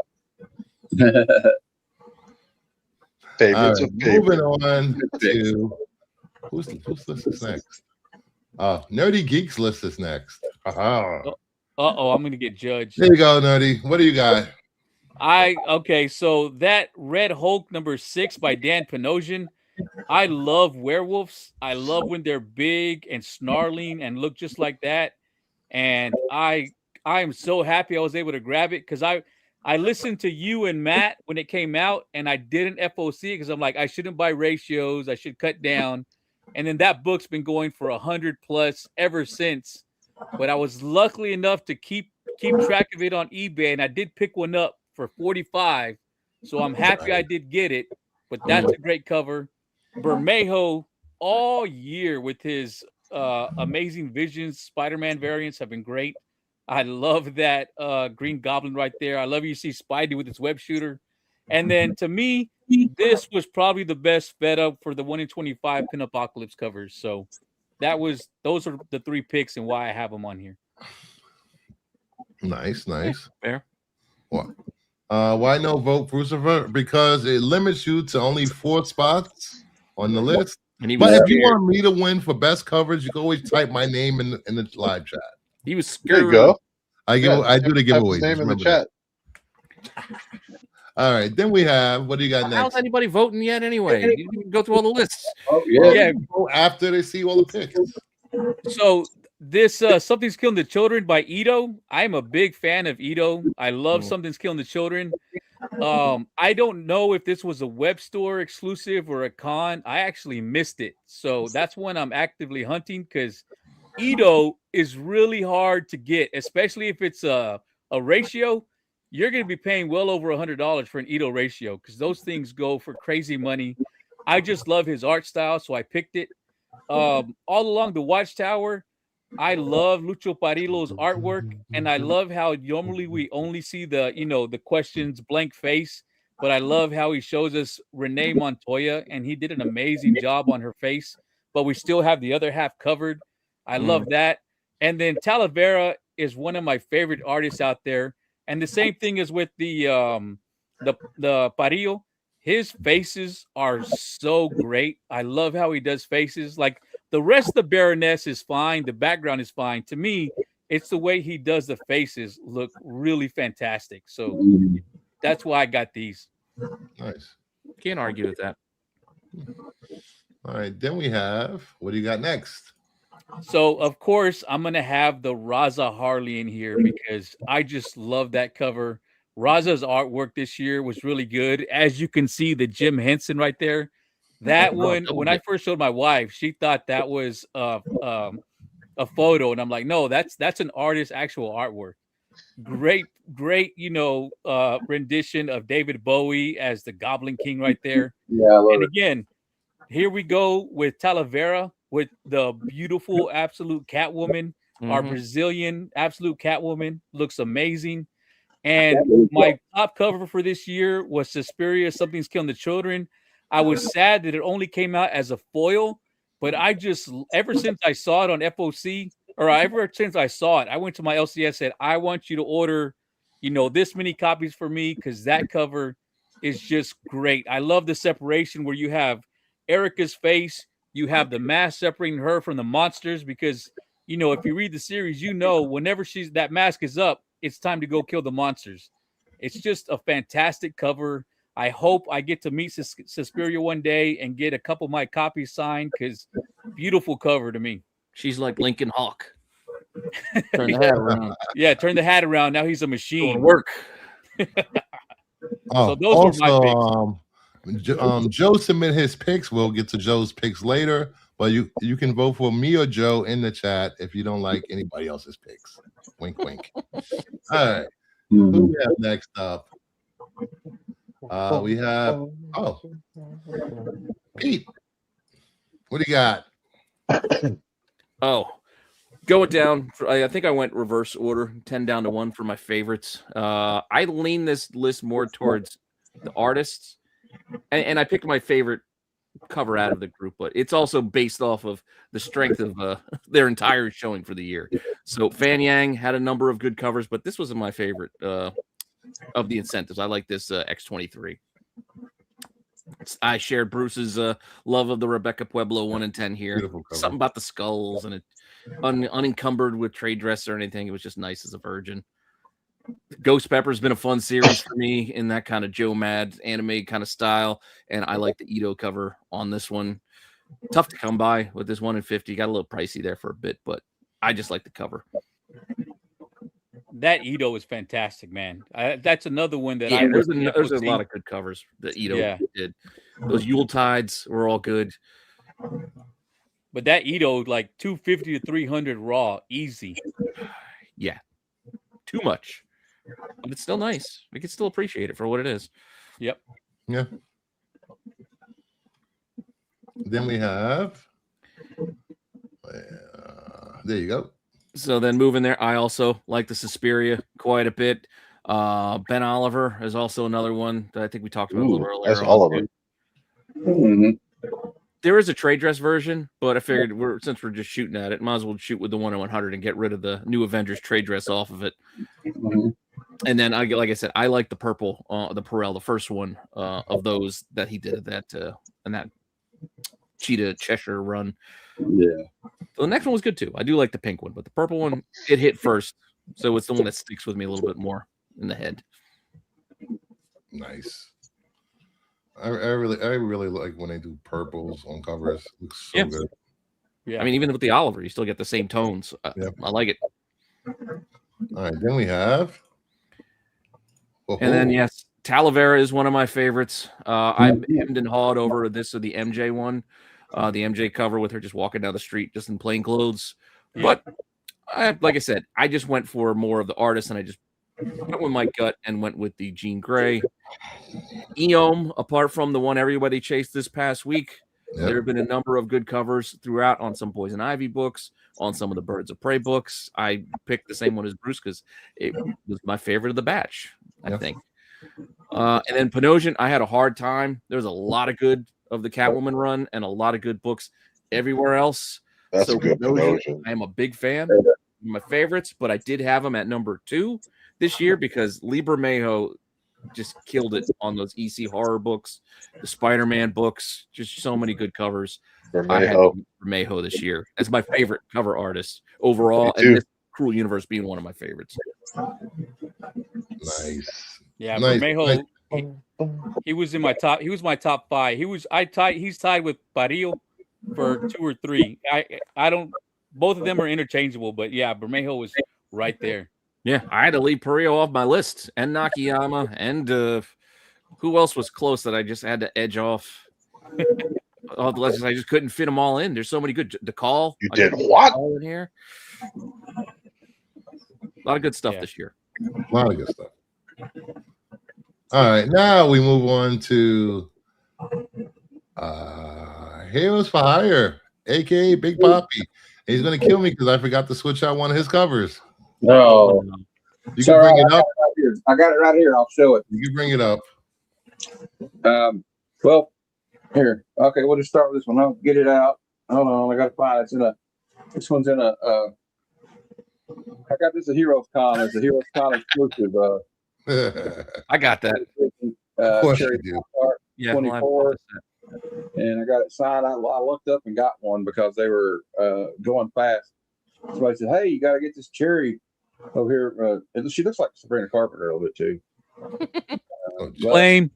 Speaker 8: Favorites of
Speaker 1: Moving
Speaker 8: favorites.
Speaker 1: on to whose list is next? Nerdy Geeks list is next. Aha.
Speaker 2: I'm gonna get judged.
Speaker 1: There you go, Nerdy. What do you got?
Speaker 2: Okay, so that Red Hulk #6 by Dan Panosian. I love werewolves. I love when they're big and snarling and look just like that. And I am so happy I was able to grab it because I listened to you and Matt when it came out, and I didn't FOC because I'm like, I shouldn't buy ratios. I should cut down. And then that book's been going for 100+ ever since. But I was lucky enough to keep track of it on eBay, and I did pick one up for 45. So I'm happy I did get it. But that's a great cover. Bermejo all year with his Amazing Visions Spider-Man variants have been great. I love that Green Goblin right there. I love you see Spidey with his web shooter. And then to me, this was probably the best fed up for the 1 in 25 Pin-Apocalypse covers. So those are the 3 picks and why I have them on here.
Speaker 1: Nice.
Speaker 4: Fair.
Speaker 1: What? Why no vote Crucifer? Because it limits you to only 4 spots on the list.
Speaker 4: And he
Speaker 1: But
Speaker 4: was
Speaker 1: if you
Speaker 4: scared.
Speaker 1: want me to win for best coverage, you can always type my name in the live chat.
Speaker 4: He was
Speaker 8: There
Speaker 4: scared.
Speaker 8: you go.
Speaker 1: I do the
Speaker 8: Type
Speaker 1: giveaway.
Speaker 8: his name
Speaker 1: Just
Speaker 8: in the
Speaker 1: remember
Speaker 8: chat.
Speaker 1: that. All right, then we have what do you got
Speaker 4: How's
Speaker 1: next?
Speaker 4: anybody voting yet anyway? You didn't go through all the lists.
Speaker 3: Oh yeah.
Speaker 1: After they see all the picks.
Speaker 2: So this Something's Killing the Children by Ito. I'm a big fan of Ito. I love Something's Killing the Children. I don't know if this was a web store exclusive or a con. I actually missed it. So that's one I'm actively hunting because Ito is really hard to get, especially if it's a ratio. You're going to be paying well over $100 for an Ito ratio because those things go for crazy money. I just love his art style, so I picked it. All along the Watchtower, I love Lucho Parillo's artwork, and I love how normally we only see the questions blank face, but I love how he shows us Renee Montoya, and he did an amazing job on her face, but we still have the other half covered. I love that. And then Talavera is one of my favorite artists out there. And the same thing is with the Parillo. His faces are so great. I love how he does faces. Like the rest of the Baroness is fine. The background is fine. To me, it's the way he does the faces look really fantastic. So that's why I got these.
Speaker 1: Nice.
Speaker 4: Can't argue with that.
Speaker 1: All right, then we have what do you got next?
Speaker 2: So, of course, I'm going to have the Raza Harley in here because I just love that cover. Raza's artwork this year was really good. As you can see, the Jim Henson right there. That one, when I first showed my wife, she thought that was a photo. And I'm like, no, that's an artist's actual artwork. Great, rendition of David Bowie as the Goblin King right there.
Speaker 3: Yeah, I love
Speaker 2: And
Speaker 3: it.
Speaker 2: again, here we go with Talavera with the beautiful absolute Catwoman. Our Brazilian absolute Catwoman looks amazing. And my top cover for this year was Suspiria, Something's Killing the Children. I was sad that it only came out as a foil, but ever since I saw it on FOC, or ever since I saw it, I went to my LCS, said, I want you to order, this many copies for me because that cover is just great. I love the separation where you have Erica's face, you have the mask separating her from the monsters because, if you read the series, whenever that mask is up, it's time to go kill the monsters. It's just a fantastic cover. I hope I get to meet Suspiria one day and get a couple of my copies signed because beautiful cover to me.
Speaker 4: She's like Lincoln Hawk. Turn the hat around.
Speaker 2: Yeah, turn the hat around. Now he's a machine.
Speaker 4: Work.
Speaker 2: So those were my
Speaker 1: picks. Joe submit his picks. We'll get to Joe's picks later, but you can vote for me or Joe in the chat if you don't like anybody else's picks. Wink, wink. All right. Who we have next up? We have Pete. What do you got?
Speaker 4: Going down. I think I went reverse order, 10 down to 1 for my favorites. I lean this list more towards the artists, and I picked my favorite cover out of the group, but it's also based off of the strength of their entire showing for the year. So Fan Yang had a number of good covers, but this wasn't my favorite of the incentives. I like this X23. I shared Bruce's love of the Rebecca Pueblo 1 in 10 here. Something about the skulls and it unencumbered with trade dress or anything. It was just nice as a virgin. Ghost Pepper's been a fun series for me in that kind of Joe Mad anime kind of style, and I like the Ito cover on this one. Tough to come by with this 1 in 50. Got a little pricey there for a bit, but I just like the cover.
Speaker 2: That Ito is fantastic, man. That's another one that
Speaker 4: there's a lot of good covers that Ito did. Those Yuletides were all good.
Speaker 2: But that Ito, like 250 to 300 raw, easy.
Speaker 4: Yeah. Too much. But it's still nice. We can still appreciate it for what it is.
Speaker 2: Yep.
Speaker 1: Yeah. Then we have there you go.
Speaker 4: So then moving there, I also like the Suspiria quite a bit. Ben Oliver is also another one that I think we talked about a little earlier.
Speaker 8: That's Oliver.
Speaker 4: There is a trade dress version, but I figured since we're just shooting at it, might as well shoot with the 1 in 100 and get rid of the New Avengers trade dress off of it. And then like I said, I like the purple, the Perel, the first one of those that he did that and that Cheetah Cheshire run.
Speaker 3: Yeah.
Speaker 4: So the next one was good too. I do like the pink one, but the purple one, it hit first. So it's the one that sticks with me a little bit more in the head.
Speaker 1: Nice. I really like when they do purples on covers. It looks so good.
Speaker 4: Yeah. I mean, even with the Oliver, you still get the same tones. I like it.
Speaker 1: All right. Then we have.
Speaker 4: And then, yes, Talavera is one of my favorites. I've hemmed and hawed over this or the MJ one. The MJ cover with her just walking down the street just in plain clothes. But like I said, I just went for more of the artist, and I just went with my gut and went with the Jean Grey. Eom, apart from the one everybody chased this past week, there have been a number of good covers throughout on some Poison Ivy books, on some of the Birds of Prey books. I picked the same one as Bruce because it was my favorite of the batch, I think. And then Panosian, I had a hard time. There was a lot of good of the Catwoman run and a lot of good books everywhere else.
Speaker 8: That's a good Panosian.
Speaker 4: I am a big fan. My favorites, but I did have them at number 2 this year because Lee Bermejo just killed it on those EC horror books, the Spider-Man books, just so many good covers. I had Bermejo this year as my favorite cover artist overall, and this Cruel Universe being one of my favorites.
Speaker 1: Nice.
Speaker 2: Yeah, nice. Bermejo, he was in my top. He was my top 5. He's tied with Barrio for 2 or 3. I don't. Both of them are interchangeable, but yeah, Bermejo was right there.
Speaker 4: Yeah, I had to leave Perio off my list, and Nakayama, and who else was close that I just had to edge off? All the legends, I just couldn't fit them all in. There's so many good. DeCall.
Speaker 8: You did what?
Speaker 4: In here. A lot of good stuff this year.
Speaker 1: A lot of good stuff. All right, now we move on to Heroes for Hire, aka Big Poppy. He's gonna kill me because I forgot to switch out one of his covers.
Speaker 3: No,
Speaker 1: you can bring it up.
Speaker 3: I got it right here. I'll show it.
Speaker 1: You can bring it up.
Speaker 3: Well, here. Okay, we'll just start with this one. I'll get it out. Hold on, I gotta find it. It's in a. This one's in a. I got this at Heroes Con. It's a Heroes Con exclusive.
Speaker 4: I got that.
Speaker 1: Of course you do.
Speaker 4: Yeah,
Speaker 3: 24. And I got it signed. I looked up and got one because they were going fast. Somebody said, "Hey, you got to get this cherry over here." She looks like Sabrina Carpenter a little bit too.
Speaker 2: Flame.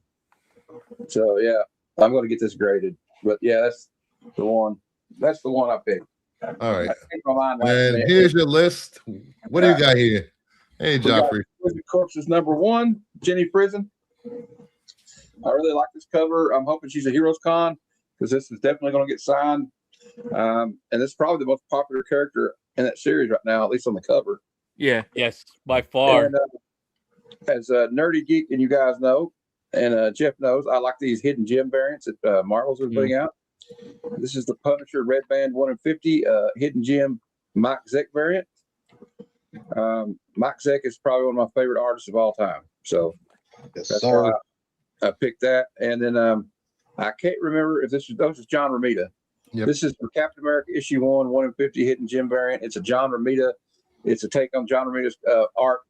Speaker 3: So yeah, I'm going to get this graded. But yeah, that's the one. That's the one I picked.
Speaker 1: All right.
Speaker 3: I changed my mind last
Speaker 1: And
Speaker 3: minute.
Speaker 1: here's your list. What do you got here? Hey,
Speaker 3: We got
Speaker 1: Joffrey.
Speaker 3: Prison Corpses #1, Jenny Prison. I really like this cover. I'm hoping she's a Heroes Con because this is definitely going to get signed. And this is probably the most popular character in that series right now, at least on the cover.
Speaker 2: Yeah. Yes, by far.
Speaker 3: And, as a nerdy geek, and you guys know, and Jeff knows, I like these hidden gem variants that Marvel's are putting out. This is the Punisher Red Band 1 in 50 hidden gem Mike Zeck variant. Mike Zeck is probably one of my favorite artists of all time. So that's why I picked that. And then I can't remember if this was John Romita.
Speaker 1: Yep.
Speaker 3: This is for Captain America issue 1 in 50 hidden gem variant. It's a John Romita. It's a take on John Romita's art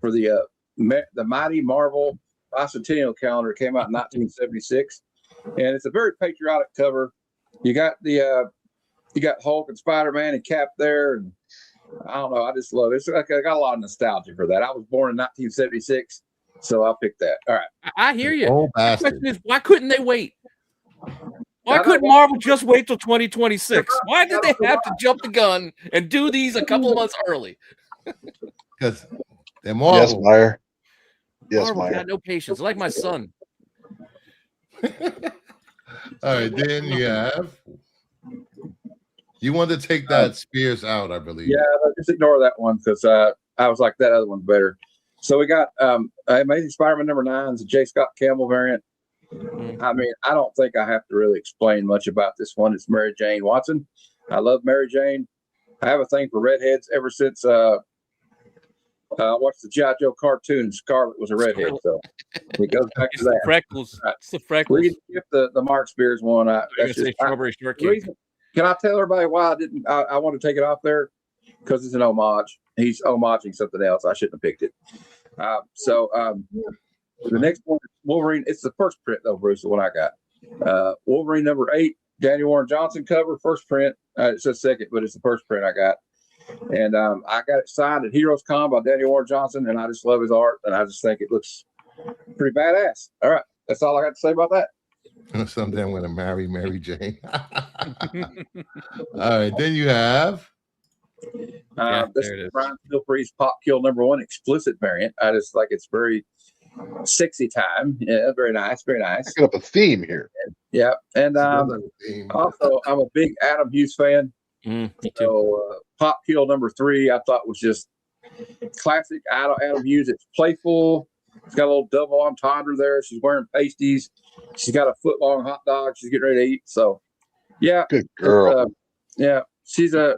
Speaker 3: for the Mighty Marvel Bicentennial calendar. It came out in 1976, and it's a very patriotic cover. You got you got Hulk and Spider-Man and Cap there, and I don't know. I just love it. I got a lot of nostalgia for that. I was born in 1976, so I picked that. All right.
Speaker 4: I hear you.
Speaker 1: Oh,
Speaker 4: The
Speaker 1: bastard.
Speaker 4: question is, why couldn't they wait? Why couldn't Marvel just wait till 2026? Why did they have to jump the gun and do these a couple of months early?
Speaker 1: Because they're Marvel.
Speaker 8: Yes, Meyer. Yes,
Speaker 4: Marvel
Speaker 8: Meyer.
Speaker 4: got no patience, like my son.
Speaker 1: All right, then you have. You want to take that Spears out, I believe.
Speaker 3: Yeah, just ignore that one because I was like, that other one's better. So we got Amazing Spider-Man #9 is a J. Scott Campbell variant. I mean, I don't think I have to really explain much about this one. It's Mary Jane Watson. I love Mary Jane. I have a thing for redheads ever since I watched the G.I. Joe cartoon and Scarlet was a redhead. So it goes back
Speaker 2: It's
Speaker 3: to
Speaker 2: the
Speaker 3: that.
Speaker 2: freckles.
Speaker 3: Right.
Speaker 2: It's the freckles.
Speaker 3: We can skip the Mark Spears one. That's just,
Speaker 4: strawberry shortcake.
Speaker 3: can I tell everybody why I want to take it off there? Because it's an homage. He's homaging something else. I shouldn't have picked it. The next one is Wolverine. It's the first print though, Bruce, the one I got. Wolverine #8, Daniel Warren Johnson cover, first print. It says second, but it's the first print I got. And I got it signed at Heroes Con by Daniel Warren Johnson, and I just love his art, and I just think it looks pretty badass. All right, that's all I got to say about that.
Speaker 1: Someday I'm going to marry Mary Jane. All right, then you have.
Speaker 3: This
Speaker 4: there it
Speaker 3: is
Speaker 4: is.
Speaker 3: Brian Pilfrey's Pop Kill #1 explicit variant. I just like it's very sexy time. Yeah, very nice, very nice.
Speaker 8: Picking up a theme here.
Speaker 3: Yeah, and also I'm a big Adam Hughes fan.
Speaker 4: Me too.
Speaker 3: So Pop Kill #3 I thought was just classic Adam Hughes. It's playful. It's got a little double entendre there. She's wearing pasties. She's got a foot-long hot dog she's getting ready to eat. So yeah,
Speaker 8: Good girl.
Speaker 3: yeah, she's going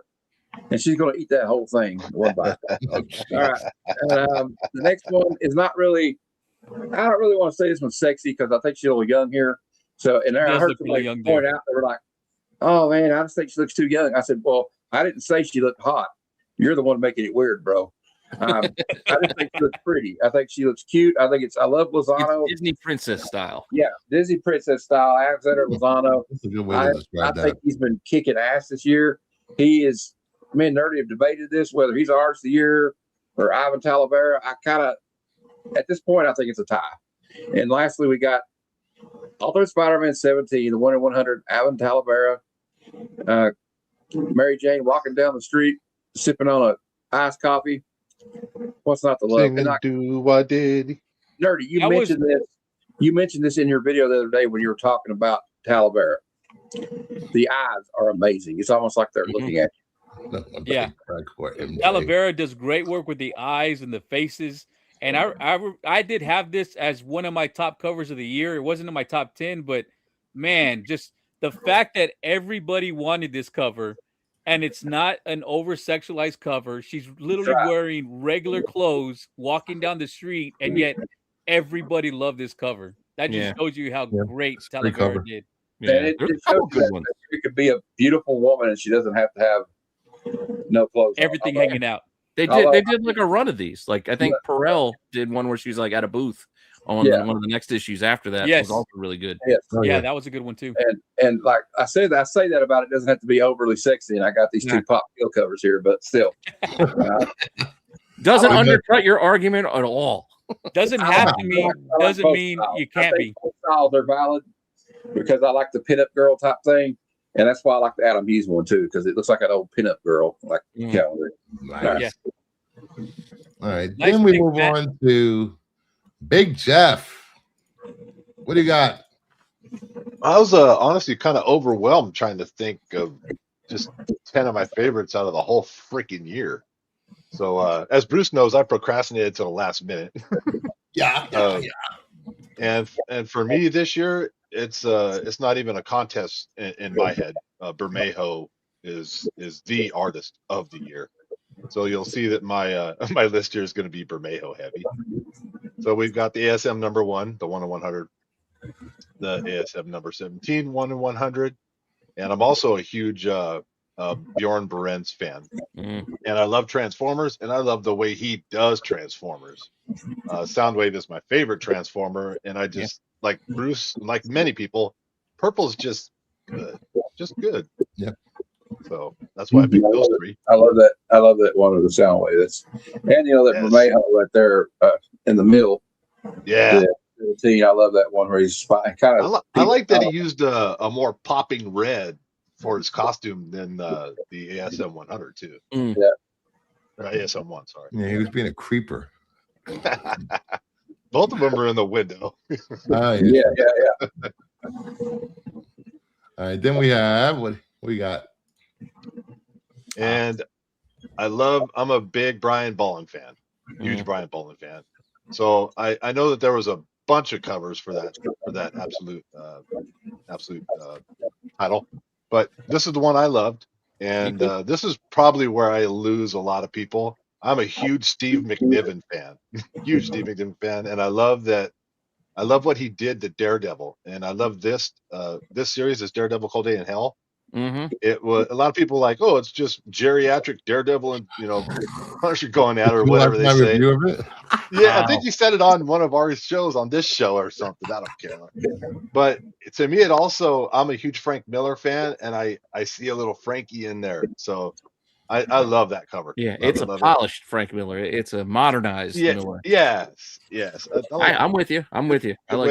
Speaker 3: to eat that whole thing in one bite. All right. And, the next one is not really. I don't really want to say this one's sexy because I think she's a little young here. So, and there I
Speaker 2: Does
Speaker 3: heard
Speaker 2: look really
Speaker 3: somebody
Speaker 2: young
Speaker 3: point
Speaker 2: there.
Speaker 3: out they were like, "Oh man, I just think she looks too young." I said, "Well, I didn't say she looked hot. You're the one making it weird, bro. I just think she looks pretty. I think she looks cute. I love Lozano.
Speaker 4: It's Disney princess style.
Speaker 3: Yeah, Disney princess style. Alexander Lozano.
Speaker 1: That's a good way to
Speaker 3: I
Speaker 1: describe that.
Speaker 3: think he's been kicking ass this year. He is. Me and Nerdy have debated this whether he's Artist of the Year or Ivan Talavera. At this point, I think it's a tie. And lastly, we got Ultimate Spider-Man 17, the 1 in 100, Ivan Talavera, Mary Jane walking down the street, sipping on a iced coffee. What's not to love?
Speaker 8: Sing and do what did.
Speaker 3: Nerdy, you mentioned this. You mentioned this in your video the other day when you were talking about Talavera. The eyes are amazing. It's almost like they're looking at you.
Speaker 2: Yeah. Talavera does great work with the eyes and the faces. And I did have this as one of my top covers of the year. It wasn't in my top 10, but man, just the fact that everybody wanted this cover and it's not an over-sexualized cover. She's literally wearing regular clothes, walking down the street, and yet everybody loved this cover. That just shows you how great Talavera did.
Speaker 3: Yeah. And it shows that she could be a beautiful woman and she doesn't have to have no clothes.
Speaker 2: Everything hanging out.
Speaker 4: They did like a run of these. Like I think Perel did one where she's like at a booth on one of the next issues after that.
Speaker 2: Yes.
Speaker 4: Was also really good.
Speaker 3: Yes.
Speaker 2: Yeah, that was a good one too.
Speaker 3: And like I say that about it doesn't have to be overly sexy. And I got these two Pop Kill covers here, but still
Speaker 4: doesn't undercut your argument at all.
Speaker 2: Doesn't have to mean, doesn't
Speaker 3: both
Speaker 2: mean
Speaker 3: styles.
Speaker 2: you
Speaker 3: I
Speaker 2: can't
Speaker 3: think
Speaker 2: be.
Speaker 3: both styles are valid because I like the pinup girl type thing, and that's why I like the Adam Hughes one too because it looks like an old pinup girl, like calendar.
Speaker 1: Nice.
Speaker 2: Yeah.
Speaker 1: All right.
Speaker 2: Nice
Speaker 1: Then we
Speaker 2: pick,
Speaker 1: move
Speaker 2: Matt.
Speaker 1: on to Big Jeff. What do you got?
Speaker 8: I was honestly kind of overwhelmed trying to think of just 10 of my favorites out of the whole freaking year. So as Bruce knows, I procrastinated to the last minute.
Speaker 1: Yeah.
Speaker 8: And for me this year, it's not even a contest in my head. Bermejo is the artist of the year. So you'll see that my my list here is going to be Bermejo heavy. So we've got the ASM number 1, the 1 in 100, the ASM number 17, 1 in 100, and I'm also a huge Bjorn Berens fan. And I love Transformers, and I love the way he does Transformers. Soundwave is my favorite Transformer, and I just like Bruce, like many people, purple's just good, just good.
Speaker 1: Yep.
Speaker 8: So that's why I picked those 3.
Speaker 3: I love that. I love that one of the Soundwave. That's and that Bermejo right there in the middle.
Speaker 8: Yeah.
Speaker 3: The team. I love that one where he's kind of.
Speaker 8: I like that he used a more popping red for his costume than the ASM 100 too.
Speaker 3: Yeah.
Speaker 8: Or ASM 1, sorry.
Speaker 1: Yeah, he was being a creeper.
Speaker 8: Both of them are in the window.
Speaker 3: Yeah.
Speaker 1: All right, then we have what we got.
Speaker 8: And I'm a big Brian Bolland fan, huge Brian Bolland fan. So I know that there was a bunch of covers for that absolute title, but this is the one I loved, and this is probably where I lose a lot of people. I'm a huge Steve McNiven fan, and I love that. I love what he did to Daredevil, and I love this series is Daredevil Cold Day in Hell. It was a lot of people like, oh, it's just geriatric Daredevil and Punisher going at it or whatever they say.
Speaker 1: Review of it?
Speaker 8: Yeah, I think you said it on one of our shows on this show or something. I don't care. But to me, I'm a huge Frank Miller fan, and I see a little Frankie in there. So I love that cover.
Speaker 4: Yeah, it's a polished Frank Miller. It's a modernized Miller.
Speaker 8: Yes.
Speaker 4: I'm with you. I like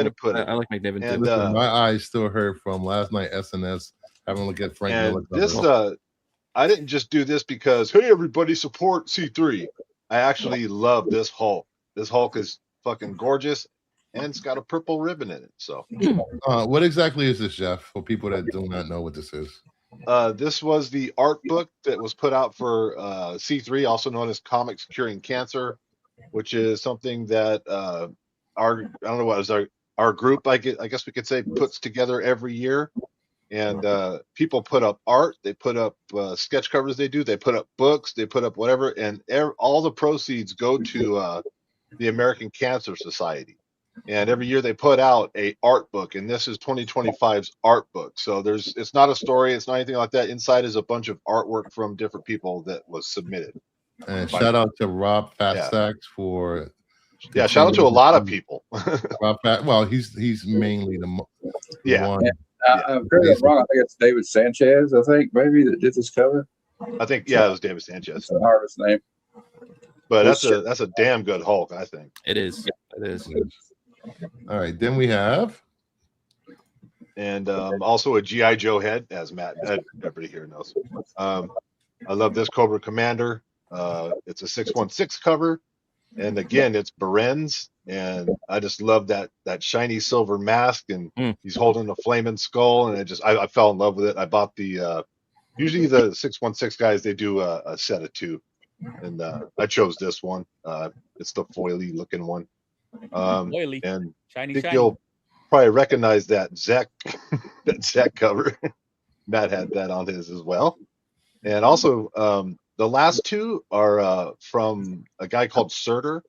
Speaker 4: McNiven too.
Speaker 1: Listen, my eyes still hurt from last night SNS having a look at Frank Miller.
Speaker 8: This I didn't just do this because hey, everybody support C3. I actually love this Hulk. This Hulk is fucking gorgeous, and it's got a purple ribbon in it. So,
Speaker 1: what exactly is this, Jeff? For people that do not know what this is.
Speaker 8: This was the art book that was put out for C3, also known as Comics Curing Cancer, which is something that our group, I guess we could say, puts together every year. And people put up art, they put up sketch covers, they put up books, they put up whatever, and all the proceeds go to the American Cancer Society. And every year they put out a art book, and this is 2025's art book. So it's not a story, it's not anything like that. Inside is a bunch of artwork from different people that was submitted.
Speaker 1: And shout out to Rob Fatstacks for.
Speaker 8: Yeah, shout out to a lot of people.
Speaker 1: Well, he's mainly the one.
Speaker 3: I'm wrong. I think it's David Sanchez. I think maybe that did this cover.
Speaker 8: I think it was David Sanchez.
Speaker 3: That's the artist's name.
Speaker 8: But that's a damn good Hulk, I think.
Speaker 4: It is.
Speaker 1: All right, then we have,
Speaker 8: and also a GI Joe head, as Matt, everybody here knows. I love this Cobra Commander. It's a 616 cover, and again, it's Berens, and I just love that shiny silver mask, and he's holding a flaming skull, and I fell in love with it. I bought the usually the 616 guys, they do a set of 2. And I chose this one. It's the foily looking one. And
Speaker 2: shiny,
Speaker 8: I think you'll probably recognize that Zek cover. Matt had that on his as well. And also the last 2 are from a guy called Surtur.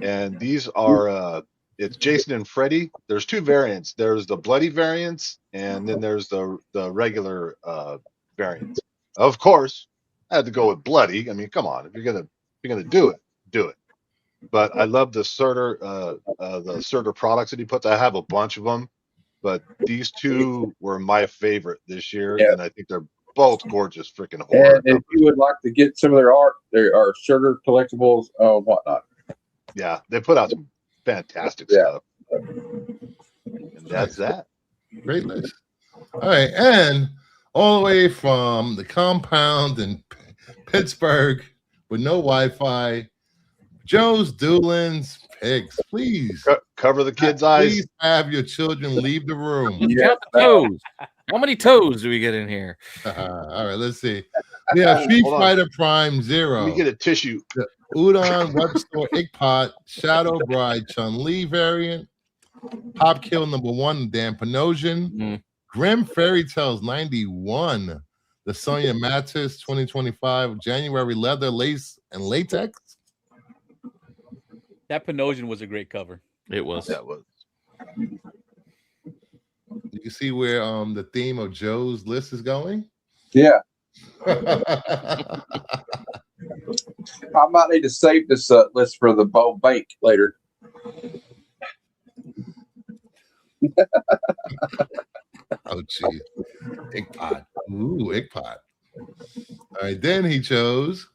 Speaker 8: And these are it's Jason and Freddy. There's 2 variants. There's the bloody variants, and then there's the regular variants. Of course, I had to go with bloody. I mean, come on, if you're gonna do it. But I love the Surtur products that he puts. I have a bunch of them, but these 2 were my favorite this year, and I think they're both gorgeous freaking horror.
Speaker 3: And if you would like to get some of their art, there are Surtur collectibles, whatnot.
Speaker 8: Yeah, they put out some fantastic
Speaker 3: Yeah.
Speaker 8: stuff. And that's that.
Speaker 1: Great list. All right, and all the way from the compound in Pittsburgh with no Wi-Fi, Joe's Doolin's Picks. Please,
Speaker 8: Cover the kids' eyes.
Speaker 1: please have your children leave the room.
Speaker 4: Count the toes. How many toes do we get in here?
Speaker 1: All right, let's see. We have Street
Speaker 8: Hold on.
Speaker 1: Fighter Prime
Speaker 8: Let
Speaker 1: Zero,
Speaker 8: me get a tissue.
Speaker 1: the Udon Web Store Inkpot, Shadow Bride Chun-Li variant, Pop Kill #1, Dan Panosian, Grim Fairy Tales 91, the Sonia Mattis 2025, January Leather, Lace, and Latex.
Speaker 2: That Panosian was a great cover.
Speaker 4: It was.
Speaker 8: That was.
Speaker 1: You can see where the theme of Joe's list is going.
Speaker 3: Yeah.
Speaker 1: I
Speaker 3: I might need to save this list for the Bow Bank later.
Speaker 1: Oh, gee. Inkpot. Ooh, Inkpot. All right, then he chose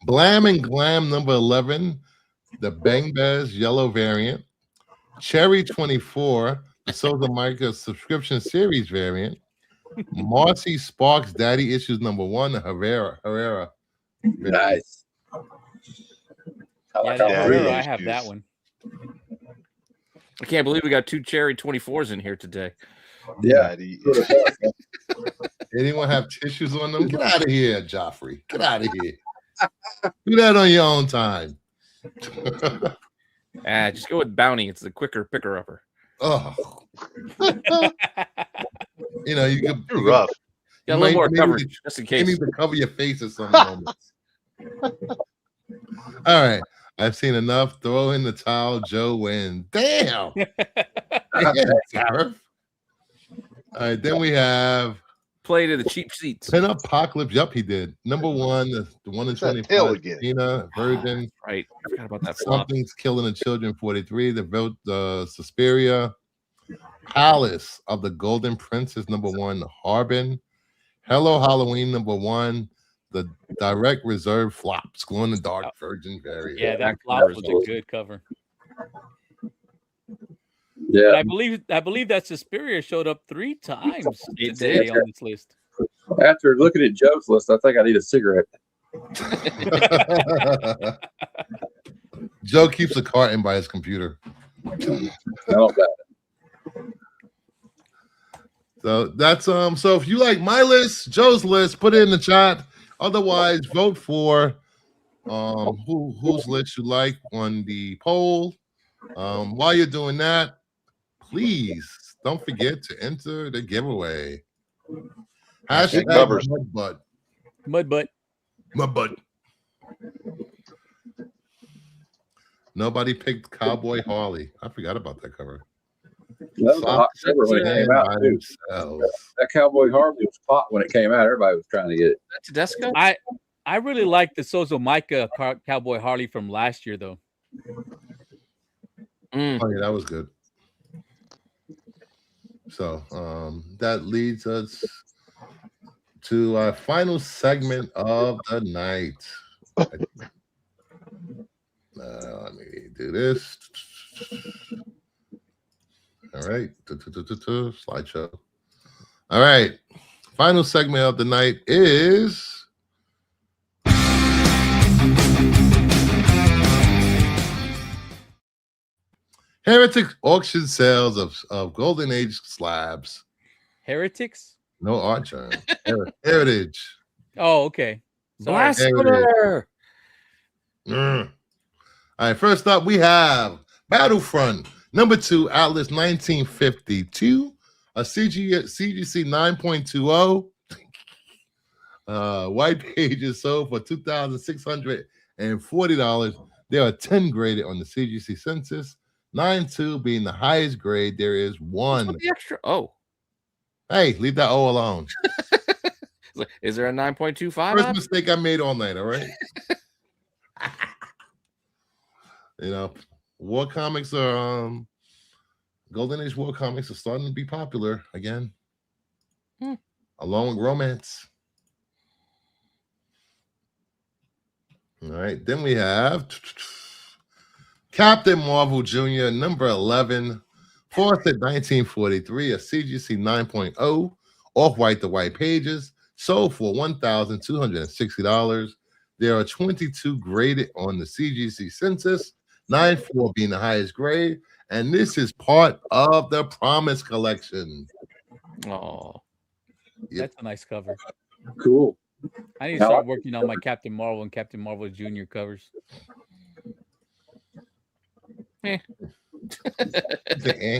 Speaker 1: Blam and Glam #11, the Bang Bez yellow variant, Cherry 24, the Sosa Micah subscription series variant, Marcy Sparks Daddy Issues #1, the Herrera. variant.
Speaker 3: Nice. I
Speaker 2: Yeah,
Speaker 3: like
Speaker 2: that
Speaker 3: how
Speaker 8: Daddy
Speaker 2: Herrera, I
Speaker 8: issues.
Speaker 2: have that one.
Speaker 4: I can't believe we got 2 Cherry 24s in here today.
Speaker 3: Yeah.
Speaker 8: Daddy.
Speaker 1: Anyone have tissues on them? Get out of here, Joffrey. Get out of here. Do that on your own time.
Speaker 4: Just go with Bounty. It's the quicker picker-upper.
Speaker 1: Oh. You know, you could
Speaker 8: Too rough.
Speaker 4: Got a
Speaker 1: might
Speaker 4: little more
Speaker 1: maybe-
Speaker 4: coverage, just in
Speaker 1: you
Speaker 4: case.
Speaker 1: need to cover your face at some moments. All right. I've seen enough. Throw in the towel. Joe wins. Damn. Gareth. All right. Then we have
Speaker 4: Play to the cheap seats.
Speaker 1: Pin Apocalypse. Yup, he did. #1, the 1 in
Speaker 8: It's that tail
Speaker 1: 25.
Speaker 8: again.
Speaker 1: Tina, Virgin.
Speaker 4: Right. I forgot about that flop.
Speaker 1: Something's Killing the Children 43. The Suspiria. Palace of the Golden Princess #1. Harbin. Hello Halloween #1. The Direct Reserve Flops. Glow in the Dark Virgin variant.
Speaker 2: Yeah, that
Speaker 4: That
Speaker 2: flop
Speaker 4: cover is
Speaker 2: was a
Speaker 4: awesome.
Speaker 2: good cover.
Speaker 3: Yeah.
Speaker 2: But I believe that Suspiria showed up 3 times
Speaker 4: It
Speaker 2: today
Speaker 4: did.
Speaker 2: on this list.
Speaker 3: After looking at Joe's list, I think I need a cigarette.
Speaker 1: Joe keeps a carton by his computer.
Speaker 3: No,
Speaker 1: So that's so if you like my list, Joe's list, put it in the chat. Otherwise, vote for whose list you like on the poll. While you're doing that, please don't forget to enter the giveaway. Hashtag
Speaker 8: covers.
Speaker 1: Mudbutt.
Speaker 2: Mudbutt.
Speaker 1: Mudbutt. Nobody picked Cowboy Harley. I forgot about that cover.
Speaker 3: that was a hot cover when it came out.
Speaker 1: By
Speaker 3: Too.
Speaker 1: themselves.
Speaker 3: That Cowboy Harley was hot when it came out. Everybody was trying to get it.
Speaker 4: That's Tedesco?
Speaker 2: I really like the Sozo Micah Cowboy Harley from last year, though.
Speaker 1: Oh yeah, that was good. So that leads us to our final segment of the night. Let me do this. All right, slideshow. All right, final segment of the night is Heretic auction sales of Golden Age slabs.
Speaker 2: Heretics?
Speaker 1: No art term. Heritage.
Speaker 2: Oh, okay. Sorry.
Speaker 4: Blasphemer!
Speaker 1: All right, first up, we have Battlefront #2, Atlas 1952, a CGC 9.20. White pages sold for $2,640. There are 10 graded on the CGC census. 9.2 being the highest grade. There is one.
Speaker 4: The extra. Oh.
Speaker 1: Hey, leave that O alone.
Speaker 4: Is there a 9.25?
Speaker 1: First mistake I made all night, all right? You know, war comics are Golden Age war comics are starting to be popular again. Along with romance. All right, then we have Captain Marvel Jr., number 11, Fawcett 1943, a CGC 9.0, off-white to white pages, sold for $1,260. There are 22 graded on the CGC census, 9.4 being the highest grade, and this is part of the Promise collection.
Speaker 2: Oh,
Speaker 1: Yep.
Speaker 2: that's a nice cover.
Speaker 3: Cool.
Speaker 2: I need to start working on my Captain Marvel and Captain Marvel Jr. covers.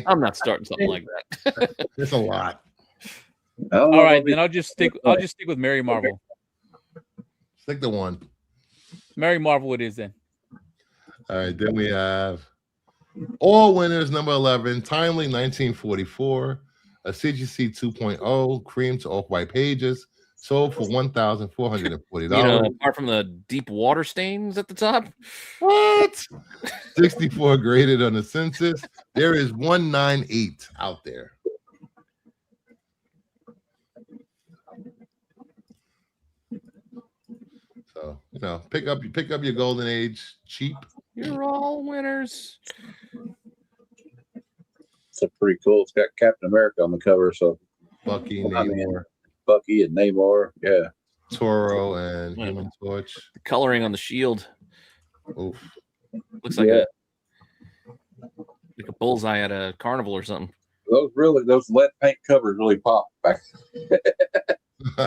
Speaker 4: I'm not starting something like that.
Speaker 1: It's a lot.
Speaker 2: All right, then I'll just stick with Mary Marvel.
Speaker 1: Stick to one.
Speaker 2: Mary Marvel it is then.
Speaker 1: All right, then we have All Winners, number 11, Timely 1944, a CGC 2.0, cream to off-white pages, sold for $1,440.
Speaker 4: Apart from the deep water stains at the top.
Speaker 1: What? 64 graded on the census. There is 198 out there. So, pick up your Golden Age cheap.
Speaker 4: You're all winners.
Speaker 3: It's a pretty cool. It's got Captain America on the cover, so
Speaker 1: Bucky, Namor.
Speaker 3: Bucky and Namor, yeah.
Speaker 1: Toro and Human Torch.
Speaker 4: The coloring on the shield.
Speaker 1: Oof.
Speaker 4: Looks like a bullseye at a carnival or something.
Speaker 3: Those lead paint covers really pop back.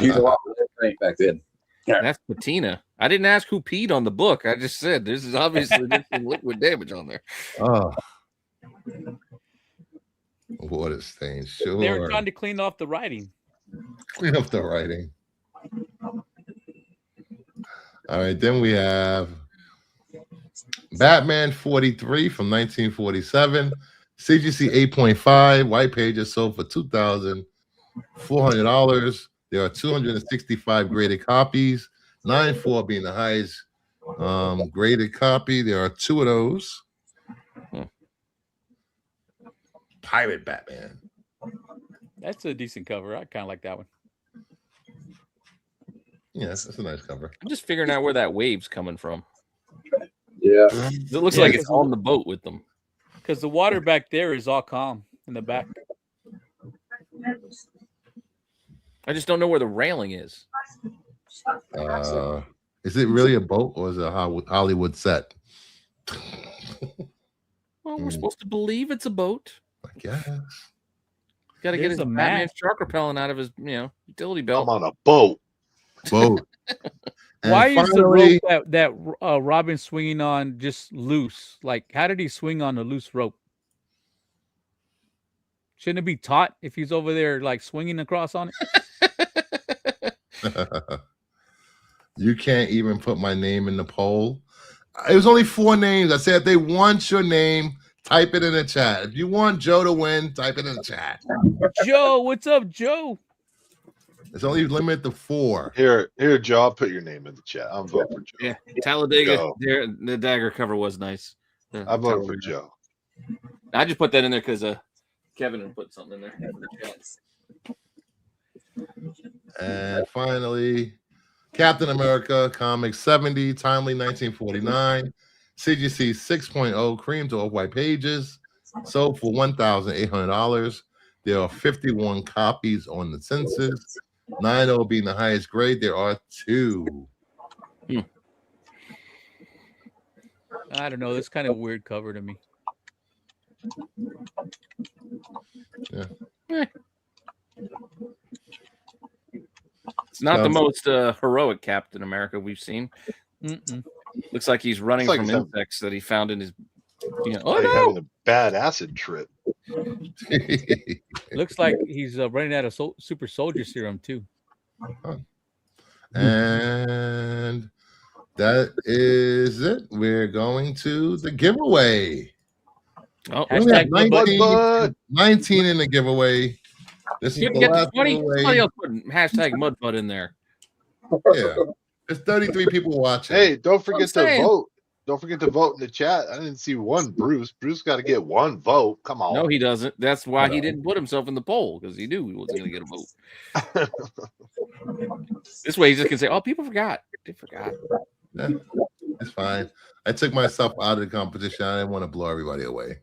Speaker 3: Used a lot of lead paint back then.
Speaker 4: That's patina. I didn't ask who peed on the book. I just said this is obviously some liquid damage on there.
Speaker 1: Oh. Water stain, sure.
Speaker 2: They were trying to clean off the writing.
Speaker 1: Clean up the writing. All right, then we have Batman 43 from 1947, CGC 8.5, white pages sold for $2,400. There are 265 graded copies, 9.4 being the highest graded copy. There are 2 of those. Pirate Batman.
Speaker 2: That's a decent cover. I kind of like that one.
Speaker 1: Yes, that's a nice cover.
Speaker 4: I'm just figuring out where that wave's coming from.
Speaker 3: Yeah.
Speaker 4: It looks like it's on the boat with them.
Speaker 2: Because the water back there is all calm in the back.
Speaker 4: I just don't know where the railing is.
Speaker 1: Is it really a boat or is it a Hollywood set?
Speaker 4: Well, we're supposed to believe it's a boat.
Speaker 1: I guess.
Speaker 4: Got to get his Batman shark repellent out of his, utility belt.
Speaker 8: I'm on a boat.
Speaker 1: Boat.
Speaker 2: Why is the rope that Robin's swinging on just loose? Like, how did he swing on a loose rope? Shouldn't it be taut if he's over there like swinging across on
Speaker 1: it? You can't even put my name in the poll. It was only 4 names. I said if they want your name, type it in the chat. If you want Joe to win, type it in the chat.
Speaker 2: Joe, what's up, Joe?
Speaker 1: It's only limited to 4.
Speaker 8: Here, Joe. I'll put your name in the chat. I'm voting for Joe.
Speaker 4: Yeah, Talladega. The dagger cover was nice.
Speaker 8: I voted for Joe.
Speaker 4: I just put that in there because Kevin had put something in there for the chat.
Speaker 1: And finally, Captain America Comics 70, Timely 1949, CGC 6.0, cream to off-white pages, sold for $1,800. There are 51 copies on the census. 9.0 being the highest grade. There are 2.
Speaker 2: I don't know. This kind of weird cover to me.
Speaker 1: Yeah.
Speaker 4: It's not the most heroic Captain America we've seen. Looks like he's running from insects that he found in his.
Speaker 8: Having a bad acid trip.
Speaker 2: Looks like he's running out of super soldier serum too.
Speaker 1: And that is it. We're going to the giveaway.
Speaker 4: Oh,
Speaker 1: we have 19 in the giveaway. This is the last giveaway.
Speaker 4: Somebody else put hashtag Mudbutt in there.
Speaker 1: Yeah, there's 33 people watching.
Speaker 8: Hey, don't forget to vote. Don't forget to vote in the chat. I didn't see one Bruce. Bruce got to get 1 vote. Come on.
Speaker 4: No, he doesn't. That's why he didn't put himself in the poll, because he knew he wasn't going to get a vote. This way he's just going to say, oh, people forgot. They forgot.
Speaker 1: Yeah, it's fine. I took myself out of the competition. I didn't want to blow everybody away.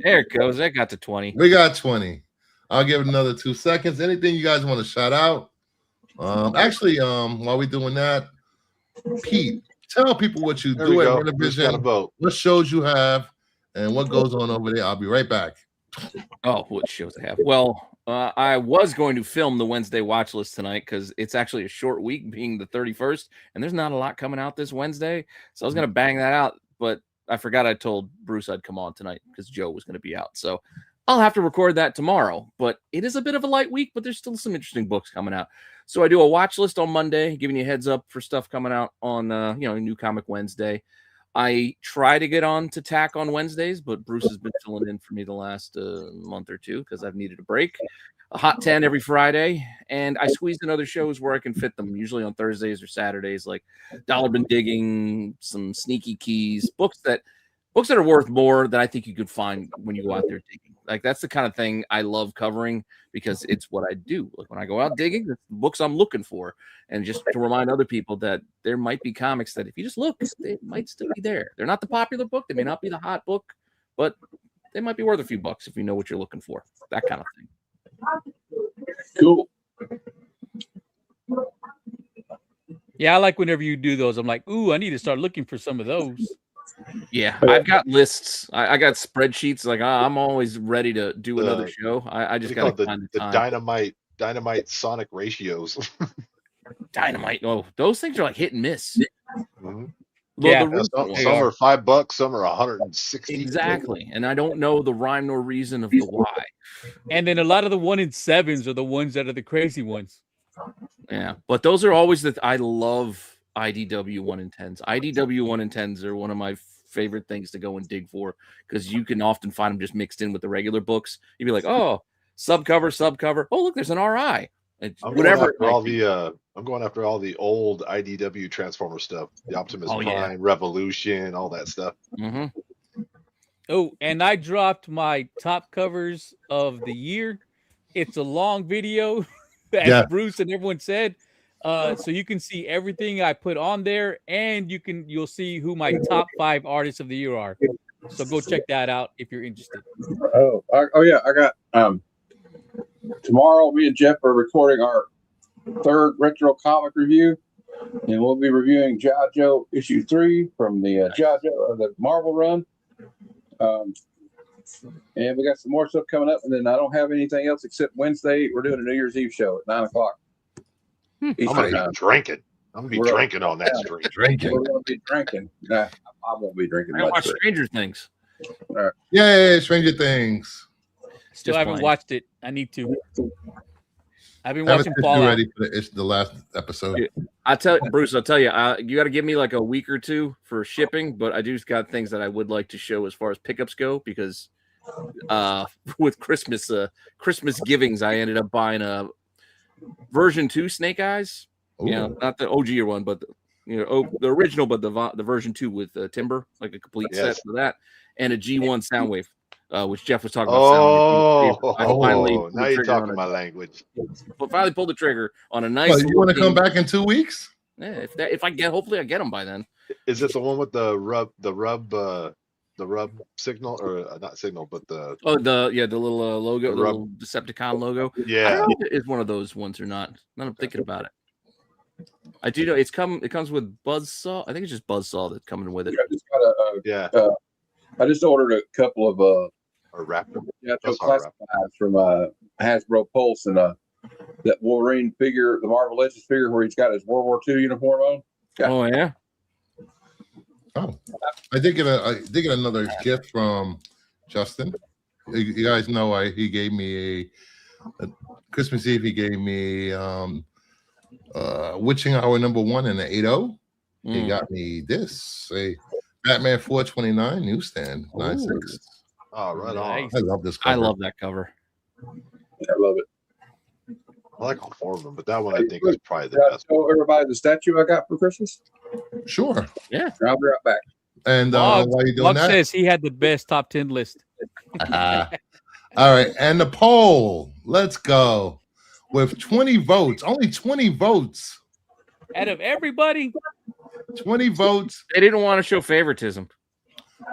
Speaker 4: There it goes. That got to 20.
Speaker 1: We got 20. I'll give it another 2 seconds. Anything you guys want to shout out? Actually, while we're doing that, Pete, tell people what you
Speaker 8: There
Speaker 1: do
Speaker 8: we
Speaker 1: at
Speaker 8: go. Bruce got a
Speaker 1: Renovision,
Speaker 8: vote.
Speaker 1: what shows you have, and what goes on over there. I'll be right back.
Speaker 4: Oh, what shows I have? Well, I was going to film the Wednesday watch list tonight because it's actually a short week, being the 31st, and there's not a lot coming out this Wednesday. So I was going to bang that out, but I forgot I told Bruce I'd come on tonight because Joe was going to be out. So I'll have to record that tomorrow. But it is a bit of a light week, but there's still some interesting books coming out. So I do a watch list on Monday, giving you a heads up for stuff coming out on New Comic Wednesday. I try to get on to Tack on Wednesdays, but Bruce has been filling in for me the last month or two because I've needed a break. A Hot 10 every Friday, and I squeeze in other shows where I can fit them, usually on Thursdays or Saturdays, like Dollar Bin Digging, some Sneaky Keys, books that are worth more than I think you could find when you go out there digging. Like, that's the kind of thing I love covering because it's what I do. Like, when I go out digging, it's the books I'm looking for. And just to remind other people that there might be comics that if you just look, they might still be there. They're not the popular book. They may not be the hot book, but they might be worth a few bucks if you know what you're looking for. That kind of thing.
Speaker 3: Cool.
Speaker 2: Yeah, I like whenever you do those. I'm like, ooh, I need to start looking for some of those.
Speaker 4: Yeah, I've got lists. I got spreadsheets. Like, I'm always ready to do another show. I just got to find the time.
Speaker 8: Dynamite Sonic ratios.
Speaker 4: Dynamite. Oh, those things are like hit and miss.
Speaker 8: Mm-hmm.
Speaker 4: Well,
Speaker 2: Yeah,
Speaker 8: some are $5, some are 160.
Speaker 4: Exactly, and I don't know the rhyme nor reason of the why.
Speaker 2: And then a lot of the 1-in-7s are the ones that are the crazy ones.
Speaker 4: Yeah, but those are always I love IDW 1-in-10s. IDW 1-in-10s are one of my favorite things to go and dig for because you can often find them just mixed in with the regular books. You'd be like, oh, subcover. Oh, look, there's an RI.
Speaker 8: I'm going after all the old IDW Transformer stuff, the Optimus Prime, Revolution, all that stuff.
Speaker 4: Mm-hmm.
Speaker 2: Oh, and I dropped my top covers of the year. It's a long video, as Bruce and everyone said. So you can see everything I put on there, and you'll see who my top 5 artists of the year are. So go check that out if you're interested.
Speaker 3: Yeah, I got tomorrow. Me and Jeff are recording our 3rd retro comic review, and we'll be reviewing G.I. Joe issue 3 from the G.I. Joe or the Marvel run. And we got some more stuff coming up, and then I don't have anything else except Wednesday. We're doing a New Year's Eve show at 9:00.
Speaker 8: I'm gonna be drinking. I'm gonna be drinking on that street.
Speaker 1: Drinking.
Speaker 3: We're gonna be drinking. I won't be drinking
Speaker 4: I
Speaker 3: much.
Speaker 4: watch Stranger Things.
Speaker 3: Right.
Speaker 1: Yay, Stranger Things.
Speaker 2: Still haven't watched it. I need to. I've been watching Fallout.
Speaker 1: Ready for the last episode.
Speaker 4: Bruce, I'll tell you, you got to give me like a week or two for shipping, but I do got things that I would like to show as far as pickups go because with Christmas givings, I ended up buying a version 2 Snake Eyes.
Speaker 1: Ooh.
Speaker 4: You know, not the OG one, but the original, but the version 2 with Timber, like a complete set for that, and a G1 Soundwave. Which Jeff was talking about.
Speaker 8: Now you're talking my language.
Speaker 4: But finally pulled the trigger on a nice.
Speaker 1: You want to come back in 2 weeks?
Speaker 4: Yeah, hopefully I get them by then.
Speaker 8: Is it the one with the rub signal or not signal, but the
Speaker 4: little logo, the little Decepticon logo.
Speaker 8: Yeah,
Speaker 4: I don't know if it is one of those ones or not. Now I'm thinking about it. I do know it comes with Buzzsaw. I think it's just Buzzsaw that's coming with it.
Speaker 3: I just ordered a couple of
Speaker 8: Raptor.
Speaker 3: classifieds from Hasbro Pulse and that Wolverine figure, the Marvel Legends figure where he's got his World War II uniform on.
Speaker 4: Oh yeah.
Speaker 1: Oh, I did get another gift from Justin. You guys know he gave me a Christmas Eve. He gave me Witching Hour #1 and an 8.0. He got me this Batman 429 newsstand 9.6.
Speaker 8: Oh, right on.
Speaker 1: I love this cover.
Speaker 4: I love that cover.
Speaker 3: I love it.
Speaker 8: I like all 4 of them, but that one I think is probably the best.
Speaker 3: Show everybody the statue I got for Christmas.
Speaker 1: Sure.
Speaker 4: Yeah.
Speaker 3: I'll be right back.
Speaker 1: And while you're doing that,
Speaker 2: says he had the best top 10 list.
Speaker 1: all right, and the poll. Let's go with 20 votes. Only 20 votes.
Speaker 2: Out of everybody,
Speaker 1: 20 votes.
Speaker 4: They didn't want to show favoritism.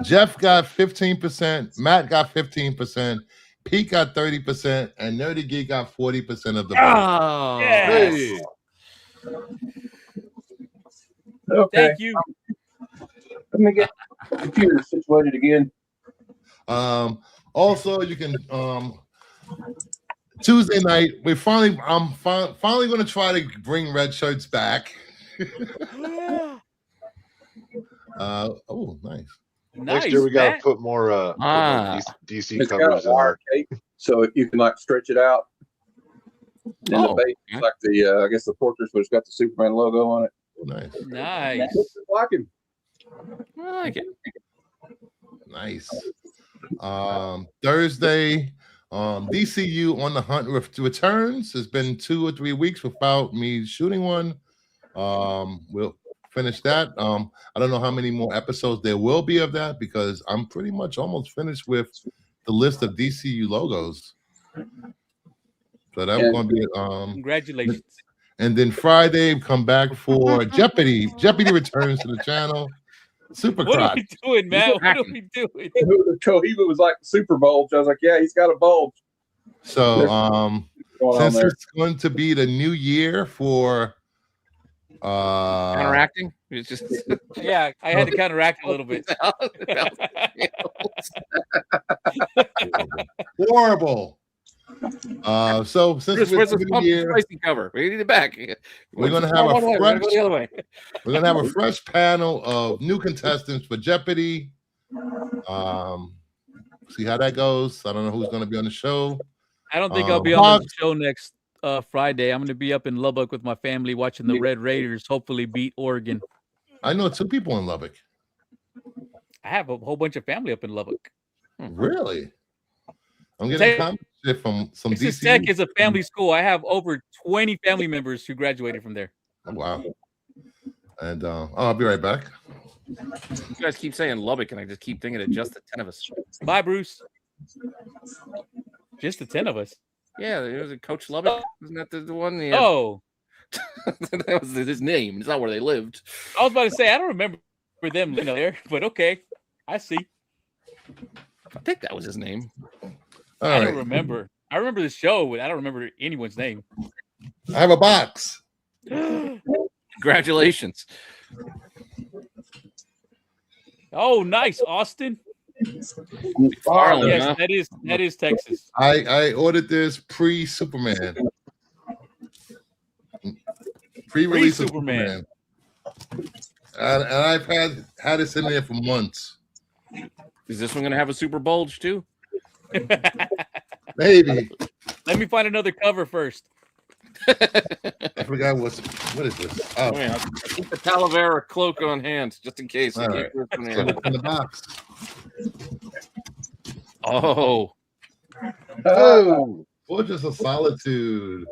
Speaker 1: Jeff got 15%. Matt got 15%. Pete got 30%, and Nerdy Geek got 40% of the vote.
Speaker 4: Oh,
Speaker 2: yes.
Speaker 8: Hey.
Speaker 3: Okay.
Speaker 2: Thank you.
Speaker 3: Let me get the computer situated again.
Speaker 1: Also, you can Tuesday night. I'm finally going to try to bring red shirts back. Oh, nice.
Speaker 8: Next year we got to put more DC
Speaker 3: It's got
Speaker 8: covers
Speaker 3: a
Speaker 8: in
Speaker 3: wire
Speaker 8: there.
Speaker 3: cape, so you can like stretch it out. And the base is like the I guess the fortress, but it's got the Superman logo on it.
Speaker 1: Nice.
Speaker 2: Nice.
Speaker 3: Like him.
Speaker 4: I like it.
Speaker 1: Nice. Thursday, DCU on the Hunt returns. It's been 2 or 3 weeks without me shooting one. We'll finish that. I don't know how many more episodes there will be of that because I'm pretty much almost finished with the list of DCU logos. So that's going to be
Speaker 2: Congratulations.
Speaker 1: And then Friday, come back for Jeopardy. Jeopardy returns to the channel. Super
Speaker 2: What
Speaker 1: Croc.
Speaker 2: are we doing, Matt? What are we doing?
Speaker 3: Cohiba was like super bulge. I was like, yeah, he's got a bulge.
Speaker 1: So since
Speaker 3: there.
Speaker 1: it's going to be the new year for
Speaker 4: Counteracting? It's just
Speaker 2: Yeah, I had to counteract a little bit.
Speaker 1: horrible. So since
Speaker 4: Where's
Speaker 1: it's
Speaker 4: the
Speaker 1: the new year,
Speaker 4: spicy cover? We need it back.
Speaker 1: we're gonna have a
Speaker 4: We're
Speaker 1: fresh,
Speaker 4: go the other way.
Speaker 1: we're gonna have a fresh panel of new contestants for Jeopardy. See how that goes. I don't know who's gonna be on the show.
Speaker 2: I don't think I'll be on the show next Friday. I'm going to be up in Lubbock with my family watching the Red Raiders hopefully beat Oregon.
Speaker 1: I know 2 people in Lubbock.
Speaker 2: I have a whole bunch of family up in Lubbock.
Speaker 1: Really? I'm getting comments from some
Speaker 2: Texas
Speaker 1: DC.
Speaker 2: Tech is a family school. I have over 20 family members who graduated from there.
Speaker 1: Oh, wow. And I'll be right back.
Speaker 4: You guys keep saying Lubbock, and I just keep thinking of just the 10 of us.
Speaker 2: Bye, Bruce. Just the 10 of us.
Speaker 4: Yeah, there was a Coach Lubbock. Isn't that the one? Yeah.
Speaker 2: Oh.
Speaker 4: That was his name. It's not where they lived.
Speaker 2: I was about to say, I don't remember them there, but okay. I see.
Speaker 4: I think that was his name.
Speaker 2: I don't remember. I remember the show, but I don't remember anyone's name.
Speaker 1: I have a box.
Speaker 4: Congratulations.
Speaker 2: Oh, nice, Austin.
Speaker 4: Yes,
Speaker 2: that is Texas.
Speaker 1: I ordered this pre-Superman. Pre-release of Superman. And I've had this in there for months.
Speaker 4: Is this one going to have a super bulge too?
Speaker 1: Maybe.
Speaker 2: Let me find another cover first.
Speaker 1: I forgot what is this? Oh,
Speaker 4: yeah. Keep the Talavera cloak on hand just in case.
Speaker 1: All right.
Speaker 4: In
Speaker 1: In the box.
Speaker 4: Oh.
Speaker 1: Oh, Fortress of Solitude.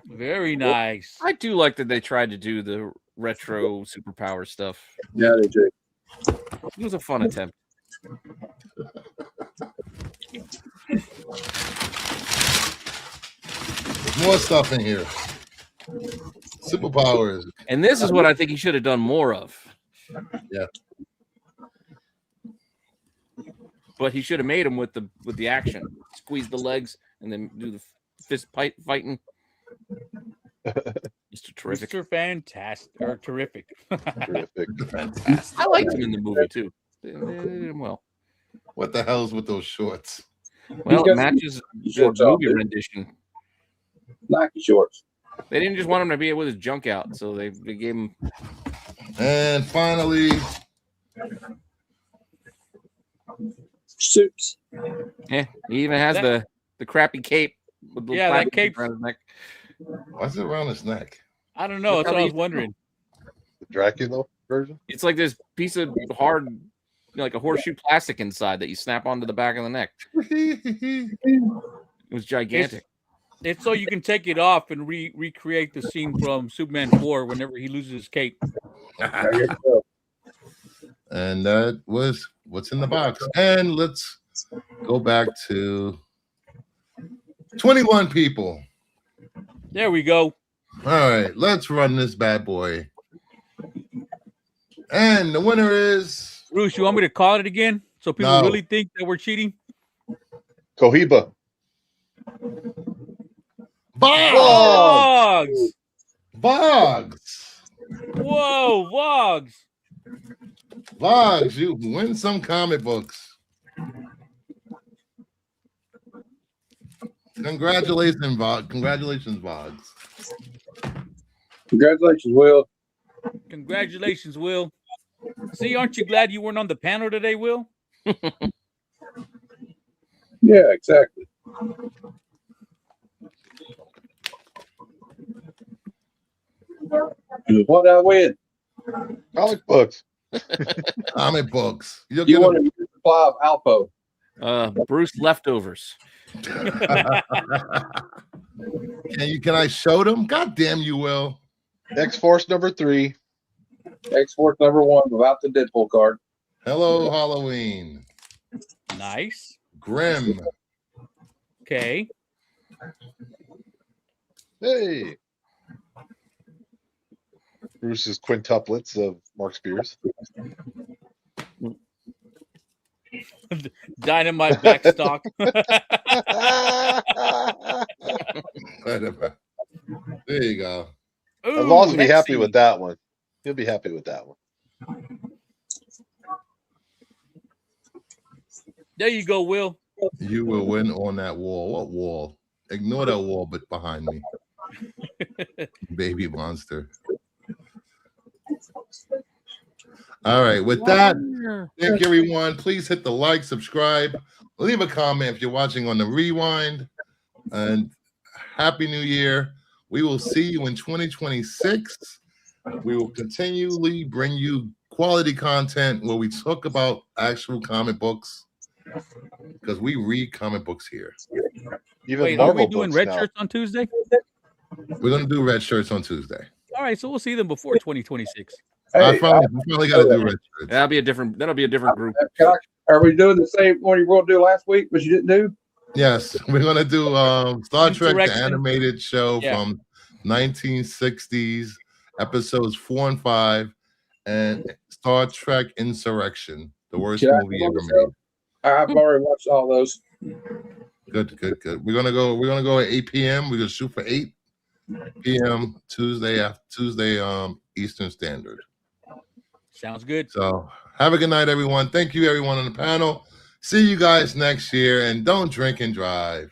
Speaker 2: Very nice.
Speaker 4: I do like that they tried to do the retro superpower stuff.
Speaker 3: Yeah, they do.
Speaker 4: It was a fun attempt.
Speaker 1: There's more stuff in here. Superpowers.
Speaker 4: And this is what I think he should have done more of.
Speaker 1: Yeah.
Speaker 4: But he should have made him with the action. Squeeze the legs and then do the fist fighting. Mr. Terrific.
Speaker 2: Mr. Fantastic or Terrific.
Speaker 8: Terrific.
Speaker 1: Fantastic.
Speaker 4: I liked him in the movie too. They did him well.
Speaker 1: What the hell's with those shorts?
Speaker 4: Well, it matches the movie rendition.
Speaker 3: Nike shorts.
Speaker 4: They didn't just want him to be with his junk out, so they gave him.
Speaker 1: And finally,
Speaker 3: suits.
Speaker 4: Yeah, he even has the crappy cape with the
Speaker 2: that cape
Speaker 4: around his neck.
Speaker 1: why's it around his neck?
Speaker 2: I don't know. That's what I was wondering.
Speaker 8: The Dracula version?
Speaker 4: It's like this piece of hard, like a horseshoe plastic inside that you snap onto the back of the neck. It was gigantic.
Speaker 2: It's so you can take it off and recreate the scene from Superman 4 whenever he loses his cape.
Speaker 1: And that was what's in the box. And let's go back to 21 people.
Speaker 2: There we go.
Speaker 1: All right, let's run this bad boy. And the winner is
Speaker 2: Bruce, you want me to call it again so people
Speaker 1: No.
Speaker 2: really think that we're cheating?
Speaker 8: Cohiba.
Speaker 2: Boggs.
Speaker 1: Boggs.
Speaker 2: Whoa, Boggs.
Speaker 1: Boggs, you win some comic books. Congratulations, Boggs. Congratulations, Boggs.
Speaker 3: Congratulations, Will.
Speaker 2: Congratulations, Will. See, aren't you glad you weren't on the panel today, Will?
Speaker 3: Yeah, exactly. What I win?
Speaker 8: Comic books.
Speaker 1: Comic books. You'll
Speaker 3: You
Speaker 1: get
Speaker 3: want a supply of Alpo?
Speaker 4: Bruce leftovers.
Speaker 1: Can I show them? God damn you, Will.
Speaker 8: X-Force number 3.
Speaker 3: X-Force number 1 without the Deadpool card.
Speaker 1: Hello, Halloween.
Speaker 2: Nice.
Speaker 1: Grim.
Speaker 2: Okay.
Speaker 8: Hey. Bruce's quintuplets of Mark Spears.
Speaker 2: Dynamite backstock.
Speaker 1: Whatever. There you go.
Speaker 8: As long as
Speaker 2: Ooh,
Speaker 8: be happy
Speaker 2: Hexy.
Speaker 8: with that one. He'll be happy with that one.
Speaker 2: There you go, Will.
Speaker 1: You will win on that wall. What wall? Ignore that wall, but behind me. Baby monster. All right. With that, thank you, everyone. Please hit the like, subscribe, leave a comment if you're watching on the rewind. And Happy New Year. We will see you in 2026. We will continually bring you quality content where we talk about actual comic books because we read comic books here.
Speaker 8: Even
Speaker 2: Wait, are
Speaker 8: Marvel
Speaker 2: we doing
Speaker 8: books
Speaker 2: red
Speaker 8: now.
Speaker 2: shirts on Tuesday?
Speaker 1: We're going to do red shirts on Tuesday.
Speaker 2: All right, so we'll see them before 2026.
Speaker 1: I finally got to do red shirts.
Speaker 4: That'll be a different group.
Speaker 3: Are we doing the same one you were going to do last week, but you didn't do?
Speaker 1: Yes, we're going to do Star Trek, the
Speaker 2: Insurrection.
Speaker 1: animated show
Speaker 2: Yeah.
Speaker 1: from 1960s, episodes 4 and 5, and Star Trek Insurrection, the worst
Speaker 3: Should I
Speaker 1: movie
Speaker 3: come on
Speaker 1: ever
Speaker 3: the show?
Speaker 1: made.
Speaker 3: I've already watched all those.
Speaker 1: Good. We're gonna go at 8 p.m. We're gonna shoot for 8 p.m. Tuesday Eastern Standard.
Speaker 2: Sounds good.
Speaker 1: So have a good night, everyone. Thank you, everyone on the panel. See you guys next year, and don't drink and drive.